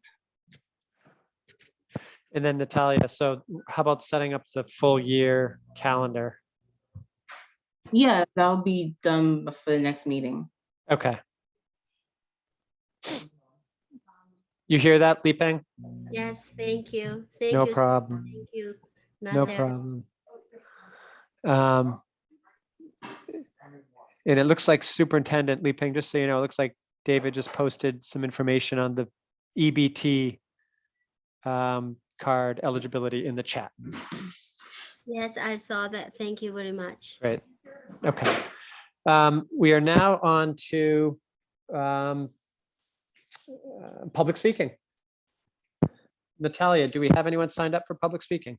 And then Natalia, so how about setting up the full year calendar? Yeah, that'll be done for the next meeting. Okay. You hear that, Lipeng? Yes, thank you. Thank No you. problem. Thank you. No Nadia. problem. And it looks like Superintendent Lipeng, just so you know, it looks like David just posted some information on the EBT card eligibility in the chat. Yes, I saw that. Thank you very much. Great. Okay. We are now on to public speaking. Natalia, do we have anyone signed up for public speaking?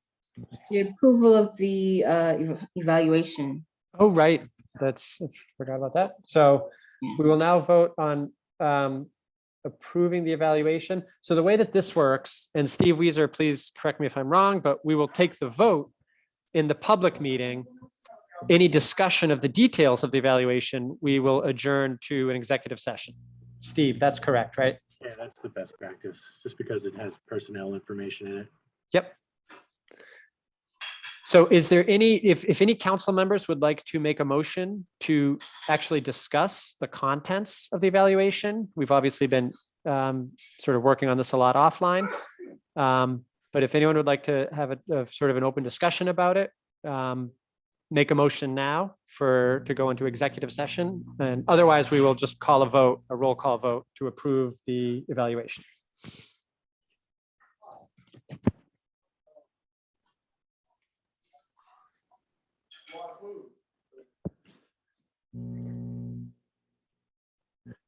The approval of the evaluation. Oh, right. I forgot about that. So we will now vote on approving the evaluation. So the way that this works, and Steve Weiser, please correct me if I'm wrong, but we will take the vote in the public meeting. Any discussion of the details of the evaluation, we will adjourn to an executive session. Steve, that's correct, right? Yeah, that's the best practice, just because it has personnel information in it. Yep. So is there any, if any council members would like to make a motion to actually discuss the contents of the evaluation? We've obviously been sort of working on this a lot offline. But if anyone would like to have a sort of an open discussion about it, make a motion now to go into executive session. And otherwise we will just call a vote, a roll call vote to approve the evaluation.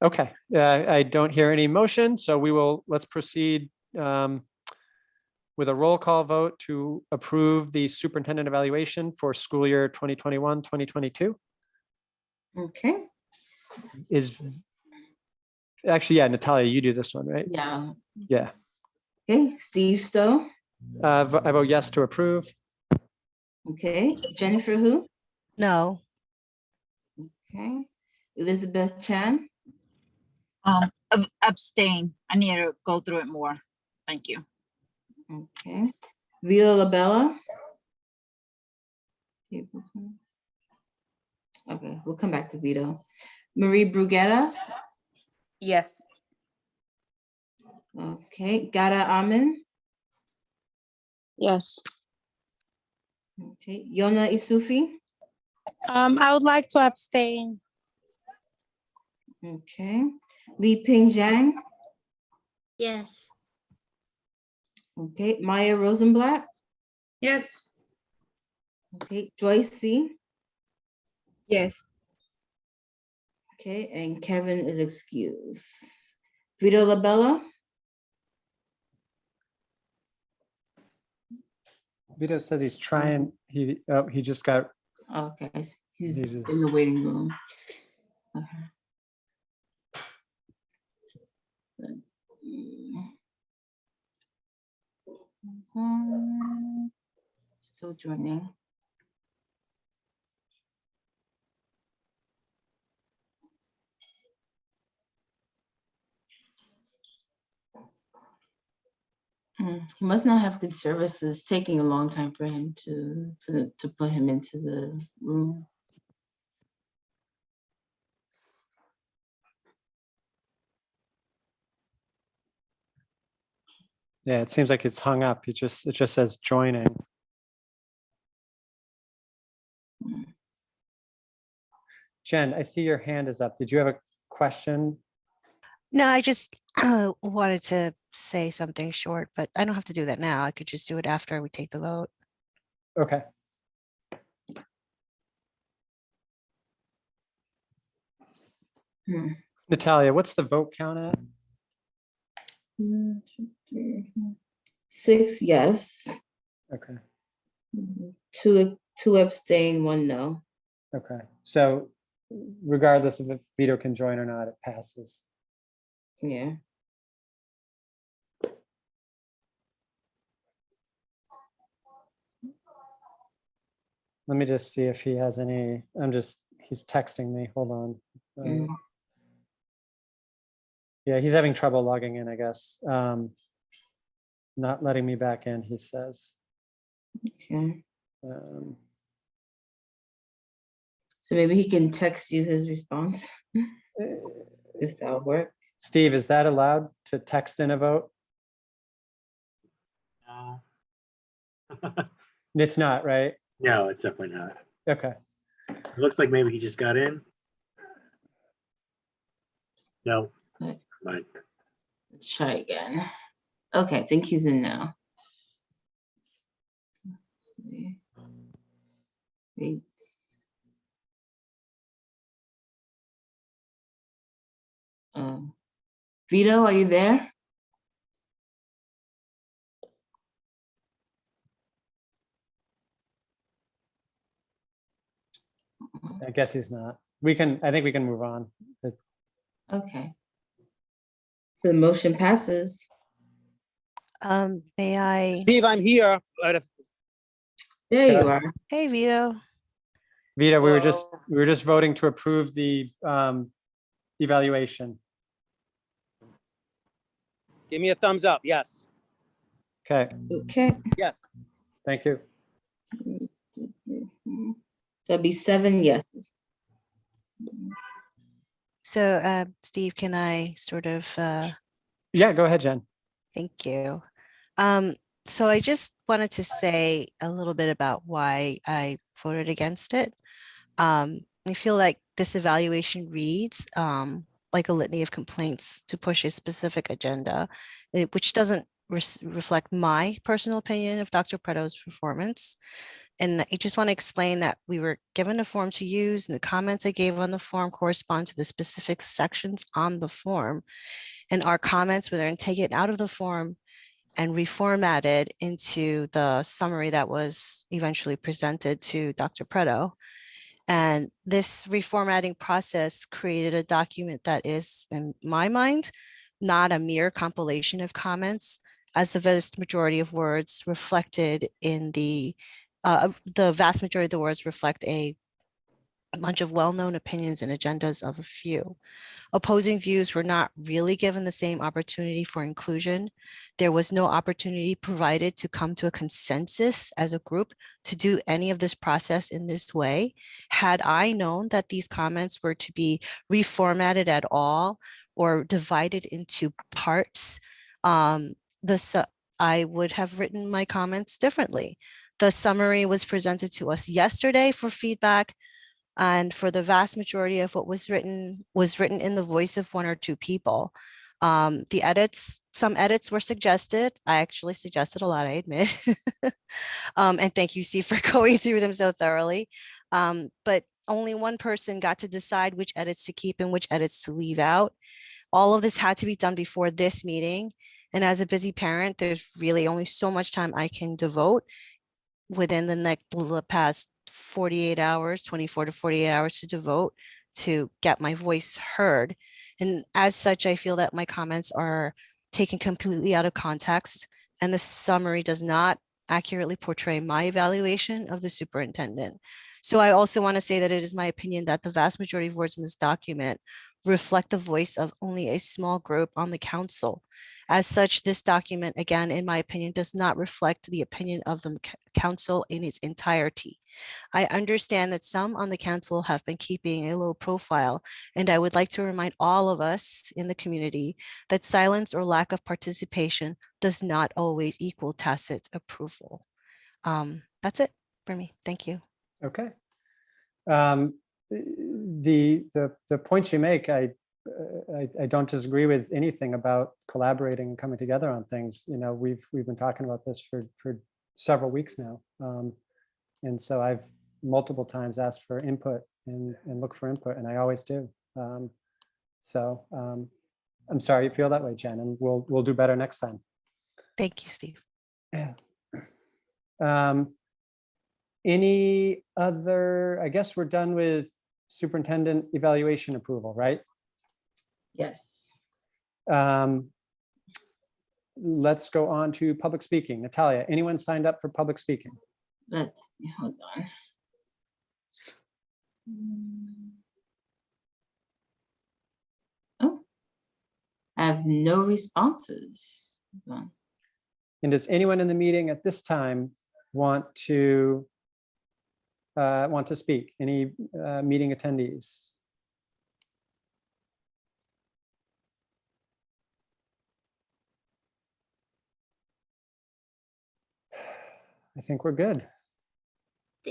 Okay, I don't hear any motion, so let's proceed with a roll call vote to approve the superintendent evaluation for school year 2021, 2022. Okay. Actually, yeah, Natalia, you do this one, right? Yeah. Yeah. Okay, Steve Stowe. I vote yes to approve. Okay, Jennifer Hu. No. Okay, Elizabeth Chan. Abstain. I need to go through it more. Thank you. Okay, Vito Labella. Okay, we'll come back to Vito. Marie Brugueras. Yes. Okay, Gara Amin. Yes. Okay, Yona Isufi. I would like to abstain. Okay, Li Ping Zhang. Yes. Okay, Maya Rosenblatt. Yes. Okay, Joyce C. Yes. Okay, and Kevin is excused. Vito Labella. Vito says he's trying, he just got. Okay, he's in the waiting room. Still joining. He must not have good services. Taking a long time for him to put him into the room. Yeah, it seems like it's hung up. It just says joining. Jen, I see your hand is up. Did you have a question? No, I just wanted to say something short, but I don't have to do that now. I could just do it after we take the vote. Okay. Natalia, what's the vote count at? 6 yes. Okay. 2 abstain, 1 no. Okay. So regardless of if Vito can join or not, it passes. Yeah. Let me just see if he has any, he's texting me. Hold on. Yeah, he's having trouble logging in, I guess. Not letting me back in, he says. Okay. So maybe he can text you his response if that'll work. Steve, is that allowed to text in a vote? No. It's not, right? No, it's definitely not. Okay. It looks like maybe he just got in. No. Right. Let's try again. Okay, I think he's in now. Let's see. Wait. Vito, are you there? I guess he's not. I think we can move on. Okay. So the motion passes. May I? Steve, I'm here. There you are. Hey, Vito. Vito, we were just voting to approve the evaluation. Give me a thumbs up. Yes. Okay. Okay. Yes. Thank you. There'll be 7 yeses. So, Steve, can I sort of? Yeah, go ahead, Jen. Thank you. So I just wanted to say a little bit about why I voted against it. I feel like this evaluation reads like a litany of complaints to push a specific agenda, which doesn't reflect my personal opinion of Dr. Preto's performance. And I just want to explain that we were given a form to use, and the comments I gave on the form correspond to the specific sections on the form. And our comments were then taken out of the form and reformatted into the summary that was eventually presented to Dr. Preto. And this reformatting process created a document that is, in my mind, not a mere compilation of comments, as the vast majority of words reflected in the vast majority of the words reflect a bunch of well-known opinions and agendas of a few. Opposing views were not really given the same opportunity for inclusion. There was no opportunity provided to come to a consensus as a group to do any of this process in this way. Had I known that these comments were to be reformatted at all or divided into parts, I would have written my comments differently. The summary was presented to us yesterday for feedback. And for the vast majority of what was written in the voice of 1 or 2 people. Some edits were suggested. I actually suggested a lot, I admit. And thank you, Steve, for going through them so thoroughly. But only one person got to decide which edits to keep and which edits to leave out. All of this had to be done before this meeting. And as a busy parent, there's really only so much time I can devote within the past 48 hours, 24 to 48 hours to devote to get my voice heard. And as such, I feel that my comments are taken completely out of context, and the summary does not accurately portray my evaluation of the superintendent. So I also want to say that it is my opinion that the vast majority of words in this document reflect the voice of only a small group on the council. As such, this document, again, in my opinion, does not reflect the opinion of the council in its entirety. I understand that some on the council have been keeping a low profile, and I would like to remind all of us in the community that silence or lack of participation does not always equal tacit approval. That's it for me. Thank you. Okay. The points you make, I don't disagree with anything about collaborating and coming together on things. You know, we've been talking about this for several weeks now, and so I've multiple times asked for input and look for input, and I always do. So I'm sorry you feel that way, Jen, and we'll do better next time. Thank you, Steve. Yeah. Any other? I guess we're done with superintendent evaluation approval, right? Yes. Let's go on to public speaking. Natalia, anyone signed up for public speaking? Let's hold on. Oh, I have no responses. Hold on. And does anyone in the meeting at this time want to speak? Any meeting attendees? I think we're good.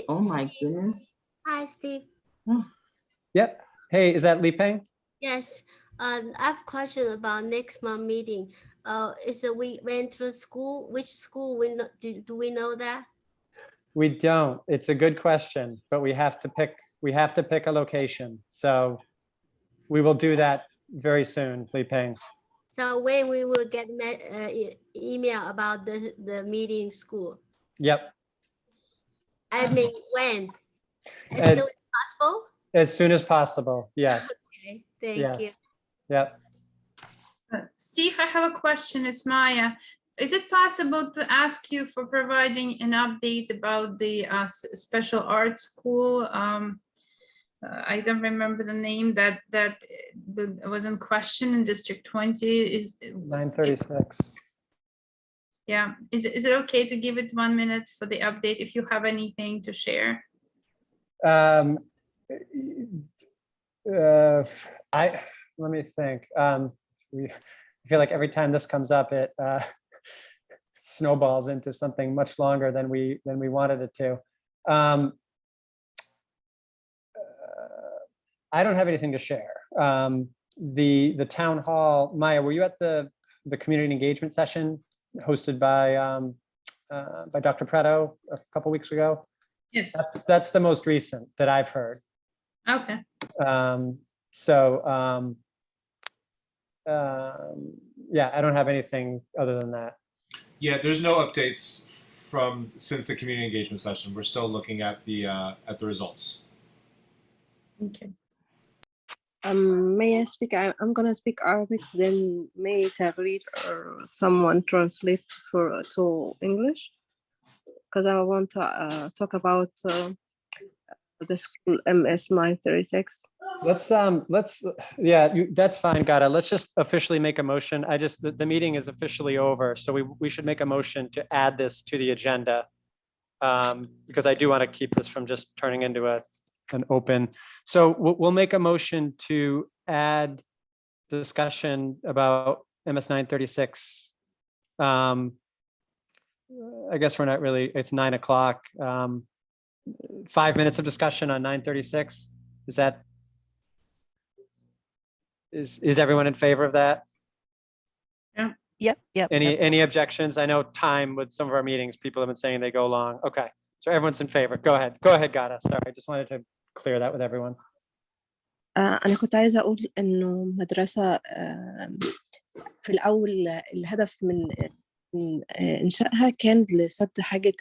Oh my goodness. Hi, Steve. Yep. Hey, is that Li Peng? Yes. I have a question about next month meeting. Is it we went to school? Which school we know, do we know that? We don't. It's a good question, but we have to pick a location. So we will do that very soon, Li Peng. So when we will get email about the meeting school? Yep. I mean, when? As And- soon as possible? As soon as possible, yes. Okay, thank you. Yes. Yep. Steve, I have a question. It's Maya. Is it possible to ask you for providing an update about the special art school? I don't remember the name that was in question in District 20. Is 936. Yeah. Is it okay to give it 1 minute for the update if you have anything to share? Let me think. I feel like every time this comes up, it snowballs into something much longer than we wanted it to. I don't have anything to share. The town hall, Maya, were you at the community engagement session hosted by Dr. Preto a couple weeks ago? Yes. That's the most recent that I've heard. Okay. Yeah, I don't have anything other than that. Yeah, there's no updates since the community engagement session. We're still looking at the results. Okay. May I speak? I'm gonna speak Arabic. Then may Tagreed or someone translate to English, because I want to talk about the school MS 936. That's fine, Gada. Let's just officially make a motion. The meeting is officially over, so we should make a motion to add this to the agenda, because I do want to keep this from just turning into an open. So we'll make a motion to add discussion about MS 936. I guess we're not really, it's 9 o'clock. 5 minutes of discussion on 936. Is everyone in favor of that? Yeah. Yep. Any objections? I know time with some of our meetings, people have been saying they go long. Okay, so everyone's in favor. Go ahead, Gada. Sorry, I just wanted to clear that with everyone. أنا كنت عايزة أقول إنه مدرسة في الأول الهدف من إنشائها كان لسد حاجة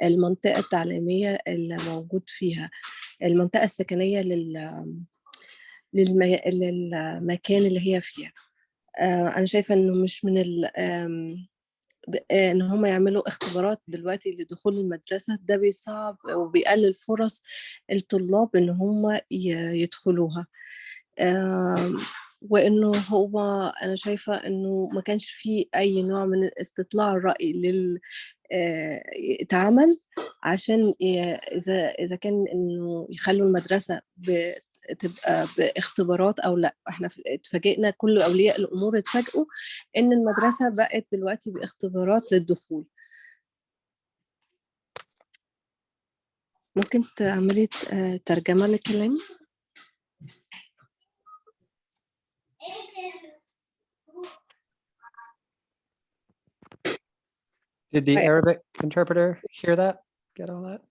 المنطقة التعليمية اللي موجود فيها، المنطقة السكنية للمكان اللي هي فيها. أنا شايفة إنه مش من إن هم يعملوا اختبارات دلوقتي لدخول المدرسة، ده بيصعب وبيقلل فرص الطلاب إن هم يدخلوها. وإنه أنا شايفة إنه ما كانش فيه أي نوع من استطلاع الرأي يتعمل عشان إذا كان إنه يخلوا المدرسة تبقى باختبارات أو لا. احنا اتفاجئنا، كل أولياء الأمور اتفاجئوا إن المدرسة بقت دلوقتي باختبارات للدخول. ممكن تعملي ترجمة للكلام؟ Did the Arabic interpreter hear that? Get all that?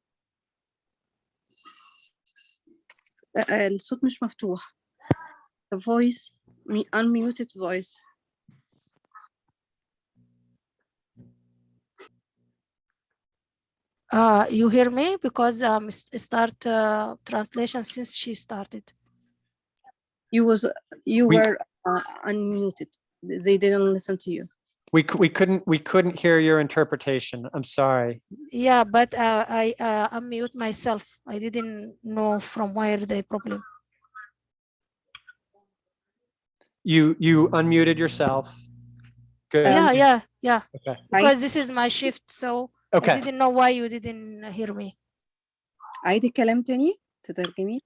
الصوت مش مفتوح. The voice, unmuted voice. You hear me? Because start translation since she started. You were unmuted. They didn't listen to you. We couldn't hear your interpretation. I'm sorry. Yeah, but I unmute myself. I didn't know from where the problem. You unmuted yourself. Good. Yeah. Okay. Because this is my shift, so Okay. I didn't know why you didn't hear me. عيدي كلام تاني تترجمي.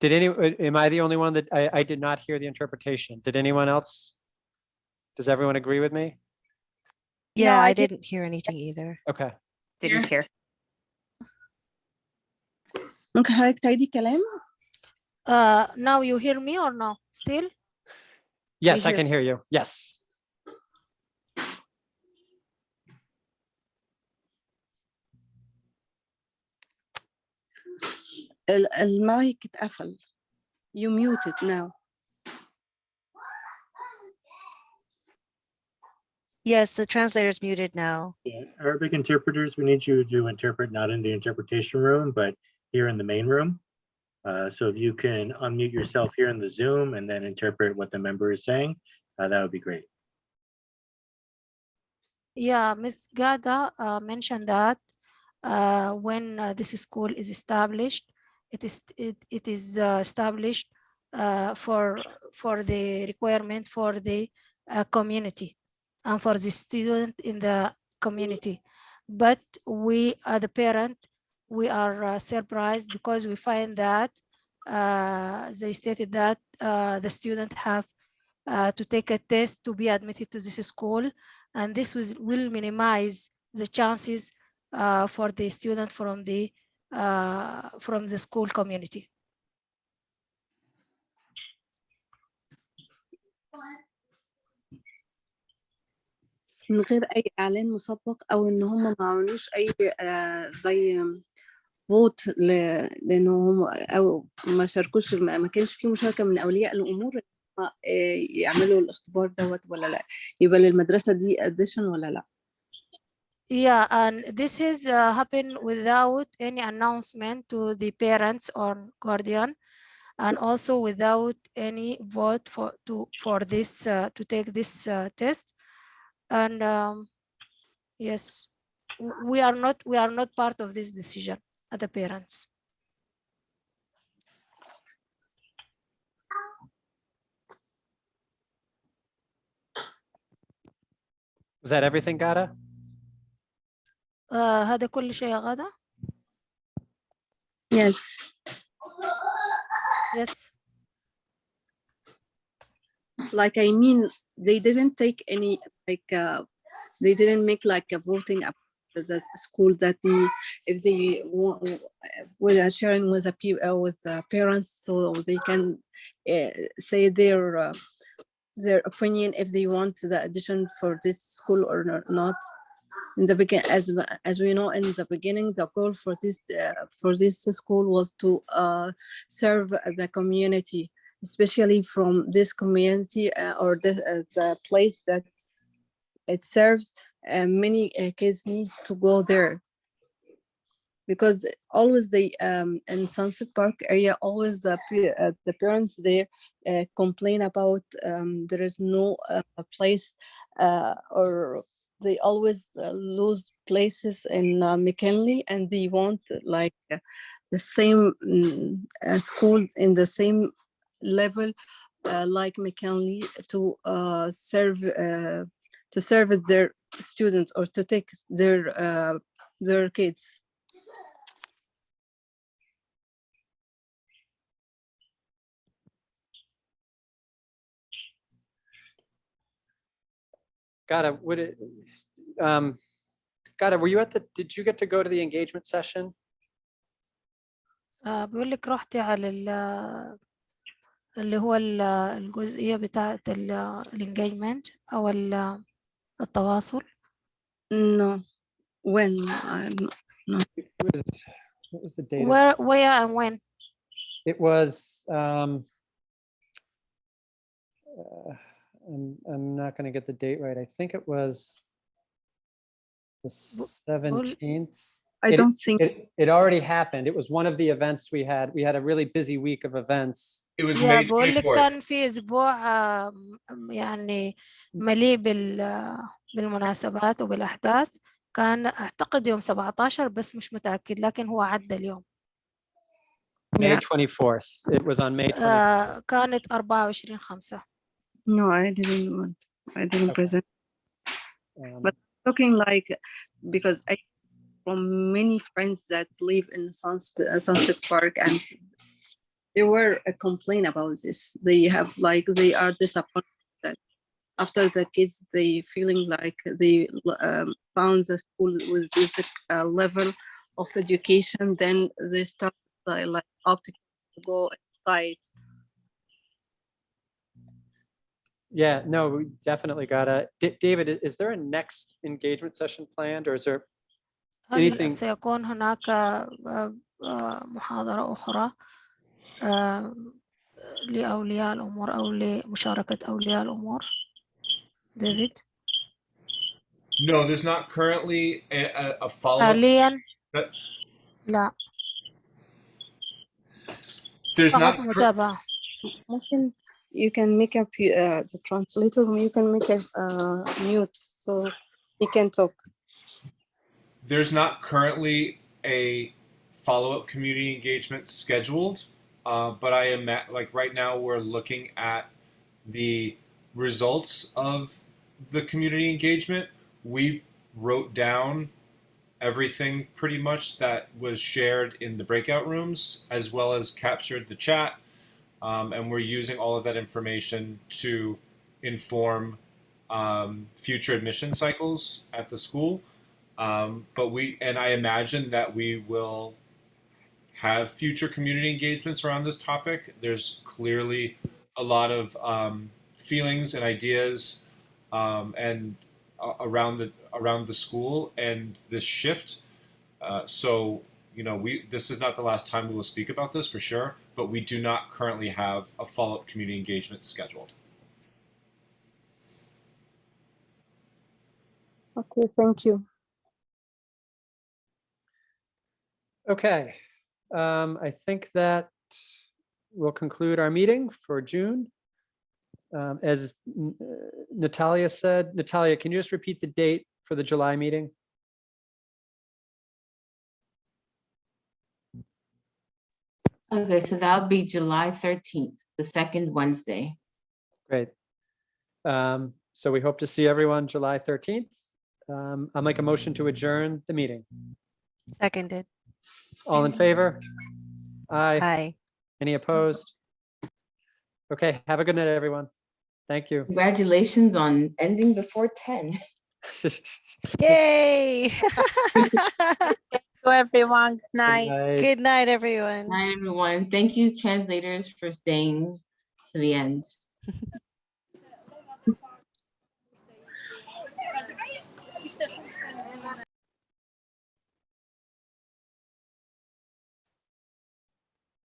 Am I the only one that I did not hear the interpretation? Did anyone else? Does everyone agree with me? Yeah, No, I didn't hear anything either. Okay. Didn't hear. ممكن حضرتك تعيدي كلام؟ Now you hear me or no? Still? Yes, I hear. can hear you. Yes. المايك اتقفل. You muted now. Yes, the translator's muted now. Yeah, Arabic interpreters, we need you to interpret not in the interpretation room, but here in the main room. So if you can unmute yourself here in the Zoom and then interpret what the member is saying, that would be great. Yeah, Ms. Gada mentioned that when this school is established, it is established for the requirement for the community and for the student in the community. But we, the parent, we are surprised because we find that they stated that the student have to take a test to be admitted to this school, and this will minimize the chances for the student from the school community. من غير أي إعلان مسبق أو إن هم ما عملوش أي زي فوت لأنه هم أو ما شاركوش، ما كانش في مشاركة من أولياء الأمور يعملوا الاختبار دوت ولا لا، يبقى للمدرسة دي addition ولا لا. Yeah, and this is happened without any announcement to the parents or guardian, and also without any vote for this to take this test. And yes, we are not part of this decision at the parents. Was that everything, Gada? هذا كل شيء يا غادة؟ Yes. Yes. Like, I mean, they didn't take any, like, they didn't make like a voting up the school that if they want with sharing with the parents, so they can say their opinion if they want the addition for this school or not. In the beginning, as we know, in the beginning, the goal for this school was to serve the community, especially from this community or the place that it serves. Many kids need to go there because always they in Sunset Park area, always the parents there complain about there is no place or they always lose places in McKinley, and they want like the same school in the same level like McKinley to serve their students or to take their kids. Gada, Gada, were you did you get to go to the engagement session? بيقول لك رحتي على اللي هو الجزئية بتاعة الانجيجمنت أو التواصل. No. When? No. What was the date? Where and when? It was I'm not going to get the date right. I think it was the 17th. I don't think it already happened. It was one of the events we had. We had a really busy week of events. It was يا May بقول لك 24th. كان في أسبوع يعني مليء بالمناسبات وبالأحداث. كان أعتقد يوم 17 بس مش متأكد، لكن هو عدى اليوم. May 24th. It was on May 24th. كانت 24/5. No, I didn't present. But talking like, because I from many friends that live in Sunset Park, and they were complain about this. They have like, they are disappointed that after the kids, they feeling like they found the school with this level of education, then they start like opting to go and site. Yeah, no, we definitely gotta. David, is there a next engagement session planned, or is there هل anything? سيكون هناك محاضرة أخرى لأولياء الأمور أو لمشاركة أولياء الأمور؟ ديفيد؟ No, there's not currently a follow-up. حاليا لا. There's not. فقط متابعة. ممكن you can make a the translator, you can make a mute so he can talk. There's not currently a follow-up community engagement scheduled, but I am like right now we're looking at the results of the community engagement. We wrote down everything pretty much that was shared in the breakout rooms, as well as captured the chat, and we're using all of that information to inform future admission cycles at the school. But I imagine that we will have future community engagements around this topic. There's clearly a lot of feelings and ideas and around the school and this shift. So you know, this is not the last time we will speak about this for sure, but we do not currently have a follow-up community engagement scheduled. Okay, thank you. Okay, I think that will conclude our meeting for June. As Natalia said, Natalia, can you just repeat the date for the July meeting? Okay, so that'll be July 13th, the second Wednesday. Great. So we hope to see everyone July 13th. I'll make a motion to adjourn the meeting. Seconded. All in favor? Aye. Aye. Any opposed? Okay, have a good night, everyone. Thank you. Congratulations on ending before 10. Yay. To everyone, good night. Good night, everyone. Hi, everyone. Thank you, translators, for staying to the end.